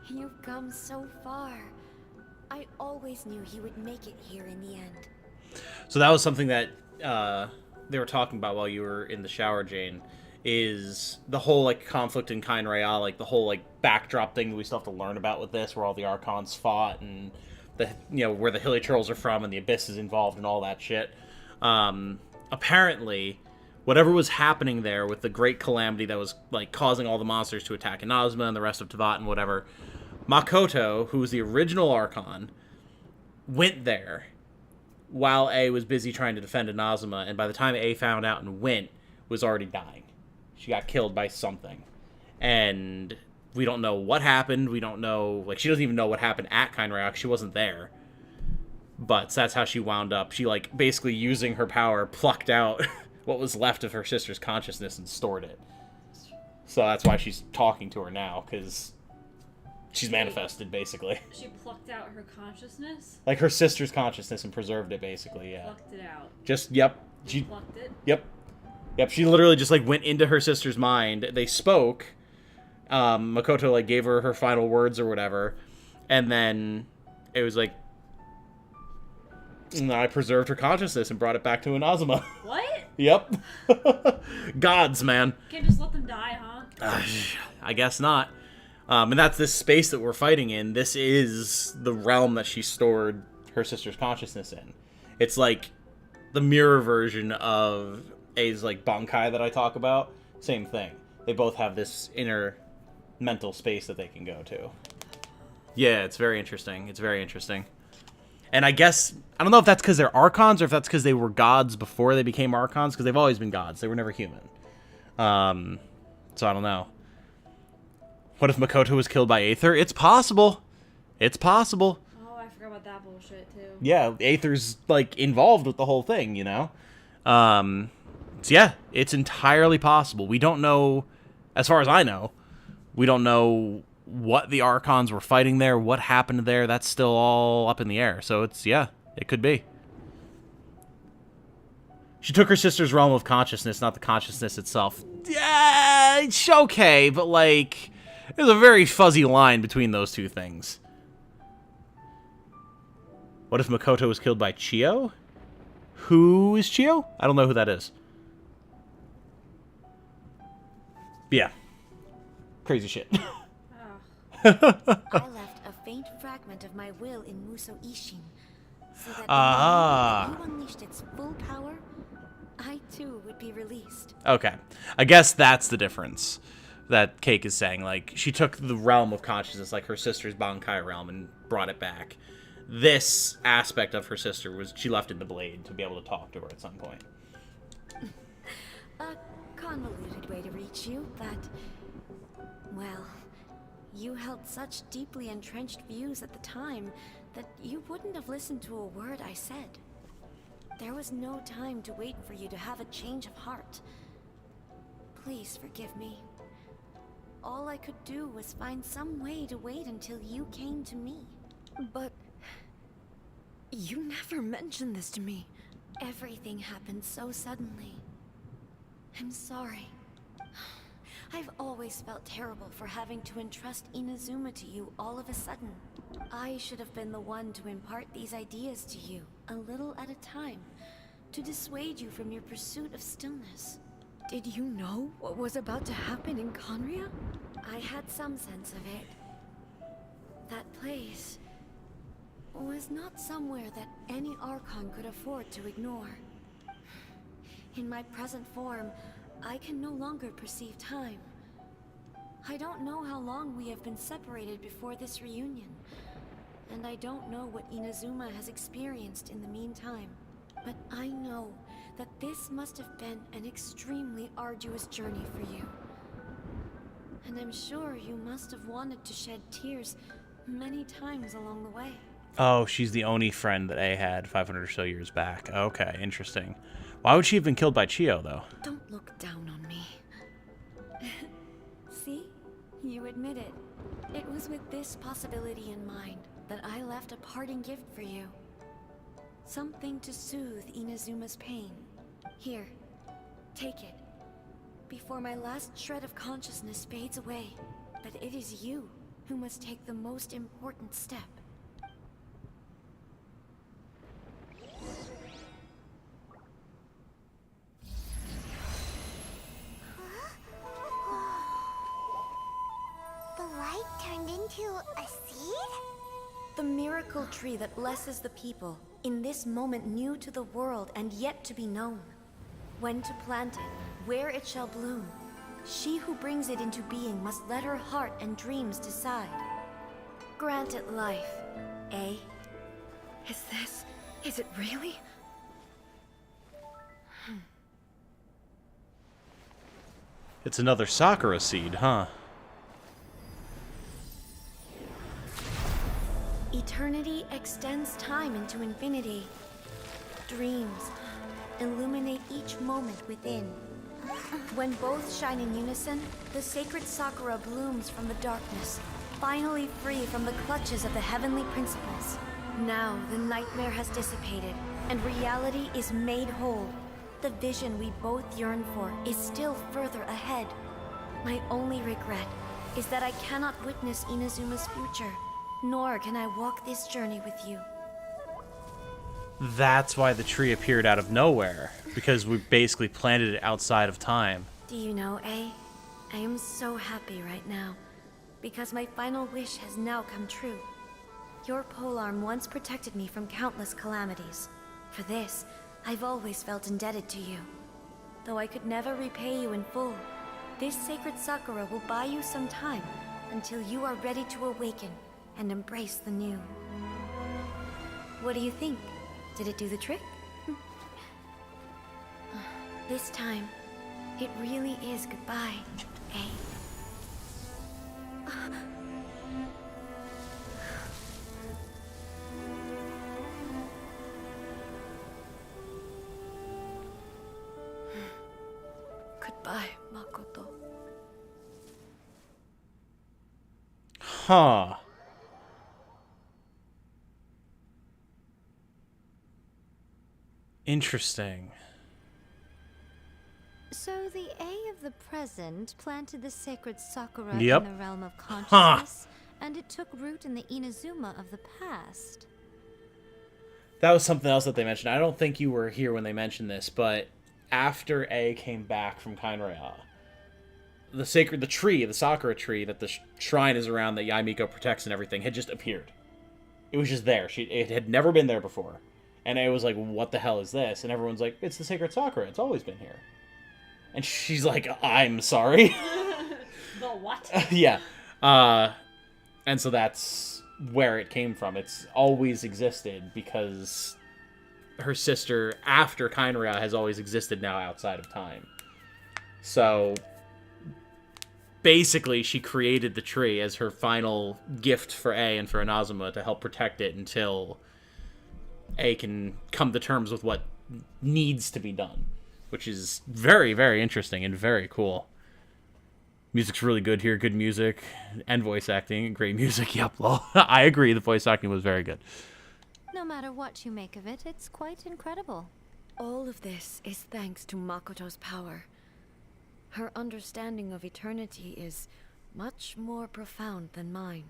You've come so far. I always knew you would make it here in the end. So that was something that they were talking about while you were in the shower, Jane, is the whole, like, conflict in Kain Real, like, the whole, like, backdrop thing that we still have to learn about with this, where all the Archons fought, and, the where the Hilly Turtles are from, and the Abyss is involved, and all that shit. Apparently, whatever was happening there with the Great Calamity that was, like, causing all the monsters to attack Inazuma and the rest of Teyvat and whatever, Makoto, who was the original Archon, went there while A was busy trying to defend Inazuma, and by the time A found out and went, was already dying. She got killed by something. And we don't know what happened. We don't know, like, she doesn't even know what happened at Kain Real. She wasn't there. But that's how she wound up. She, like, basically using her power, plucked out what was left of her sister's consciousness and stored it. So that's why she's talking to her now, because she's manifested, basically. She plucked out her consciousness? Like, her sister's consciousness and preserved it, basically, yeah. Plucked it out. Just, yep. She plucked it? Yep. Yep, she literally just, like, went into her sister's mind. They spoke. Makoto, like, gave her final words or whatever. And then it was like, I preserved her consciousness and brought it back to Inazuma. What? Yep. Gods, man. Can't just let them die, huh? I guess not. And that's this space that we're fighting in. This is the realm that she stored her sister's consciousness in. It's like the mirror version of A's, like, Bankai that I talk about. Same thing. They both have this inner mental space that they can go to. Yeah, it's very interesting. It's very interesting. And I guess, I don't know if that's because they're Archons or if that's because they were gods before they became Archons, because they've always been gods. They were never human. So I don't know. What if Makoto was killed by Aether? It's possible. It's possible. Oh, I forgot about that bullshit, too. Yeah, Aether's, like, involved with the whole thing, you know? So yeah, it's entirely possible. We don't know, as far as I know, we don't know what the Archons were fighting there, what happened there. That's still all up in the air. So it's, yeah, it could be. She took her sister's realm of consciousness, not the consciousness itself. Yeah, it's okay, but, like, there's a very fuzzy line between those two things. What if Makoto was killed by Chio? Who is Chio? I don't know who that is. Yeah. Crazy shit. I left a faint fragment of my will in Muso Ishin, so that the moment you unleashed its full power, I too would be released. Okay. I guess that's the difference that Cake is saying. Like, she took the realm of consciousness, like her sister's Bankai realm, and brought it back. This aspect of her sister was she left in the blade to be able to talk to her at some point. A convoluted way to reach you, but, well, you held such deeply entrenched views at the time that you wouldn't have listened to a word I said. There was no time to wait for you to have a change of heart. Please forgive me. All I could do was find some way to wait until you came to me. But you never mentioned this to me. Everything happened so suddenly. I'm sorry. I've always felt terrible for having to entrust Inazuma to you all of a sudden. I should have been the one to impart these ideas to you, a little at a time, to dissuade you from your pursuit of stillness. Did you know what was about to happen in Conria? I had some sense of it. That place was not somewhere that any Archon could afford to ignore. In my present form, I can no longer perceive time. I don't know how long we have been separated before this reunion, and I don't know what Inazuma has experienced in the meantime. But I know that this must have been an extremely arduous journey for you. And I'm sure you must have wanted to shed tears many times along the way. Oh, she's the only friend that A had 500 or so years back. Okay, interesting. Why would she have been killed by Chio, though? Don't look down on me. See? You admit it. It was with this possibility in mind that I left a parting gift for you. Something to soothe Inazuma's pain. Here, take it. Before my last shred of consciousness fades away. But it is you who must take the most important step. The light turned into a seed? The miracle tree that blesses the people, in this moment new to the world and yet to be known. When to plant it, where it shall bloom. She who brings it into being must let her heart and dreams decide. Grant it life, eh? Is it really? It's another Sakura seed, huh? Eternity extends time into infinity. Dreams illuminate each moment within. When both shine in unison, the sacred Sakura blooms from the darkness, finally free from the clutches of the heavenly principles. Now the nightmare has dissipated, and reality is made whole. The vision we both yearn for is still further ahead. My only regret is that I cannot witness Inazuma's future, nor can I walk this journey with you. That's why the tree appeared out of nowhere, because we basically planted it outside of time. Do you know, A? I am so happy right now, because my final wish has now come true. Your polearm once protected me from countless calamities. For this, I've always felt indebted to you. Though I could never repay you in full, this sacred Sakura will buy you some time until you are ready to awaken and embrace the new. What do you think? Did it do the trick? This time, it really is goodbye, eh? Goodbye, Makoto. Huh. Interesting. So the A of the present planted the sacred Sakura Yep. in the realm of consciousness, and it took root in the Inazuma of the past. That was something else that they mentioned. I don't think you were here when they mentioned this, but after A came back from Kainraya, the Sakura tree that the shrine is around, that Yaimiko protects and everything, had just appeared. It was just there. It had never been there before. And A was like, what the hell is this? And everyone's like, it's the sacred Sakura. It's always been here. And she's like, I'm sorry. The what? Yeah. And so that's where it came from. It's always existed because her sister, after Kainraya, has always existed now outside of time. So basically, she created the tree as her final gift for A and for Inazuma to help protect it until A can come to terms with what needs to be done, which is very, very interesting and very cool. Music's really good here. Good music and voice acting. Great music. Yep, lol. I agree. The voice acting was very good. No matter what you make of it, it's quite incredible. All of this is thanks to Makoto's power. Her understanding of eternity is much more profound than mine.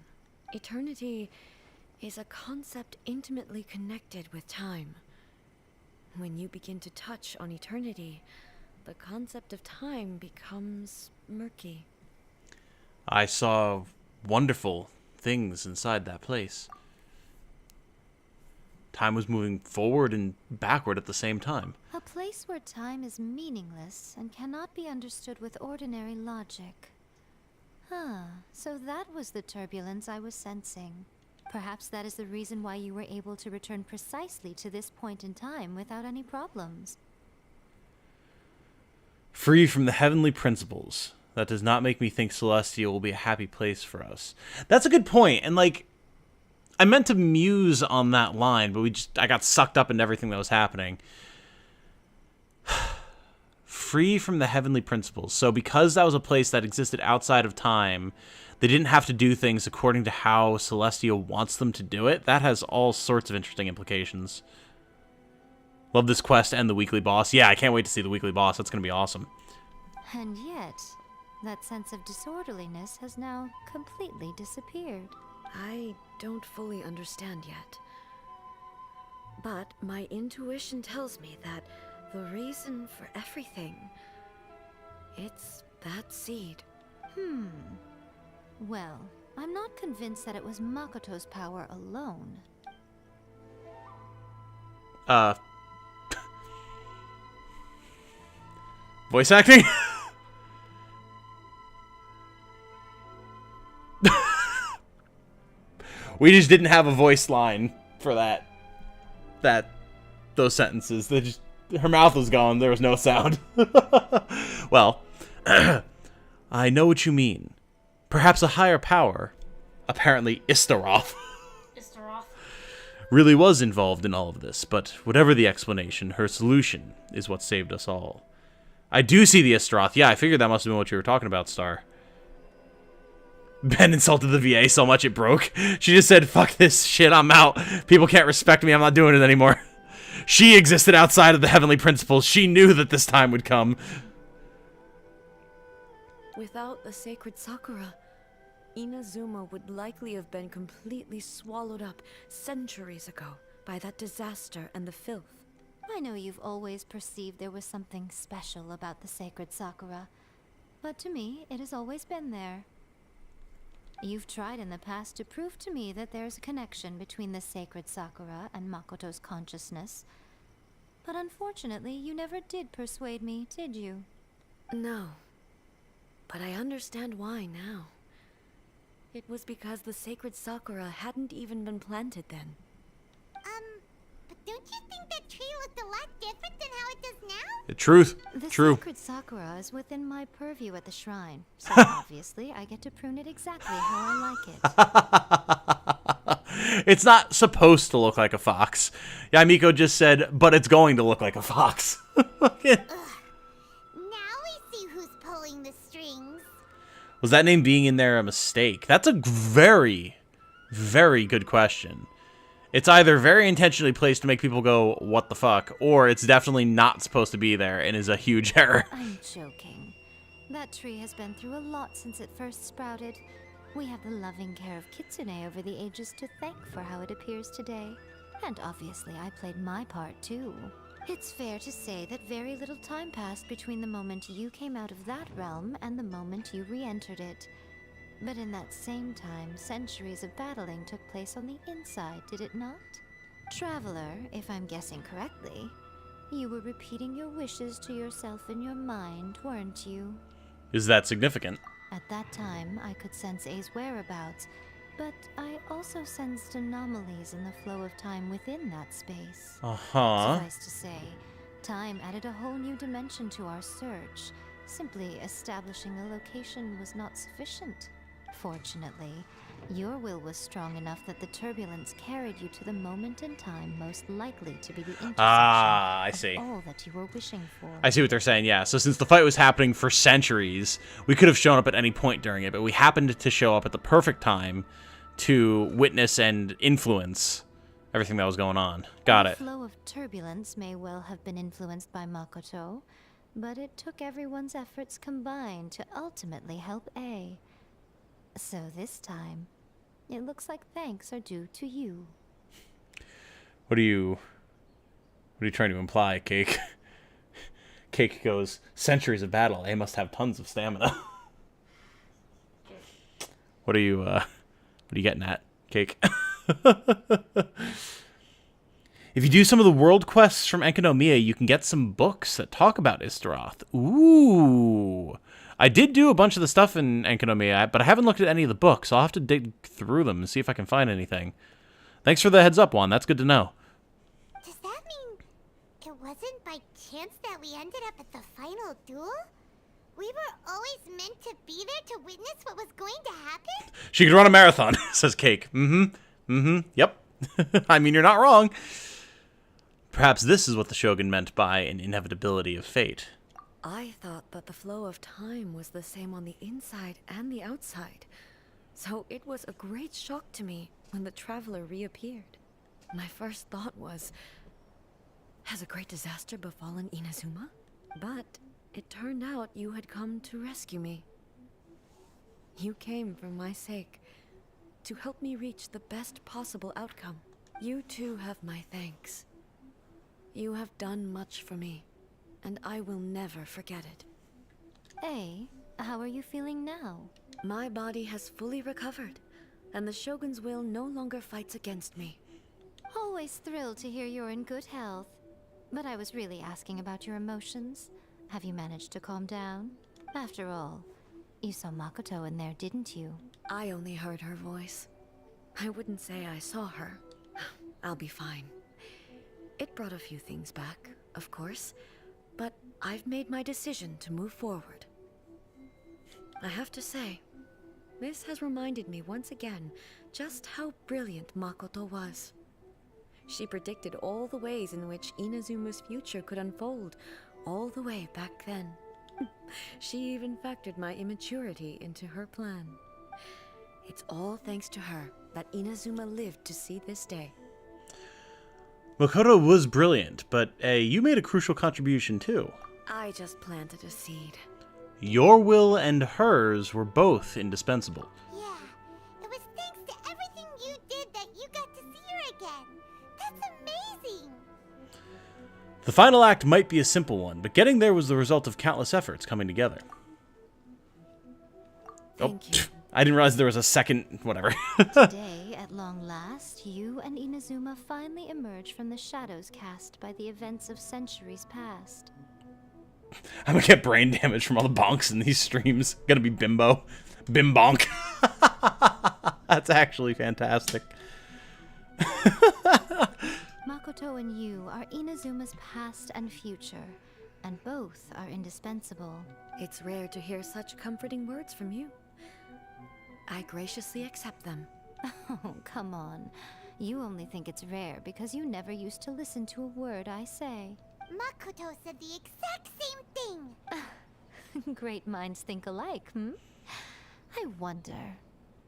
Eternity is a concept intimately connected with time. When you begin to touch on eternity, the concept of time becomes murky. I saw wonderful things inside that place. Time was moving forward and backward at the same time. A place where time is meaningless and cannot be understood with ordinary logic. So that was the turbulence I was sensing. Perhaps that is the reason why you were able to return precisely to this point in time without any problems. Free from the heavenly principles. That does not make me think Celestia will be a happy place for us. That's a good point. And, like, I meant to muse on that line, but I got sucked up into everything that was happening. Free from the heavenly principles. So because that was a place that existed outside of time, they didn't have to do things according to how Celestia wants them to do it. That has all sorts of interesting implications. Love this quest and the weekly boss. Yeah, I can't wait to see the weekly boss. That's going to be awesome. And yet, that sense of disorderliness has now completely disappeared. I don't fully understand yet. But my intuition tells me that the reason for everything, it's that seed. Well, I'm not convinced that it was Makoto's power alone. Voice acting? We just didn't have a voice line for those sentences. Her mouth was gone. There was no sound. Well, I know what you mean. Perhaps a higher power, apparently Istaroth, really was involved in all of this. But whatever the explanation, her solution is what saved us all. I do see the Istaroth. Yeah, I figured that must have been what you were talking about, Star. Ben insulted the VA so much it broke. She just said, fuck this shit, I'm out. People can't respect me, I'm not doing it anymore. She existed outside of the heavenly principles. She knew that this time would come. Without the sacred Sakura, Inazuma would likely have been completely swallowed up centuries ago by that disaster and the filth. I know you've always perceived there was something special about the sacred Sakura, but to me, it has always been there. You've tried in the past to prove to me that there's a connection between the sacred Sakura and Makoto's consciousness, but unfortunately, you never did persuade me, did you? No, but I understand why now. It was because the sacred Sakura hadn't even been planted then. But don't you think that tree looked a lot different than how it does now? The truth. The True. sacred Sakura is within my purview at the shrine, so obviously I get to prune it exactly how I like it. It's not supposed to look like a fox. Yeah, Miko just said, but it's going to look like a fox. Now we see who's pulling the strings. Was that name being in there a mistake? That's a very, very good question. It's either very intentionally placed to make people go, what the fuck, or it's definitely not supposed to be there and is a huge error. I'm joking. That tree has been through a lot since it first sprouted. We have the loving care of Kitsune over the ages to thank for how it appears today. And obviously I played my part too. It's fair to say that very little time passed between the moment you came out of that realm and the moment you re-entered it. But in that same time, centuries of battling took place on the inside, did it not? Traveler, if I'm guessing correctly, you were repeating your wishes to yourself in your mind, weren't you? Is that significant? At that time, I could sense A's whereabouts, but I also sensed anomalies in the flow of time within that space. Suffice to say, time added a whole new dimension to our search. Simply establishing a location was not sufficient. Fortunately, your will was strong enough that the turbulence carried you to the moment in time most likely to be the intersection I see. of all that you were wishing for. I see what they're saying, yeah. So since the fight was happening for centuries, we could have shown up at any point during it, but we happened to show up at the perfect time to witness and influence everything that was going on. Got it. The flow of turbulence may well have been influenced by Makoto, but it took everyone's efforts combined to ultimately help A. So this time, it looks like thanks are due to you. What are you trying to imply, Cake? Cake goes, centuries of battle. A must have tons of stamina. What are you getting at, Cake? If you do some of the world quests from Enkanomiya, you can get some books that talk about Istaroth. Ooh. I did do a bunch of the stuff in Enkanomiya, but I haven't looked at any of the books, so I'll have to dig through them and see if I can find anything. Thanks for the heads up, Juan. That's good to know. Does that mean it wasn't by chance that we ended up at the final duel? We were always meant to be there to witness what was going to happen? She could run a marathon, says Cake. Mm-hmm. Yep. I mean, you're not wrong. Perhaps this is what the Shogun meant by an inevitability of fate. I thought that the flow of time was the same on the inside and the outside. So it was a great shock to me when the traveler reappeared. My first thought was, has a great disaster befallen Inazuma? But it turned out you had come to rescue me. You came for my sake, to help me reach the best possible outcome. You too have my thanks. You have done much for me, and I will never forget it. Hey, how are you feeling now? My body has fully recovered, and the Shogun's will no longer fights against me. Always thrilled to hear you're in good health. But I was really asking about your emotions. Have you managed to calm down? After all, you saw Makoto in there, didn't you? I only heard her voice. I wouldn't say I saw her. I'll be fine. It brought a few things back, of course, but I've made my decision to move forward. I have to say, this has reminded me once again just how brilliant Makoto was. She predicted all the ways in which Inazuma's future could unfold, all the way back then. She even factored my immaturity into her plan. It's all thanks to her that Inazuma lived to see this day. Makoto was brilliant, but you made a crucial contribution too. I just planted a seed. Your will and hers were both indispensable. Yeah, it was thanks to everything you did that you got to see her again. That's amazing! The final act might be a simple one, but getting there was the result of countless efforts coming together. Thank you. I didn't realize there was a second, whatever. Today, at long last, you and Inazuma finally emerge from the shadows cast by the events of centuries past. I'm gonna get brain damage from all the bonks in these streams. Gonna be bimbo. Bim bonk. That's actually fantastic. Makoto and you are Inazuma's past and future, and both are indispensable. It's rare to hear such comforting words from you. I graciously accept them. Oh, come on. You only think it's rare because you never used to listen to a word I say. Makoto said the exact same thing! Great minds think alike, hmm? I wonder,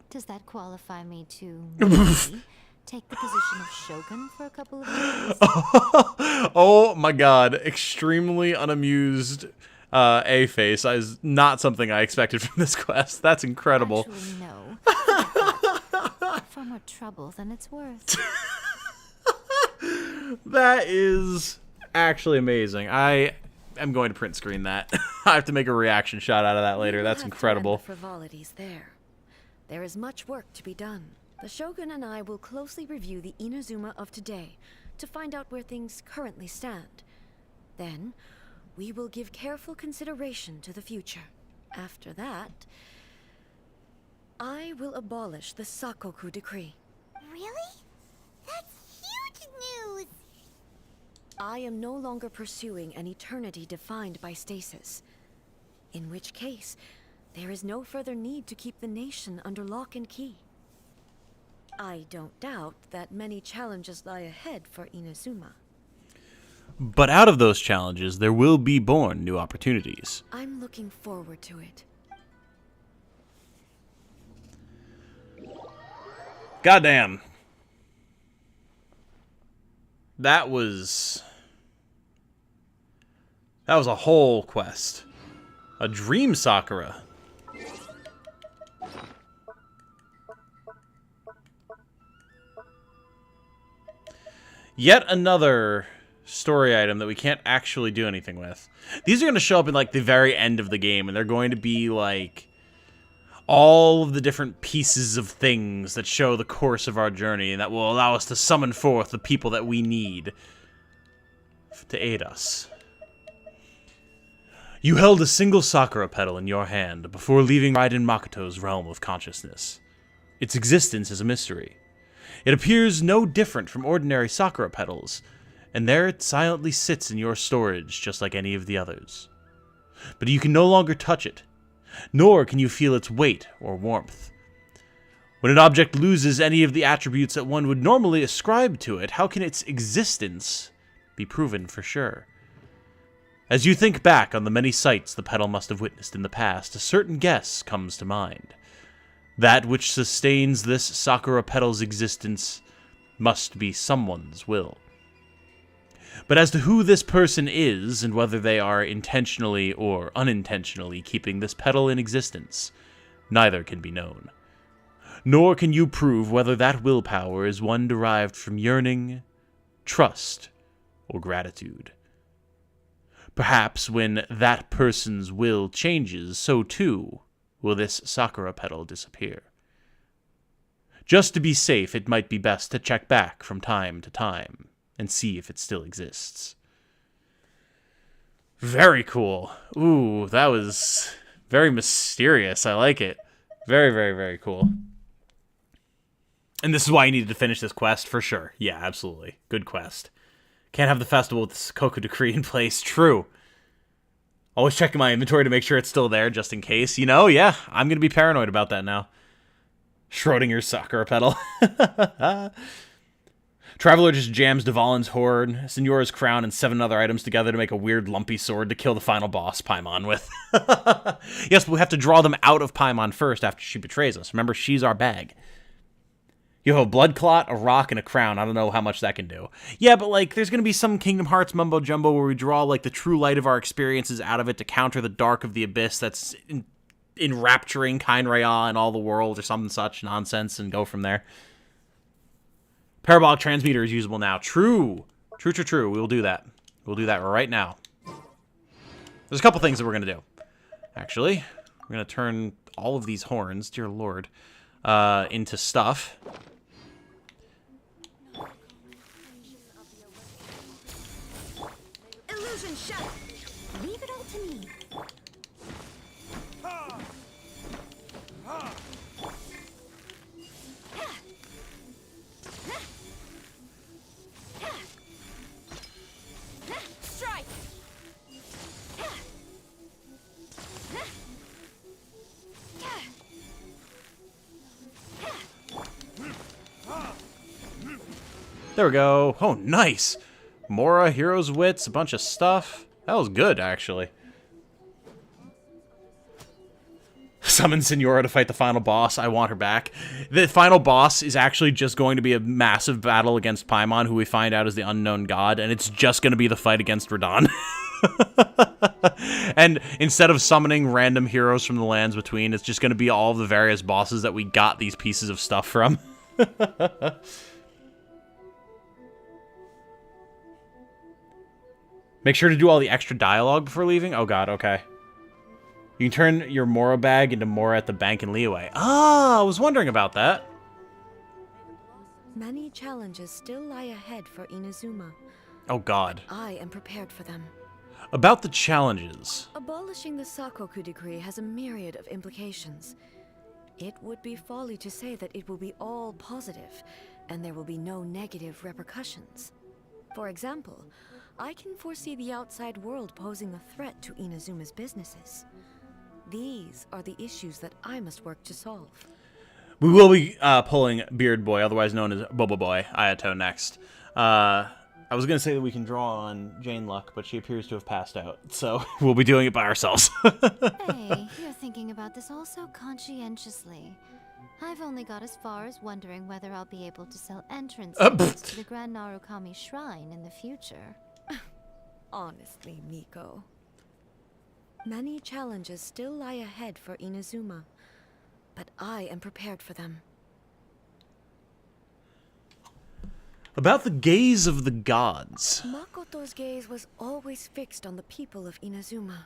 does that qualify me to maybe take the position of Shogun for a couple of days? Oh my god, extremely unamused A-face is not something I expected from this quest. That's incredible. Actually, no. Far more trouble than it's worth. That is actually amazing. I am going to print screen that. I have to make a reaction shot out of that later. That's incredible. The frivolities there. There is much work to be done. The Shogun and I will closely review the Inazuma of today to find out where things currently stand. Then, we will give careful consideration to the future. After that, I will abolish the Sakoku decree. Really? That's huge news! I am no longer pursuing an eternity defined by stasis. In which case, there is no further need to keep the nation under lock and key. I don't doubt that many challenges lie ahead for Inazuma. But out of those challenges, there will be born new opportunities. I'm looking forward to it. Goddamn. That was a whole quest. A dream Sakura. Yet another story item that we can't actually do anything with. These are going to show up in like the very end of the game, and they're going to be like all of the different pieces of things that show the course of our journey and that will allow us to summon forth the people that we need to aid us. You held a single Sakura petal in your hand before leaving Raiden Makoto's realm of consciousness. Its existence is a mystery. It appears no different from ordinary Sakura petals, and there it silently sits in your storage just like any of the others. But you can no longer touch it, nor can you feel its weight or warmth. When an object loses any of the attributes that one would normally ascribe to it, how can its existence be proven for sure? As you think back on the many sights the petal must have witnessed in the past, a certain guess comes to mind. That which sustains this Sakura petal's existence must be someone's will. But as to who this person is, and whether they are intentionally or unintentionally keeping this petal in existence, neither can be known. Nor can you prove whether that willpower is one derived from yearning, trust, or gratitude. Perhaps when that person's will changes, so too will this Sakura petal disappear. Just to be safe, it might be best to check back from time to time and see if it still exists. Very cool. Ooh, that was very mysterious. I like it. Very, very, very cool. And this is why you needed to finish this quest, for sure. Yeah, absolutely. Good quest. Can't have the festival with this Koku decree in place. True. Always checking my inventory to make sure it's still there, just in case. You know, yeah, I'm going to be paranoid about that now. Schrodinger's Sakura petal. Traveler just jams Dvalin's horn, Signora's crown, and 7 other items together to make a weird lumpy sword to kill the final boss, Paimon, with. Yes, but we have to draw them out of Paimon first after she betrays us. Remember, she's our bag. You have a blood clot, a rock, and a crown. I don't know how much that can do. Yeah, but, like, there's going to be some Kingdom Hearts mumbo-jumbo where we draw, like, the true light of our experiences out of it to counter the dark of the abyss that's enrapturing Kainraya and all the world or some such nonsense and go from there. Parabolic transmitter is usable now. True. True, true, true. We will do that. We'll do that right now. There's a couple things that we're going to do. Actually, we're going to turn all of these horns, dear lord, into stuff. Illusion shut. Leave it all to me. Strike! There we go. Oh, nice. Mora, Hero's Wits, a bunch of stuff. That was good, actually. Summon Signora to fight the final boss. I want her back. The final boss is actually just going to be a massive battle against Paimon, who we find out is the unknown god, and it's just going to be the fight against Raiden. And instead of summoning random heroes from the lands between, it's just going to be all the various bosses that we got these pieces of stuff from. Make sure to do all the extra dialogue before leaving. Oh god, okay. You can turn your Mora bag into Mora at the bank in Liyue. Ah, I was wondering about that. Many challenges still lie ahead for Inazuma. Oh god. I am prepared for them. About the challenges. Abolishing the Sakoku decree has a myriad of implications. It would be folly to say that it will be all positive, and there will be no negative repercussions. For example, I can foresee the outside world posing a threat to Inazuma's businesses. These are the issues that I must work to solve. We will be pulling Beard Boy, otherwise known as Boba Boy, Ayato next. I was going to say that we can draw on Jane Luck, but she appears to have passed out, so we'll be doing it by ourselves. Hey, you're thinking about this all so conscientiously. I've only got as far as wondering whether I'll be able to sell entrance tickets to the Grand Narukami Shrine in the future. Honestly, Miko. Many challenges still lie ahead for Inazuma, but I am prepared for them. About the gaze of the gods. Makoto's gaze was always fixed on the people of Inazuma.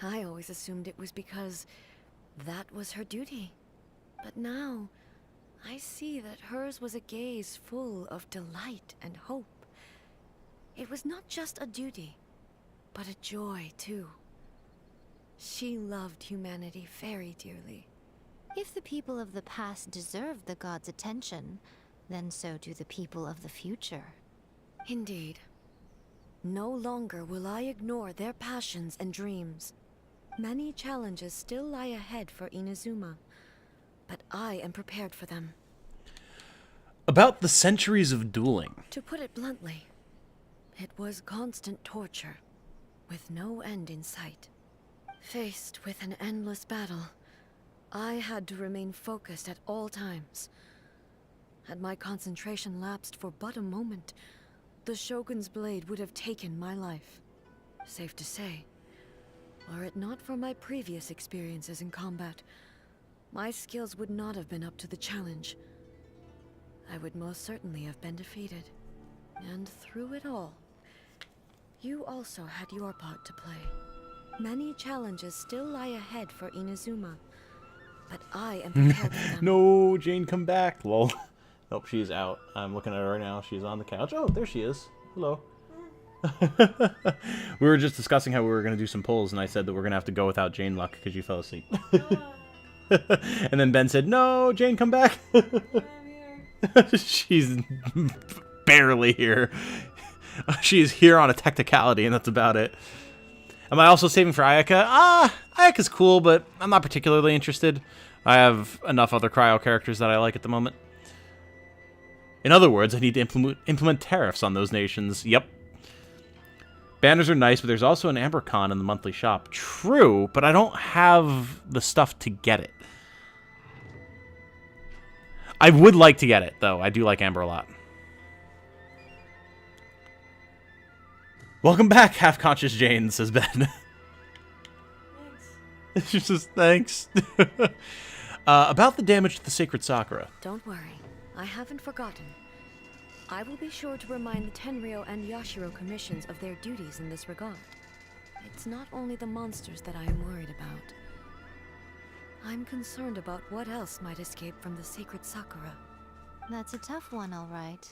I always assumed it was because that was her duty. But now, I see that hers was a gaze full of delight and hope. It was not just a duty, but a joy, too. She loved humanity very dearly. If the people of the past deserve the gods' attention, then so do the people of the future. Indeed. No longer will I ignore their passions and dreams. Many challenges still lie ahead for Inazuma, but I am prepared for them. About the centuries of dueling. To put it bluntly, it was constant torture, with no end in sight. Faced with an endless battle, I had to remain focused at all times. Had my concentration lapsed for but a moment, the Shogun's blade would have taken my life. Safe to say, were it not for my previous experiences in combat, my skills would not have been up to the challenge. I would most certainly have been defeated. And through it all, you also had your part to play. Many challenges still lie ahead for Inazuma, but I am prepared for them. No, Jane, come back. Lol. Nope, she's out. I'm looking at her right now. She's on the couch. Oh, there she is. Hello. We were just discussing how we were going to do some polls, and I said that we're going to have to go without Jane Luck because you fell asleep. And then Ben said, no, Jane, come back. She's barely here. She's here on a technicality, and that's about it. Am I also saving for Ayaka? Ayaka's cool, but I'm not particularly interested. I have enough other cryo characters that I like at the moment. In other words, I need to implement tariffs on those nations. Yep. Banners are nice, but there's also an AmberCon in the monthly shop. True, but I don't have the stuff to get it. I would like to get it, though. I do like Amber a lot. Welcome back, half-conscious Jane, says Ben. Thanks. She says, thanks. About the damage to the sacred Sakura. Don't worry. I haven't forgotten. I will be sure to remind the Tenryou and Yashiro commissions of their duties in this regard. It's not only the monsters that I am worried about. I'm concerned about what else might escape from the sacred Sakura. That's a tough one, all right.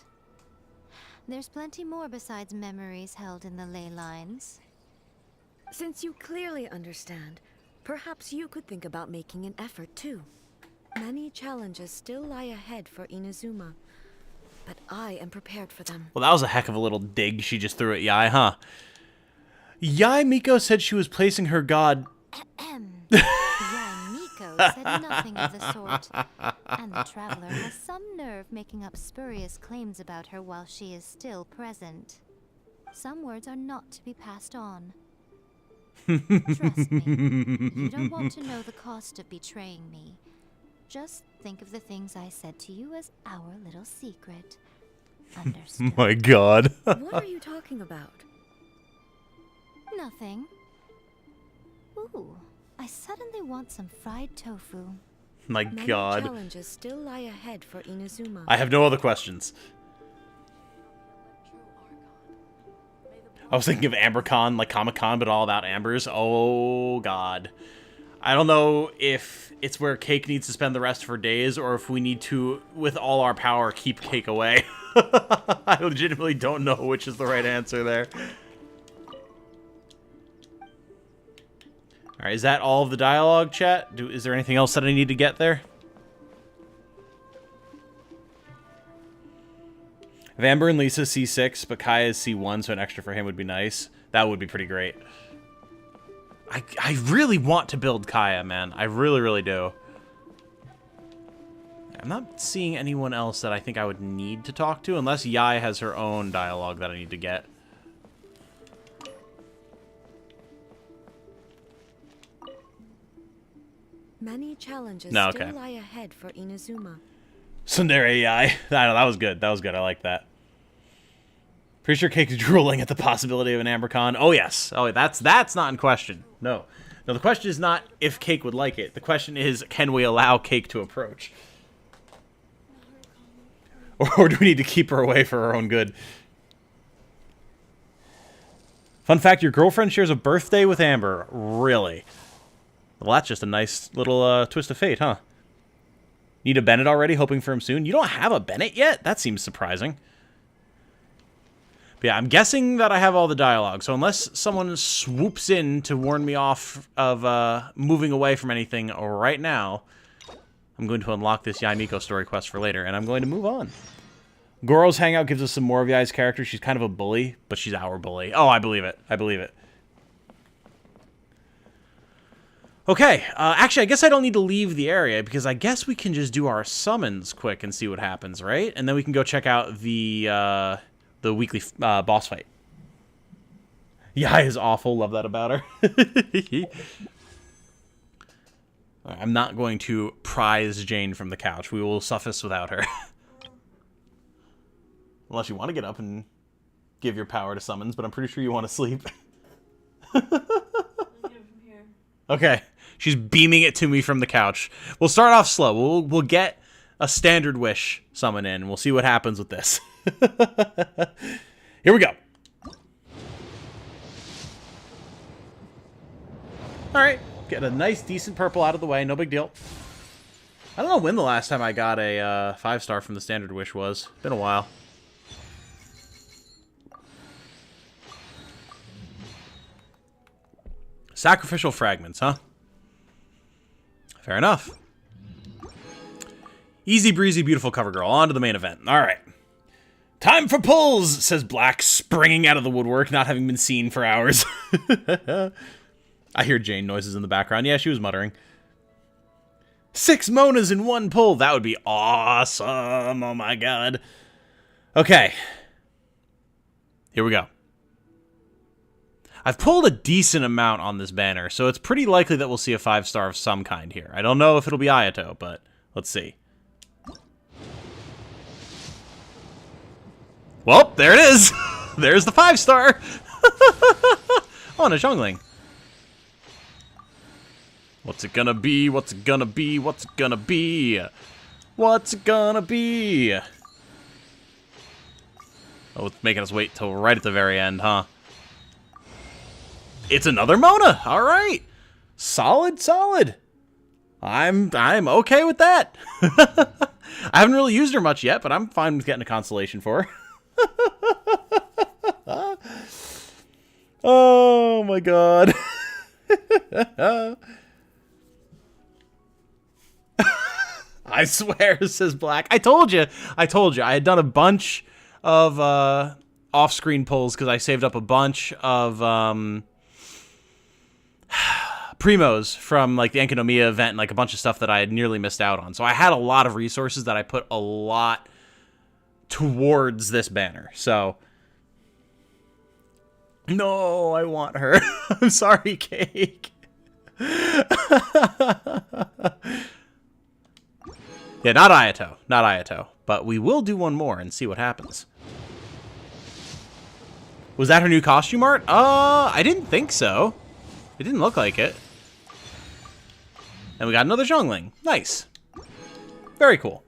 There's plenty more besides memories held in the ley lines. Since you clearly understand, perhaps you could think about making an effort too. Many challenges still lie ahead for Inazuma, but I am prepared for them. Well, that was a heck of a little dig she just threw at Yai, huh? Yai Miko said she was placing her god... Yai Miko said nothing of the sort, and the traveler has some nerve making up spurious claims about her while she is still present. Some words are not to be passed on. Trust me, you don't want to know the cost of betraying me. Just think of the things I said to you as our little secret. Understood? My god. What are you talking about? Nothing. Ooh, I suddenly want some fried tofu. My Many god. challenges still lie ahead for Inazuma. I have no other questions. I was thinking of AmberCon, like Comic-Con, but all about Ambers. Oh god. I don't know if it's where Cake needs to spend the rest of her days, or if we need to, with all our power, keep Cake away. I legitimately don't know which is the right answer there. Alright, is that all of the dialogue, chat? Is there anything else that I need to get there? If Amber and Lisa C6, but Kai is C1, so an extra for him would be nice. That would be pretty great. I really want to build Kaya, man. I really, really do. I'm not seeing anyone else that I think I would need to talk to, unless Yai has her own dialogue that I need to get. Many challenges No, still okay. lie ahead for Inazuma. Tsundere Yai. I know, that was good. That was good. I like that. Pretty sure Cake is drooling at the possibility of an AmberCon. Oh, yes. Oh, that's not in question. No. No, the question is not if Cake would like it. The question is, can we allow Cake to approach? Or do we need to keep her away for her own good? Fun fact, your girlfriend shares a birthday with Amber. Really? Well, that's just a nice little twist of fate, huh? Need a Bennett already, hoping for him soon? You don't have a Bennett yet? That seems surprising. But yeah, I'm guessing that I have all the dialogue, so unless someone swoops in to warn me off of moving away from anything right now, I'm going to unlock this Yai Miko story quest for later, and I'm going to move on. Goro's hangout gives us some more of Yai's character. She's kind of a bully, but she's our bully. Oh, I believe it. I believe it. Okay, actually, I guess I don't need to leave the area, because I guess we can just do our summons quick and see what happens, right? And then we can go check out the weekly boss fight. Yai is awful. Love that about her. I'm not going to prize Jane from the couch. We will suffice without her. Unless you want to get up and give your power to summons, but I'm pretty sure you want to sleep. Okay. She's beaming it to me from the couch. We'll start off slow. We'll get a standard wish summon in. We'll see what happens with this. Here we go. Alright. Get a nice, decent purple out of the way. No big deal. I don't know when the last time I got a 5-star from the standard wish was. Been a while. Sacrificial fragments, huh? Fair enough. Easy breezy, beautiful cover girl. On to the main event. All right. Time for pulls, says Black, springing out of the woodwork, not having been seen for hours. I hear Jane noises in the background. Yeah, she was muttering. 6 Monas in 1 pull. That would be awesome. Oh my god. Okay. Here we go. I've pulled a decent amount on this banner, so it's pretty likely that we'll see a 5-star of some kind here. I don't know if it'll be Ayato, but let's see. Well, there it is! There's the 5-star! Oh, and a Zhongling. What's it gonna be? What's it gonna be? What's it gonna be? What's it gonna be? Oh, it's making us wait till right at the very end, huh? It's another Mona. All right. Solid, solid. I'm okay with that. I haven't really used her much yet, but I'm fine with getting a constellation for her. Oh my god. I swear, says Black. I told you. I had done a bunch of off-screen pulls because I saved up a bunch of primos from like the Enkinomiya event and like a bunch of stuff that I had nearly missed out on. So I had a lot of resources that I put a lot towards this banner. So no, I want her. I'm sorry, Cake. Yeah, not Ayato. Not Ayato. But we will do one more and see what happens. Was that her new costume art? I didn't think so. It didn't look like it. And we got another Zhongling. Nice. Very cool.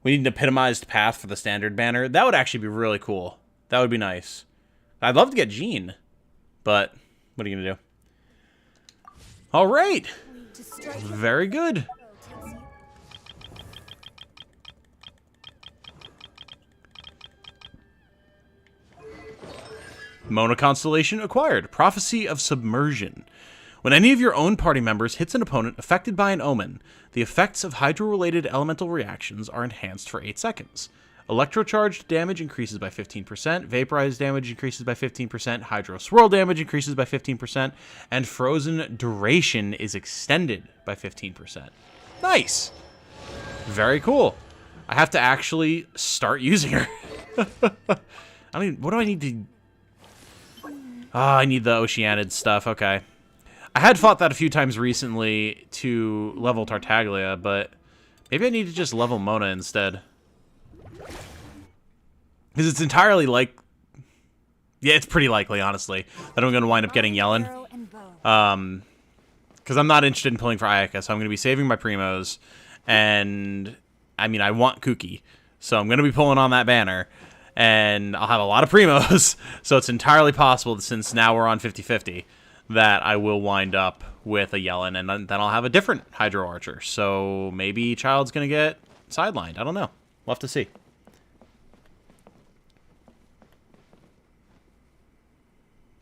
We need an epitomized path for the standard banner. That would actually be really cool. That would be nice. I'd love to get Jean. But what are you going to do? All right. Very good. Mona Constellation acquired. Prophecy of Submersion. When any of your own party members hits an opponent affected by an omen, the effects of hydro-related elemental reactions are enhanced for 8 seconds. Electrocharged damage increases by 15%, vaporized damage increases by 15%, hydro swirl damage increases by 15%, and frozen duration is extended by 15%. Nice! Very cool. I have to actually start using her. What do I need to... I need the Oceanid stuff, okay. I had fought that a few times recently to level Tartaglia, but maybe I need to just level Mona instead. Because it's entirely like... Yeah, it's pretty likely, honestly, that I'm going to wind up getting Yellen. Because I'm not interested in pulling for Ayaka, so I'm going to be saving my Primos. And, I mean, I want Kuki. So I'm going to be pulling on that banner. And I'll have a lot of Primos. So it's entirely possible, that since now we're on 50-50, that I will wind up with a Yellen. And then I'll have a different Hydro Archer. So maybe Child's going to get sidelined. I don't know. We'll have to see.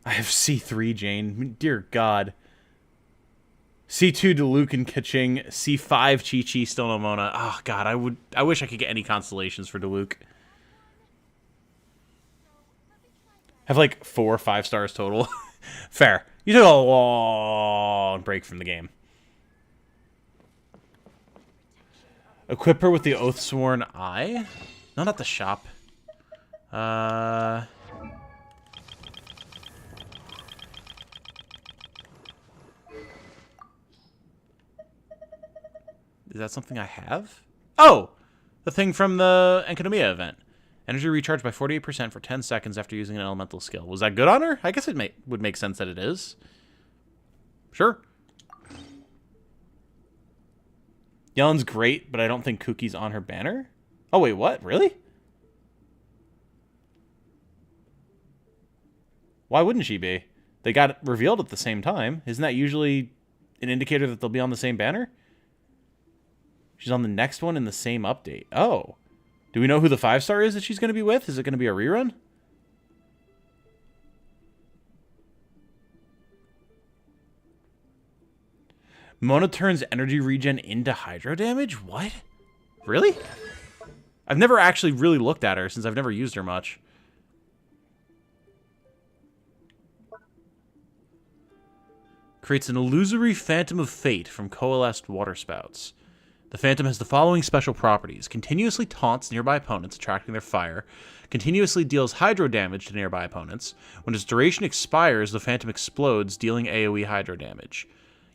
I have C3, Jane. Dear God. C2 Diluc and Kaching. C5 Chi-Chi, still no Mona. Oh, God. I wish I could get any constellations for Diluc. I have like 4 5 stars total. Fair. You took a long break from the game. Equip her with the Oathsworn Eye? No, not the shop. Is that something I have? Oh! The thing from the Enkanomiya event. Energy recharged by 48% for 10 seconds after using an elemental skill. Was that good on her? I guess it would make sense that it is. Sure. Yelen's great, but I don't think Kuki's on her banner. Oh, wait, what? Really? Why wouldn't she be? They got it revealed at the same time. Isn't that usually an indicator that they'll be on the same banner? She's on the next one in the same update. Oh. Do we know who the 5-star is that she's going to be with? Is it going to be a rerun? Mona turns energy regen into hydro damage? What? Really? I've never actually really looked at her since I've never used her much. Creates an illusory Phantom of Fate from coalesced water spouts. The Phantom has the following special properties. Continuously taunts nearby opponents, attracting their fire. Continuously deals hydro damage to nearby opponents. When its duration expires, the Phantom explodes, dealing AoE hydro damage.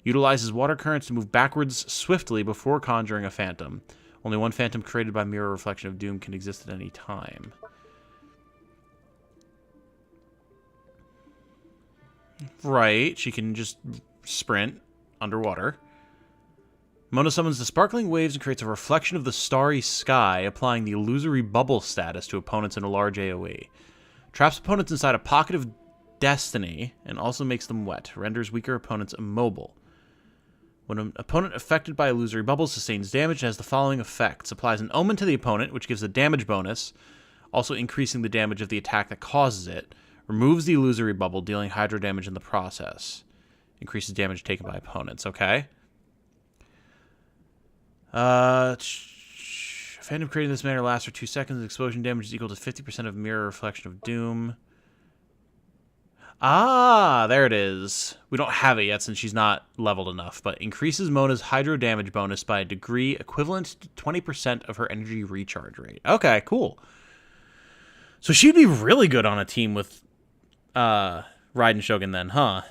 Utilizes water currents to move backwards swiftly before conjuring a Phantom. Only one Phantom created by Mirror Reflection of Doom can exist at any time. Right, she can just sprint underwater. Mona summons the sparkling waves and creates a reflection of the starry sky, applying the illusory bubble status to opponents in a large AoE. Traps opponents inside a pocket of destiny and also makes them wet. Renders weaker opponents immobile. When an opponent affected by illusory bubbles sustains damage, it has the following effects. Applies an omen to the opponent, which gives a damage bonus, also increasing the damage of the attack that causes it. Removes the illusory bubble, dealing hydro damage in the process. Increases damage taken by opponents. Okay. Phantom created in this manner lasts for 2 seconds. Explosion damage is equal to 50% of Mirror Reflection of Doom. Ah, there it is. We don't have it yet since she's not leveled enough, but increases Mona's hydro damage bonus by a degree equivalent to 20% of her energy recharge rate. Okay, cool. So she'd be really good on a team with Raiden Shogun then, huh?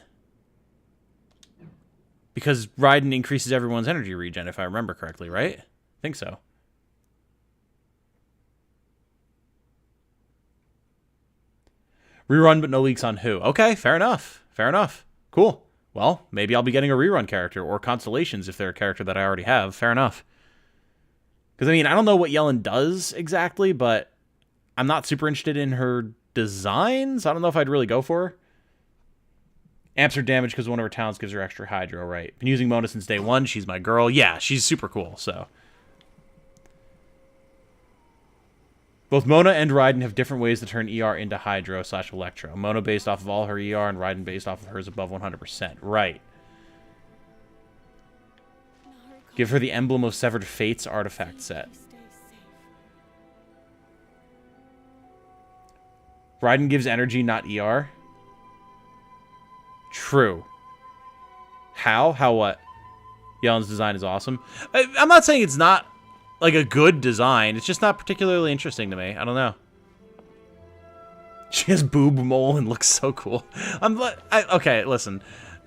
Because Raiden increases everyone's energy regen, if I remember correctly, right? I think so. Rerun, but no leaks on who. Okay, fair enough. Fair enough. Cool. Well, maybe I'll be getting a rerun character, or Constellations if they're a character that I already have. Fair enough. Because, I mean, I don't know what Yelen does exactly, but I'm not super interested in her designs. I don't know if I'd really go for her. Amps her damage because one of her talents gives her extra hydro, right? Been using Mona since day one. She's my girl. Yeah, she's super cool, so. Both Mona and Raiden have different ways to turn ER into hydro / electro. Mona based off of all her ER and Raiden based off of hers above 100%. Right. Give her the Emblem of Severed Fates artifact set. Raiden gives energy, not ER. True. How? How what? Yelen's design is awesome. I'm not saying it's not like a good design. It's just not particularly interesting to me. I don't know. She has boob mole and looks so cool. Okay, listen.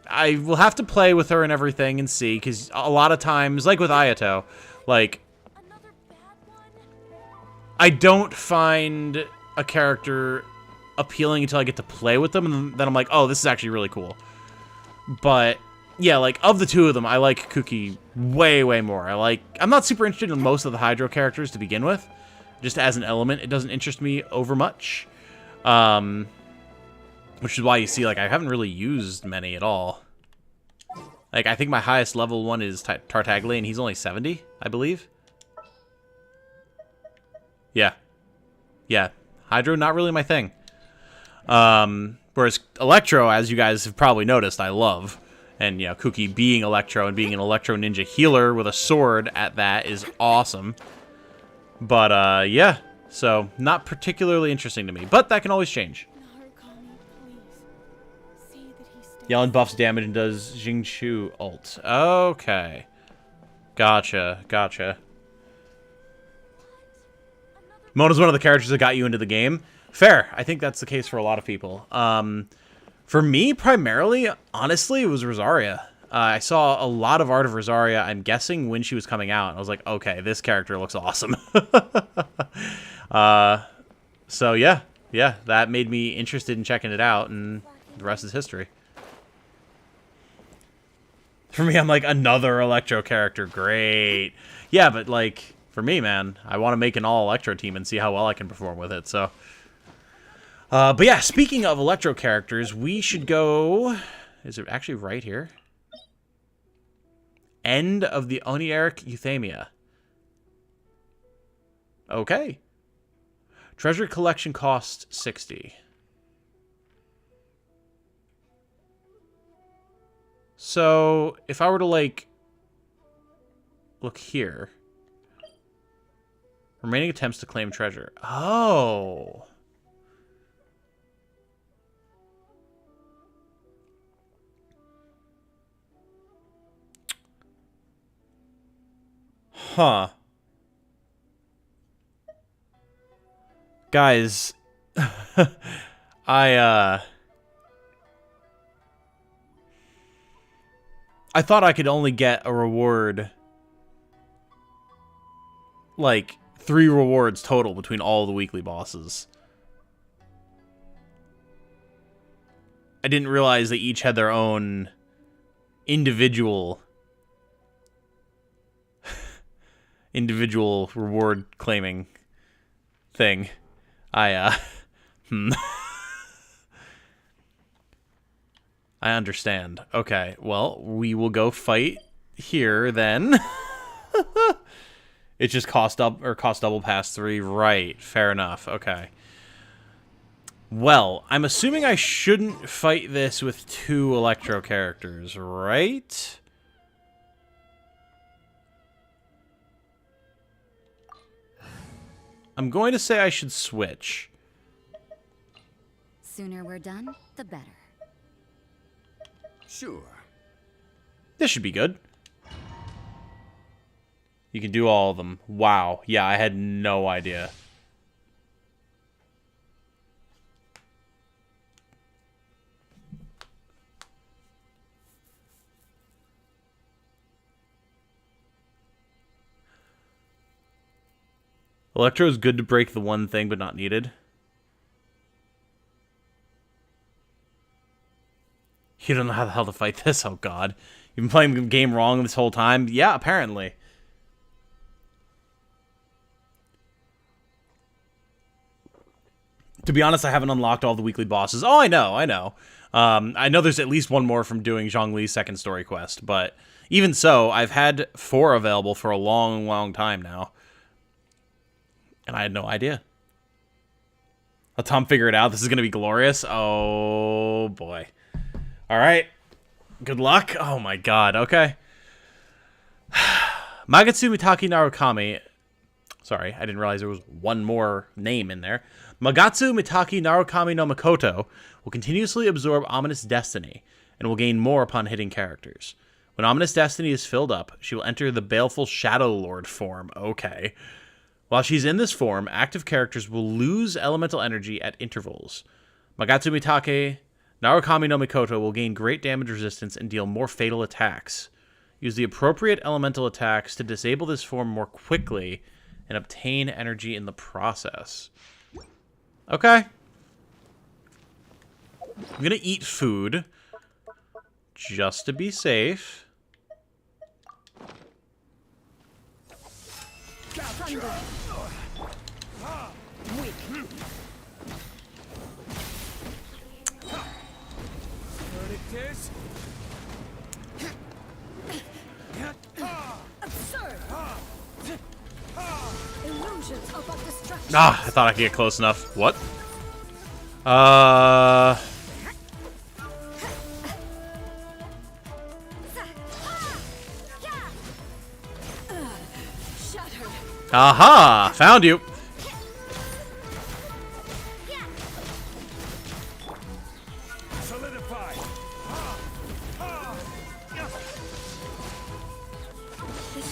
I will have to play with her and everything and see, because a lot of times, like with Ayato, like, I don't find a character appealing until I get to play with them, and then I'm like, oh, this is actually really cool. But yeah, like, of the two of them, I like Kuki way, way more. I'm not super interested in most of the Hydro characters to begin with. Just as an element, it doesn't interest me over much. Which is why you see, like, I haven't really used many at all. Like, I think my highest level one is Tartaglia, and he's only 70, I believe. Yeah. Yeah. Hydro, not really my thing. Whereas Electro, as you guys have probably noticed, I love. And, you know, Kuki being Electro and being an Electro Ninja healer with a sword at that is awesome. But, yeah. So, not particularly interesting to me. But that can always change. Narukami, please. Say that Yellen buffs damage and does Jingchu ult. Okay. Gotcha. Gotcha. Mona's one of the characters that got you into the game. Fair. I think that's the case for a lot of people. For me, primarily, honestly, it was Rosaria. I saw a lot of art of Rosaria, I'm guessing, when she was coming out. I was like, okay, this character looks awesome. So, yeah. Yeah, that made me interested in checking it out, and the rest is history. For me, I'm like, another Electro character. Great. Yeah, but, like, for me, man, I want to make an all-Electro team and see how well I can perform with it, so. But yeah, speaking of Electro characters, we should go... Is it actually right here? End of the Oni-Eric Euthymia. Okay. Treasure collection cost 60. So, if I were to, like, look here. Remaining attempts to claim treasure. Oh. Huh. Guys, I thought I could only get a reward, like 3 rewards total between all the weekly bosses. I didn't realize they each had their own individual reward claiming thing. I understand. Okay, well, we will go fight here then. It just cost double past 3, right? Fair enough. Okay. Well, I'm assuming I shouldn't fight this with 2 Electro characters, right? I'm going to say I should switch. Sooner we're done, the better. Sure. This should be good. You can do all of them. Wow. Yeah, I had no idea. Electro is good to break the one thing, but not needed. You don't know how the hell to fight this? Oh, God. You've been playing the game wrong this whole time? Yeah, apparently. To be honest, I haven't unlocked all the weekly bosses. Oh, I know. I know there's at least one more from doing Zhongli's second story quest, but even so, I've had 4 available for a long, long time now. And I had no idea. Let Tom figure it out. This is going to be glorious. Oh, boy. All right. Good luck. Oh, my God. Okay. Magatsu Mitaki Narukami. Sorry, I didn't realize there was one more name in there. Magatsu Mitaki Narukami no Makoto will continuously absorb Ominous Destiny and will gain more upon hitting characters. When Ominous Destiny is filled up, she will enter the Baleful Shadow Lord form. Okay. While she's in this form, active characters will lose elemental energy at intervals. Magatsu Mitake Narukami no Mikoto will gain great damage resistance and deal more fatal attacks. Use the appropriate elemental attacks to disable this form more quickly and obtain energy in the process. Okay. I'm gonna eat food just to be safe. Ah, I thought I could get close enough. What? Aha! Found you!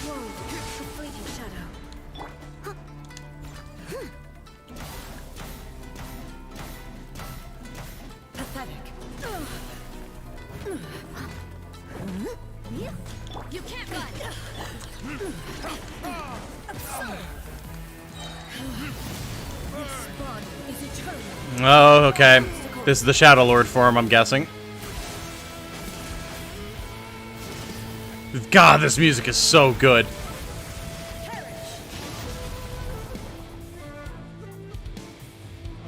Whoa, a fleeting shadow. Pathetic. You can't run. This body is eternal. Oh, okay. This is the Shadow Lord form, I'm guessing. God, this music is so good.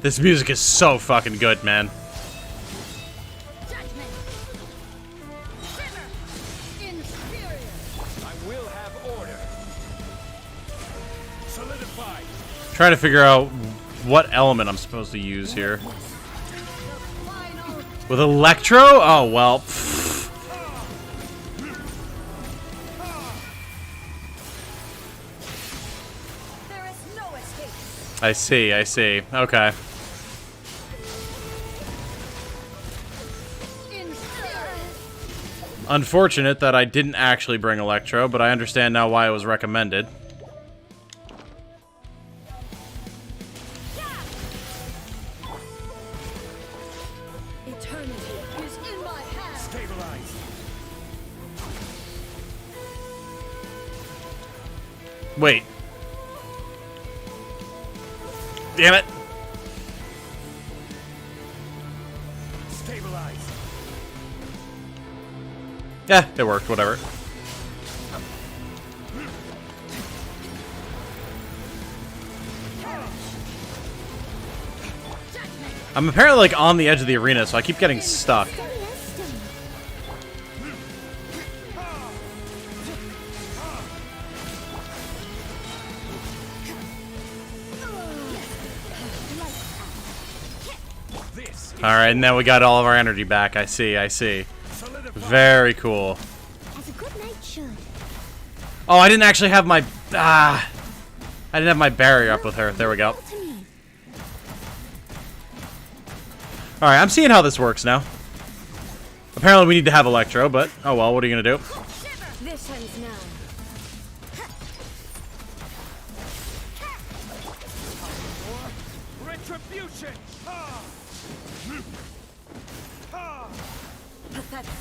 This music is so fucking good, man. I will have order. Solidified. Trying to figure out what element I'm supposed to use here. With Electro? Oh, well. Pfft. I see, I see. Okay. Unfortunate that I didn't actually bring Electro, but I understand now why it was recommended. Eternity is in my hands. Stabilize. Wait. Damn it. Stabilize. Yeah, it worked, whatever. I'm apparently like on the edge of the arena, so I keep getting stuck. Alright, and then we got all of our energy back. I see, I see. Very cool. As a good knight should. Oh, I didn't actually have my... I didn't have my barrier up with her. There we go. Alright, I'm seeing how this works now. Apparently we need to have Electro, but... Oh well, what are you gonna do? This ends now. Retribution. Pathetic.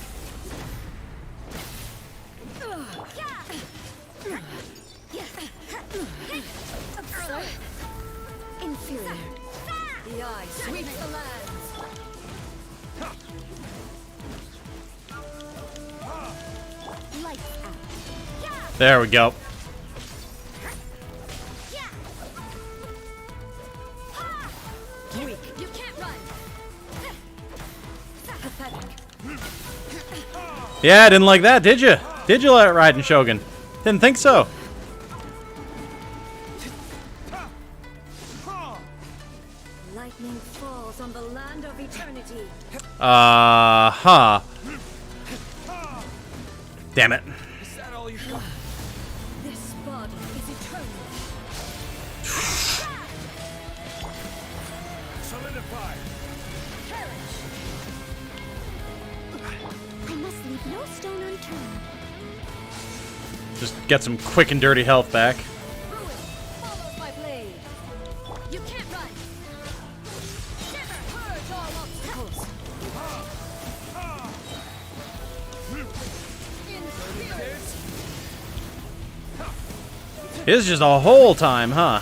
Inferior. The eye sweeps the lands. Lights out. There we go. Weak. You can't run. Pathetic. Yeah, didn't like that, did you? Did you let it ride in Shogun? Didn't think so. Lightning falls on the land of eternity. Huh. Damn it. Is that all you got? This body is eternal. Solidify. I must leave no stone unturned. Just get some quick and dirty health back. Ruin follows my blade. You can't run. Shiver, purge all obstacles. Inferior. It's just a whole time, huh?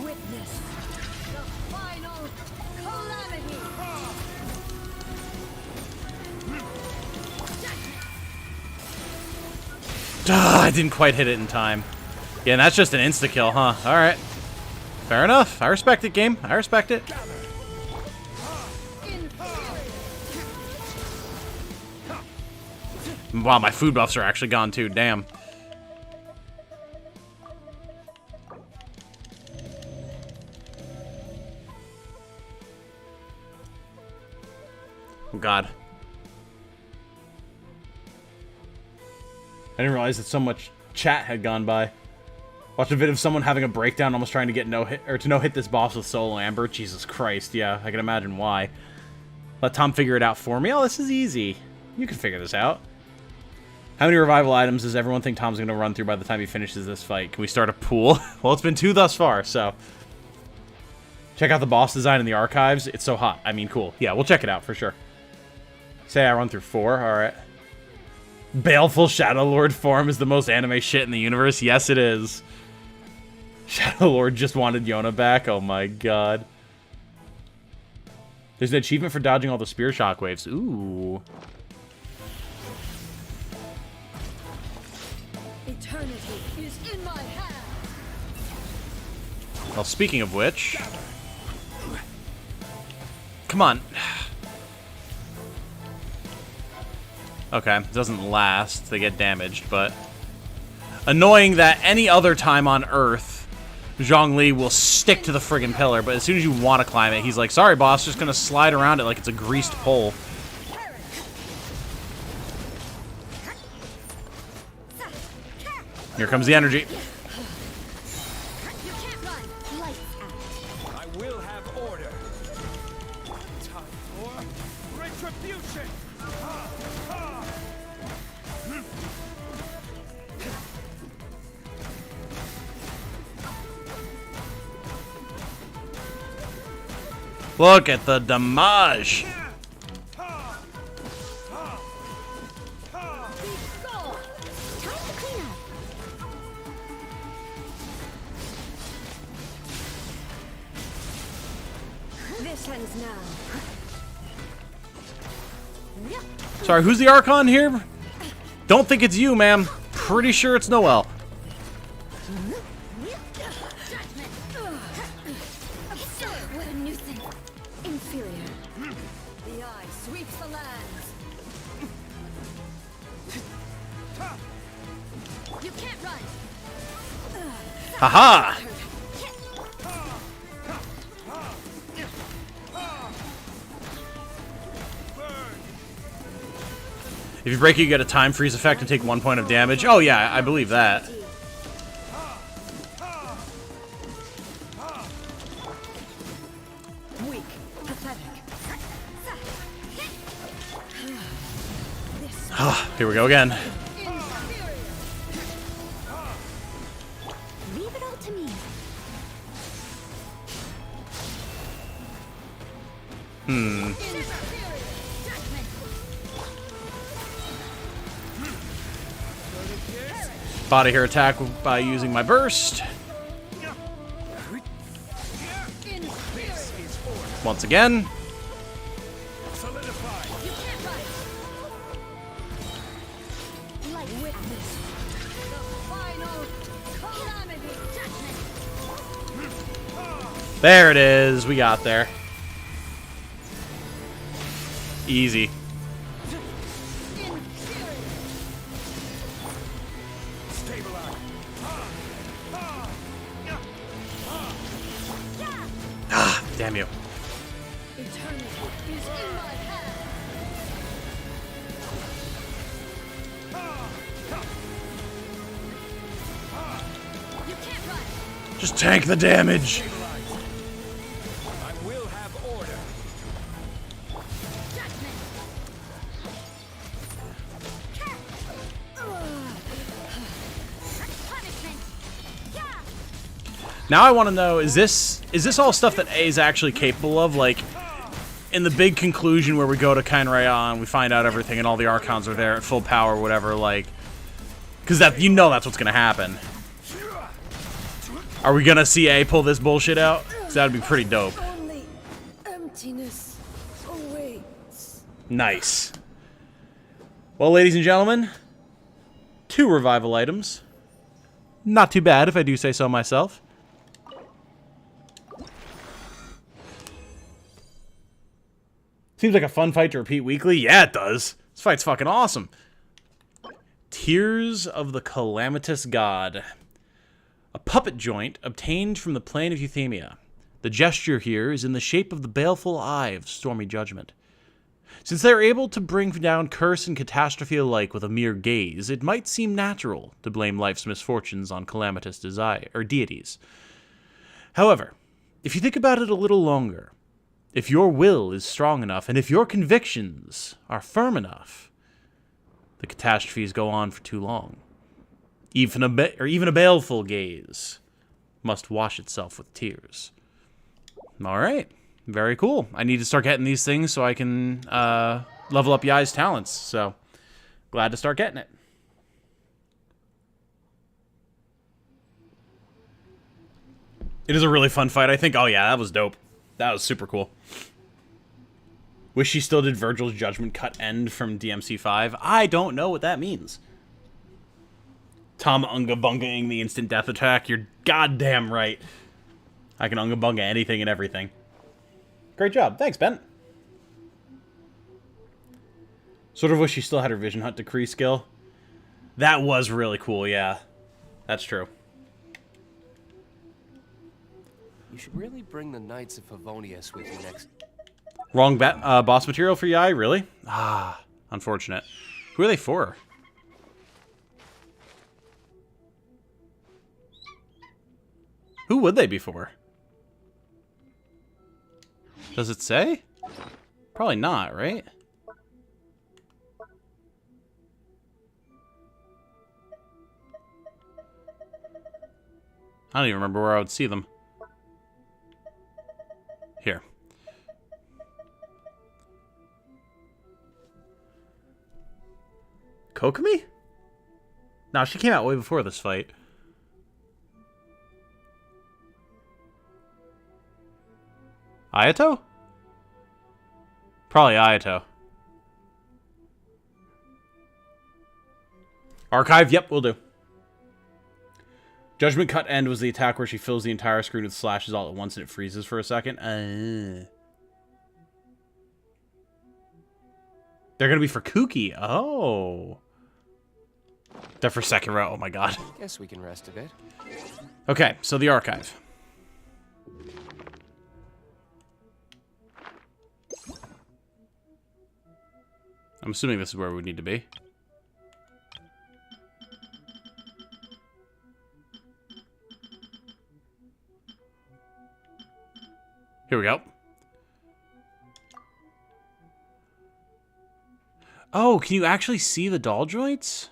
Witness the final calamity. I didn't quite hit it in time. Yeah, and that's just an insta-kill, huh? Alright. Fair enough. I respect it, game. I respect it. Wow, my food buffs are actually gone too. Damn. Oh, God. I didn't realize that so much chat had gone by. Watch a vid of someone having a breakdown, almost trying to get no-hit or to no-hit this boss with Solo Amber. Jesus Christ, yeah, I can imagine why. Let Tom figure it out for me. Oh, this is easy. You can figure this out. How many revival items does everyone think Tom's going to run through by the time he finishes this fight? Can we start a pool? Well, it's been 2 thus far, so... Check out the boss design in the archives. It's so hot. I mean, cool. Yeah, we'll check it out for sure. Say I run through 4. Alright. Baleful Shadow Lord form is the most anime shit in the universe. Yes, it is. Shadow Lord just wanted Yona back. Oh my god. There's an achievement for dodging all the spear shockwaves. Ooh. Eternity is in my hand. Well, speaking of which... Come on. Okay, it doesn't last. They get damaged, but... Annoying that any other time on Earth, Zhongli will stick to the friggin' pillar, but as soon as you want to climb it, he's like, sorry, boss, just gonna slide around it like it's a greased pole. Here comes the energy. I will have order. Time for retribution. Look at the damage. This ends now. Sorry, who's the Archon here? Don't think it's you, ma'am. Pretty sure it's Noelle. What a nuisance. Inferior. The eye sweeps the lands. You can't run. Haha! If you break it, you get a time freeze effect and take 1 point of damage. Oh yeah, I believe that. Weak. Pathetic. Here we go again. Leave it all to me. Body hair attack by using my burst. Once again. There it is. We got there. Easy. Ah, damn you. Just tank the damage. I will have order. Now I want to know, is this all stuff that A is actually capable of? Like, in the big conclusion where we go to Kainraya and we find out everything and all the Archons are there at full power or whatever, like... Because that, you know that's what's going to happen. Are we going to see A pull this bullshit out? Because that would be pretty dope. Only emptiness awaits. Nice. Well, ladies and gentlemen, 2 revival items. Not too bad, if I do say so myself. Seems like a fun fight to repeat weekly. Yeah, it does. This fight's fucking awesome. Tears of the Calamitous God. A puppet joint obtained from the plane of Euthymia. The gesture here is in the shape of the baleful eye of stormy judgment. Since they are able to bring down curse and catastrophe alike with a mere gaze, it might seem natural to blame life's misfortunes on calamitous desire or deities. However, if you think about it a little longer, if your will is strong enough and if your convictions are firm enough, The catastrophes go on for too long. Even a baleful gaze must wash itself with tears. All right. Very cool. I need to start getting these things so I can level up Yai's talents. So, glad to start getting it. It is a really fun fight, I think. Oh, yeah, that was dope. That was super cool. Wish she still did Virgil's Judgment Cut End from DMC5. I don't know what that means. Tom Unga Bungaing the instant death attack. You're goddamn right. I can Unga Bunga anything and everything. Great job. Thanks, Ben. Sort of wish she still had her Vision Hunt Decree skill. That was really cool, yeah. That's true. You should really bring the Knights of Favonius with you next. Wrong boss material for Yai, really? Ah, unfortunate. Who are they for? Who would they be for? Does it say? Probably not, right? I don't even remember where I would see them. Here. Kokomi? No, she came out way before this fight. Ayato? Probably Ayato. Archive? Yep, will do. Judgment Cut End was the attack where she fills the entire screen with slashes all at once and it freezes for a second. They're going to be for Kuki. Oh. They're for second row. Oh my god. Guess we can rest a bit. Okay, so the archive. I'm assuming this is where we need to be. Here we go. Oh, can you actually see the doll joints?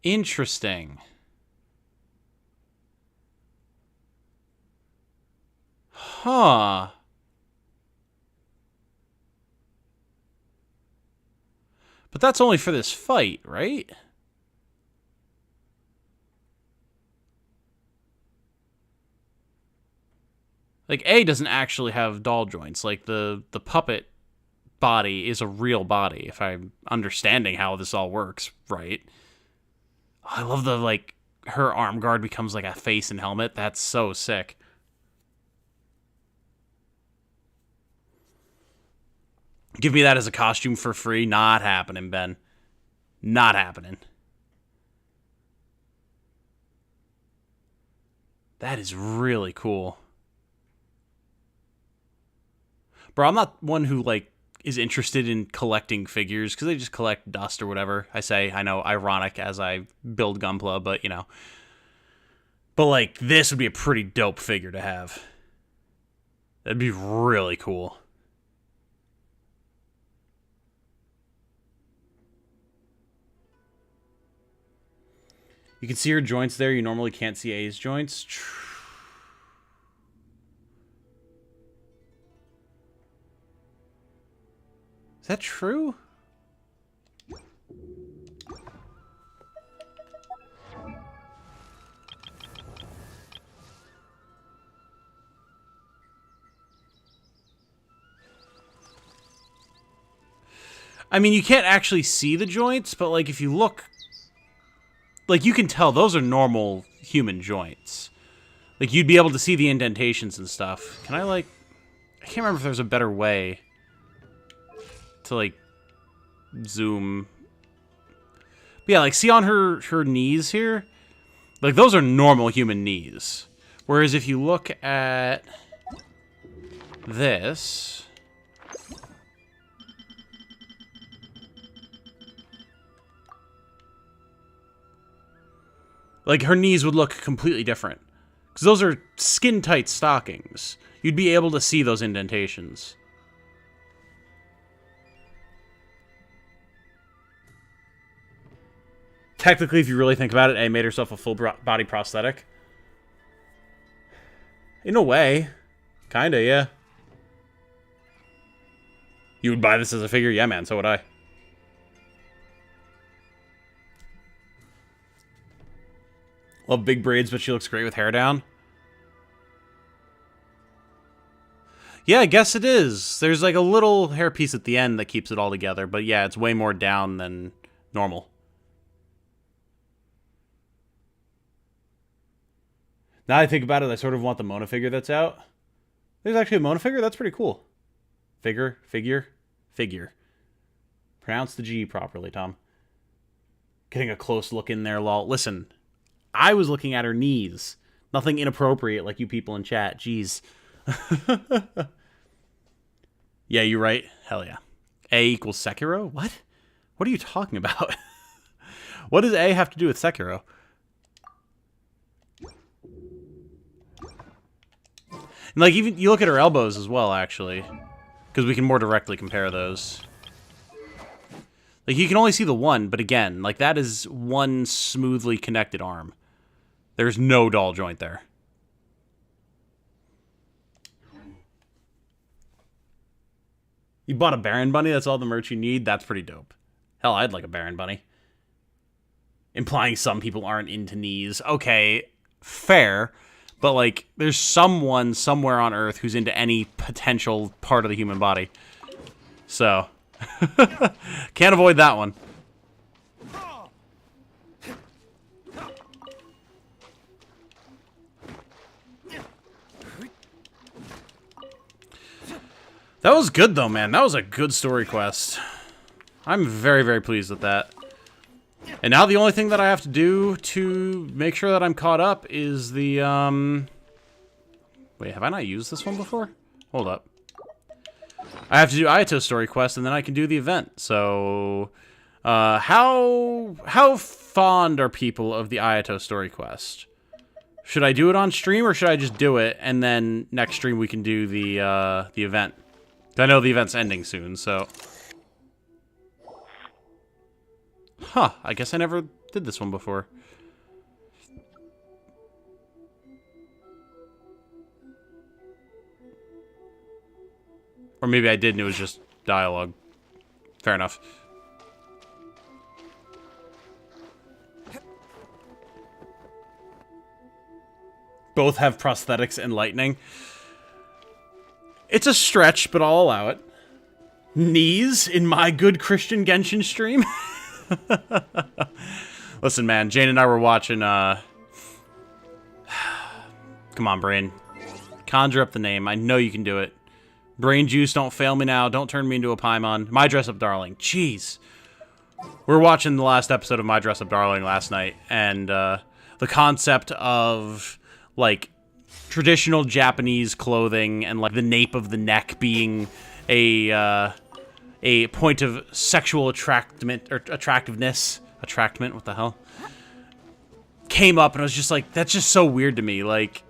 Interesting. Huh. But that's only for this fight, right? Like, A doesn't actually have doll joints. Like, the puppet body is a real body, if I'm understanding how this all works, right? I love the, like, her arm guard becomes like a face and helmet. That's so sick. Give me that as a costume for free. Not happening, Ben. Not happening. That is really cool. Bro, I'm not one who, like, is interested in collecting figures, because they just collect dust or whatever. I know, ironic as I build Gunpla, but, you know. But, like, this would be a pretty dope figure to have. That'd be really cool. You can see her joints there. You normally can't see A's joints. Is that true? I mean, you can't actually see the joints, but, like, if you look... Like, you can tell those are normal human joints. Like, you'd be able to see the indentations and stuff. Can I, like... I can't remember if there's a better way to, like, zoom. But yeah, like, see on her knees here? Like, those are normal human knees. Whereas if you look at this... Like, her knees would look completely different. Because those are skin-tight stockings. You'd be able to see those indentations. Technically, if you really think about it, A made herself a full body prosthetic. In a way. Kinda, yeah. You would buy this as a figure? Yeah, man, so would I. Love big braids, but she looks great with hair down. Yeah, I guess it is. There's like a little hairpiece at the end that keeps it all together, but yeah, it's way more down than normal. Now I think about it, I sort of want the Mona figure that's out. There's actually a Mona figure? That's pretty cool. Figure. Pronounce the G properly, Tom. Getting a close look in there, lol. Listen, I was looking at her knees. Nothing inappropriate like you people in chat. Jeez. Yeah, you're right. Hell yeah. A equals Sekiro? What? What are you talking about? What does A have to do with Sekiro? And like, even you look at her elbows as well, actually, because we can more directly compare those. Like, you can only see the one, but again, like, that is one smoothly connected arm. There's no doll joint there. You bought a Baron Bunny? That's all the merch you need? That's pretty dope. Hell, I'd like a Baron Bunny. Implying some people aren't into knees. Okay, fair. But, like, there's someone somewhere on Earth who's into any potential part of the human body. So, can't avoid that one. That was good, though, man. That was a good story quest. I'm very, very pleased with that. And now the only thing that I have to do to make sure that I'm caught up is the, Wait, have I not used this one before? Hold up. I have to do Ayato story quest, and then I can do the event. So, how fond are people of the Ayato story quest? Should I do it on stream, or should I just do it, and then next stream we can do the event? I know the event's ending soon, so... Huh, I guess I never did this one before. Or maybe I did and it was just dialogue. Fair enough. Both have prosthetics and lightning. It's a stretch, but I'll allow it. Knees in my good Christian Genshin stream? Listen, man, Jane and I were watching, Come on, Brain. Conjure up the name. I know you can do it. Brain juice, don't fail me now. Don't turn me into a Paimon. My Dress Up Darling. Jeez. We were watching the last episode of My Dress Up Darling last night, and, the concept of, like, traditional Japanese clothing and, like, the nape of the neck being a point of sexual attractiveness. Attractment, what the hell? Came up, and I was just like, that's just so weird to me. Like,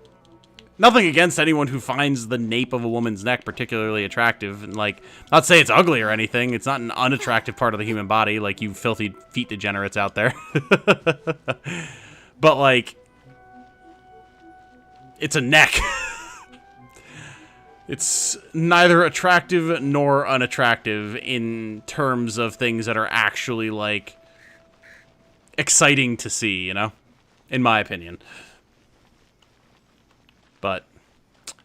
nothing against anyone who finds the nape of a woman's neck particularly attractive. And, like, not say it's ugly or anything. It's not an unattractive part of the human body, like you filthy feet degenerates out there. But, like, it's a neck. It's neither attractive nor unattractive in terms of things that are actually, like, exciting to see, you know? In my opinion. But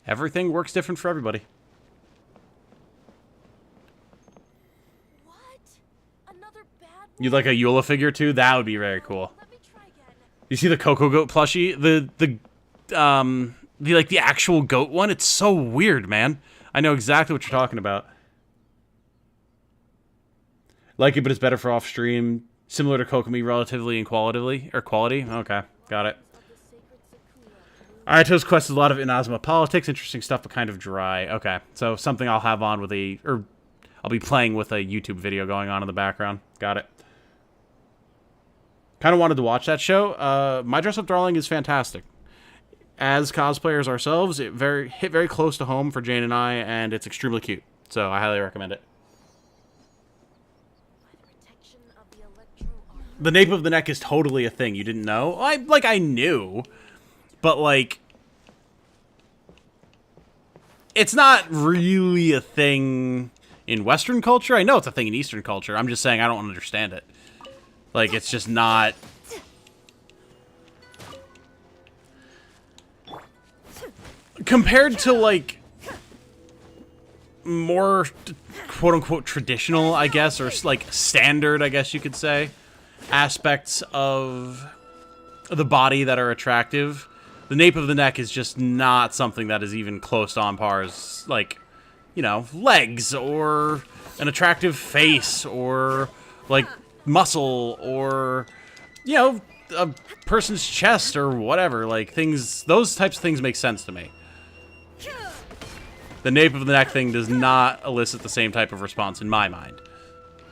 everything works different for everybody. What? Another bad one? You'd like a Eula figure too? That would be very cool. You see the Coco Goat plushie? The actual goat one? It's so weird, man. I know exactly what you're talking about. Like it, but it's better for off-stream. Similar to Kokomi relatively and quality. Okay, got it. Ayato's quest is a lot of Inazuma politics. Interesting stuff, but kind of dry. Okay, so something I'll have on with I'll be playing with a YouTube video going on in the background. Got it. Kind of wanted to watch that show. My Dress Up Darling is fantastic. As cosplayers ourselves, it hit very close to home for Jane and I, and it's extremely cute. So I highly recommend it. the nape of the neck is totally a thing. You didn't know? I knew, but like, it's not really a thing in Western culture. I know it's a thing in Eastern culture. I'm just saying I don't understand it. Like, it's just not. Compared to, like, more quote-unquote traditional, I guess, or, like, standard, I guess you could say, aspects of the body that are attractive, the nape of the neck is just not something that is even close to on par as, like, you know, legs, or an attractive face, or, like, muscle, or, you know, a person's chest, or whatever. Like, things, those types of things make sense to me. The nape of the neck thing does not elicit the same type of response in my mind.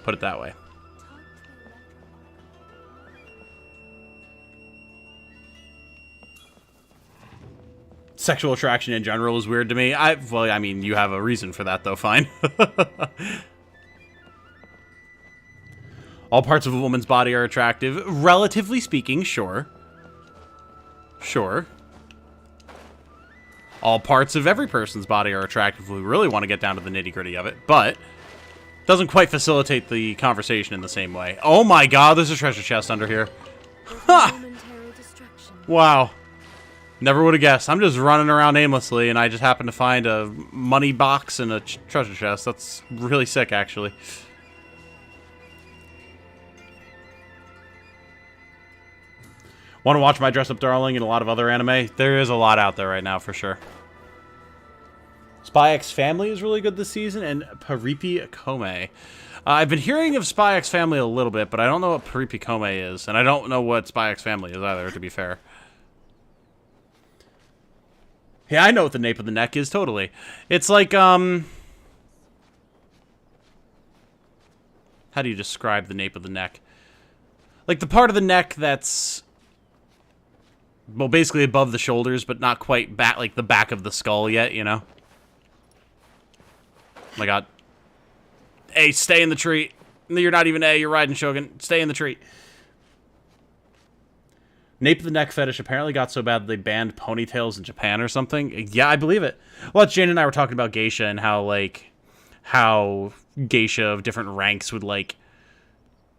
Put it that way. Sexual attraction in general is weird to me. Well, I mean, you have a reason for that, though. Fine. All parts of a woman's body are attractive. Relatively speaking, sure. Sure. All parts of every person's body are attractive if we really want to get down to the nitty-gritty of it, but doesn't quite facilitate the conversation in the same way. Oh my god, there's a treasure chest under here. Ha! Wow. Never would have guessed. I'm just running around aimlessly, and I just happen to find a money box and a treasure chest. That's really sick, actually. Want to watch My Dress Up Darling and a lot of other anime? There is a lot out there right now, for sure. Spy X Family is really good this season, and Paripi Kome. I've been hearing of Spy X Family a little bit, but I don't know what Paripi Kome is, and I don't know what Spy X Family is either, to be fair. Yeah, I know what the nape of the neck is, totally. It's like, how do you describe the nape of the neck? Like, the part of the neck that's, well, basically above the shoulders, but not quite back, like the back of the skull yet, you know? Oh my god. Hey, stay in the tree. You're not even A, you're Raiden, Shogun. Stay in the tree. Nape of the neck fetish apparently got so bad that they banned ponytails in Japan or something. Yeah, I believe it. Well, Jane and I were talking about geisha and how, like, how geisha of different ranks would, like,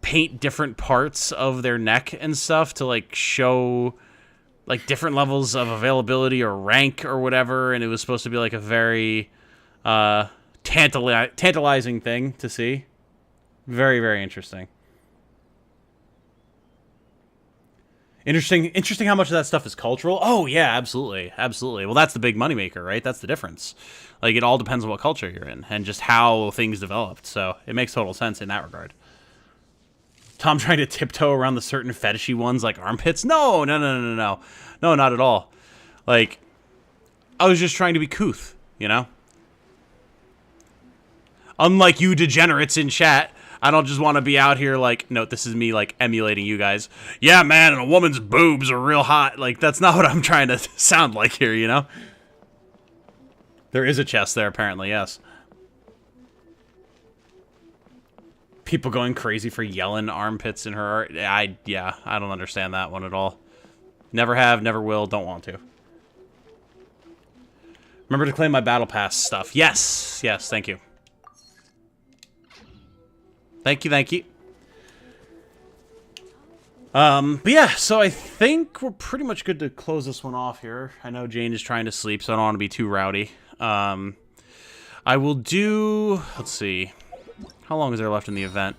paint different parts of their neck and stuff to, like, show, like, different levels of availability or rank or whatever, and it was supposed to be, like, a very, tantalizing thing to see. Very, very interesting. Interesting how much of that stuff is cultural. Oh, yeah, absolutely. Absolutely. Well, that's the big moneymaker, right? That's the difference. Like, it all depends on what culture you're in and just how things developed. So it makes total sense in that regard. Tom trying to tiptoe around the certain fetishy ones like armpits? No, no, no, no, no. No, not at all. Like, I was just trying to be couth, you know? Unlike you degenerates in chat, I don't just want to be out here like, no, this is me like emulating you guys. Yeah, man, and a woman's boobs are real hot. Like, that's not what I'm trying to sound like here, you know? There is a chest there, apparently, yes. People going crazy for yelling armpits in her art. Yeah, I don't understand that one at all. Never have, never will, don't want to. Remember to claim my battle pass stuff. Yes, yes, thank you. Thank you, thank you. But yeah, so I think we're pretty much good to close this one off here. I know Jane is trying to sleep, so I don't want to be too rowdy. I will do, let's see. How long is there left in the event?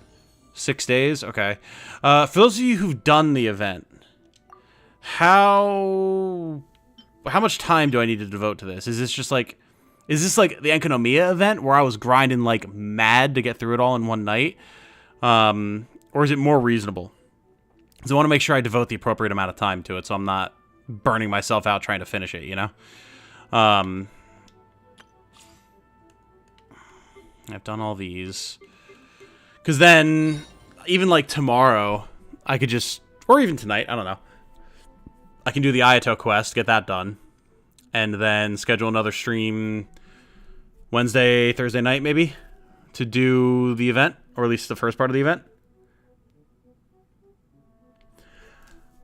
6 days? Okay. For those of you who've done the event, how much time do I need to devote to this? Is this just like, is this like the Enkanomiya event where I was grinding like mad to get through it all in one night? Or is it more reasonable? Because I want to make sure I devote the appropriate amount of time to it so I'm not burning myself out trying to finish it, you know? I've done all these. Because then, even like tomorrow, I could just, or even tonight, I don't know. I can do the Ayato quest, get that done. And then schedule another stream Wednesday, Thursday night, maybe, to do the event, or at least the first part of the event.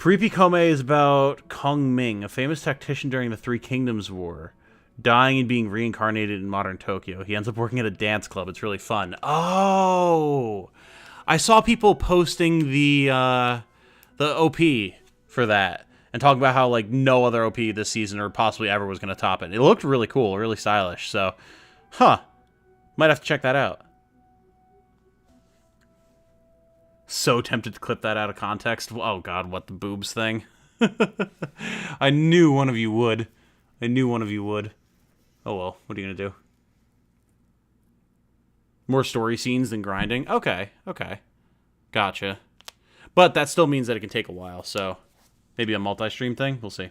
Paripi Kome is about Kong Ming, a famous tactician during the Three Kingdoms War, dying and being reincarnated in modern Tokyo. He ends up working at a dance club. It's really fun. Oh, I saw people posting the OP for that and talking about how like no other OP this season or possibly ever was going to top it. It looked really cool, really stylish. So, might have to check that out. So tempted to clip that out of context. Oh god, what, the boobs thing? I knew one of you would. I knew one of you would. Oh well, what are you gonna do? More story scenes than grinding? Okay, okay. Gotcha. But that still means that it can take a while, so maybe a multi-stream thing? We'll see.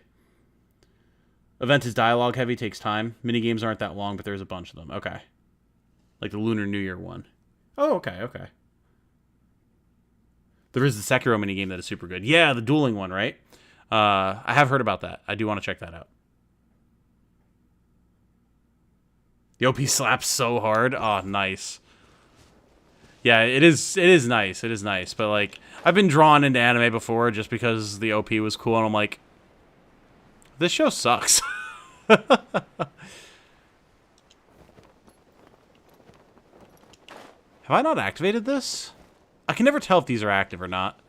Event is dialogue heavy, takes time. Minigames aren't that long, but there's a bunch of them. Okay. Like the Lunar New Year one. Oh, okay, okay. There is the Sekiro minigame that is super good. Yeah, the dueling one, right? I have heard about that. I do want to check that out. The OP slaps so hard. Oh, nice. Yeah, it is nice. It is nice. But, like, I've been drawn into anime before just because the OP was cool, and I'm like, this show sucks. Have I not activated this? I can never tell if these are active or not.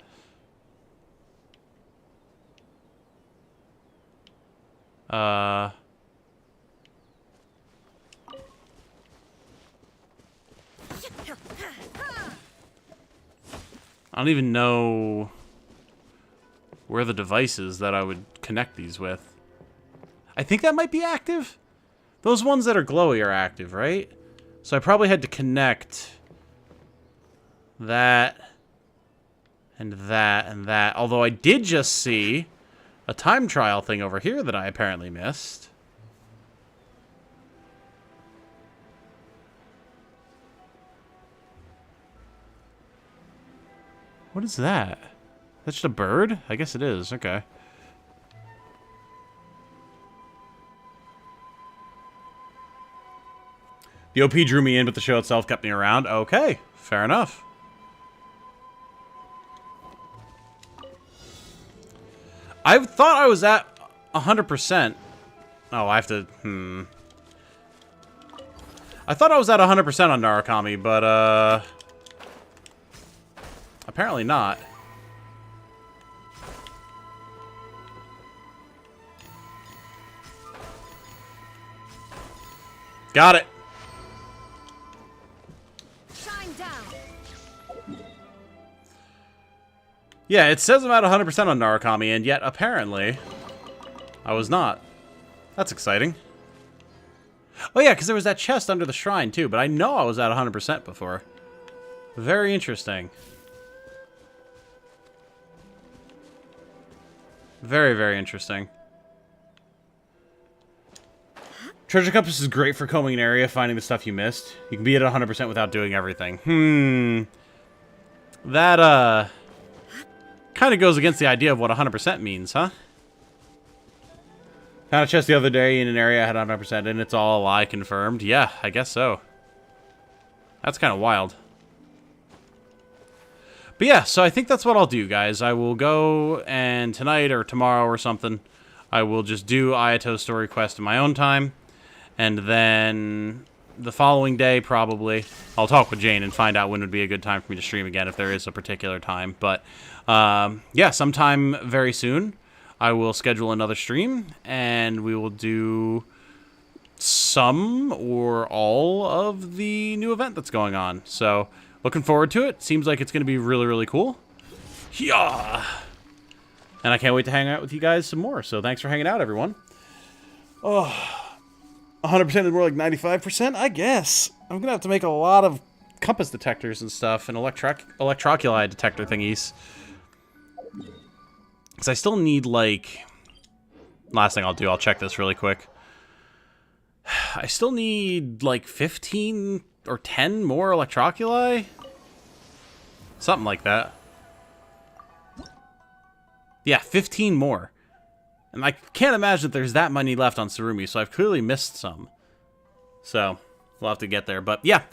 I don't even know where the device is that I would connect these with. I think that might be active. Those ones that are glowy are active, right? So I probably had to connect that and that and that. Although I did just see a time trial thing over here that I apparently missed. What is that? That's just a bird? I guess it is. Okay. The OP drew me in, but the show itself kept me around. Okay. Fair enough. I thought I was at 100%. Oh, I have to... I thought I was at 100% on Narukami, but, apparently not. Got it. Shine down. Yeah, it says I'm at 100% on Narukami, and yet, apparently, I was not. That's exciting. Oh yeah, because there was that chest under the shrine, too, but I know I was at 100% before. Very interesting. Very, very interesting. Treasure Compass is great for combing an area, finding the stuff you missed. You can be at 100% without doing everything. That, kind of goes against the idea of what 100% means, huh? Found a chest the other day in an area I had 100% and it's all a lie confirmed. Yeah, I guess so. That's kind of wild. But yeah, so I think that's what I'll do, guys. I will go and tonight or tomorrow or something, I will just do Ayato's story quest in my own time. And then the following day, probably, I'll talk with Jane and find out when would be a good time for me to stream again, if there is a particular time. But, yeah, sometime very soon, I will schedule another stream, and we will do some or all of the new event that's going on. So, looking forward to it. Seems like it's going to be really, really cool. Yeah. And I can't wait to hang out with you guys some more. So, thanks for hanging out, everyone. Oh, 100% is more like 95%? I guess. I'm going to have to make a lot of compass detectors and stuff and electroculi detector thingies. Because I still need, like... Last thing I'll do, I'll check this really quick. I still need, like, 15 or 10 more electroculi? Something like that. Yeah, 15 more. And I can't imagine that there's that many left on Surumi, so I've clearly missed some. So, we'll have to get there. But, yeah.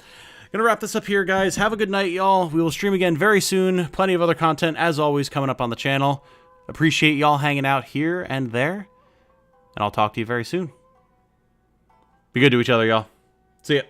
Gonna wrap this up here, guys. Have a good night, y'all. We will stream again very soon. Plenty of other content, as always, coming up on the channel. Appreciate y'all hanging out here and there. And I'll talk to you very soon. Be good to each other, y'all. See ya.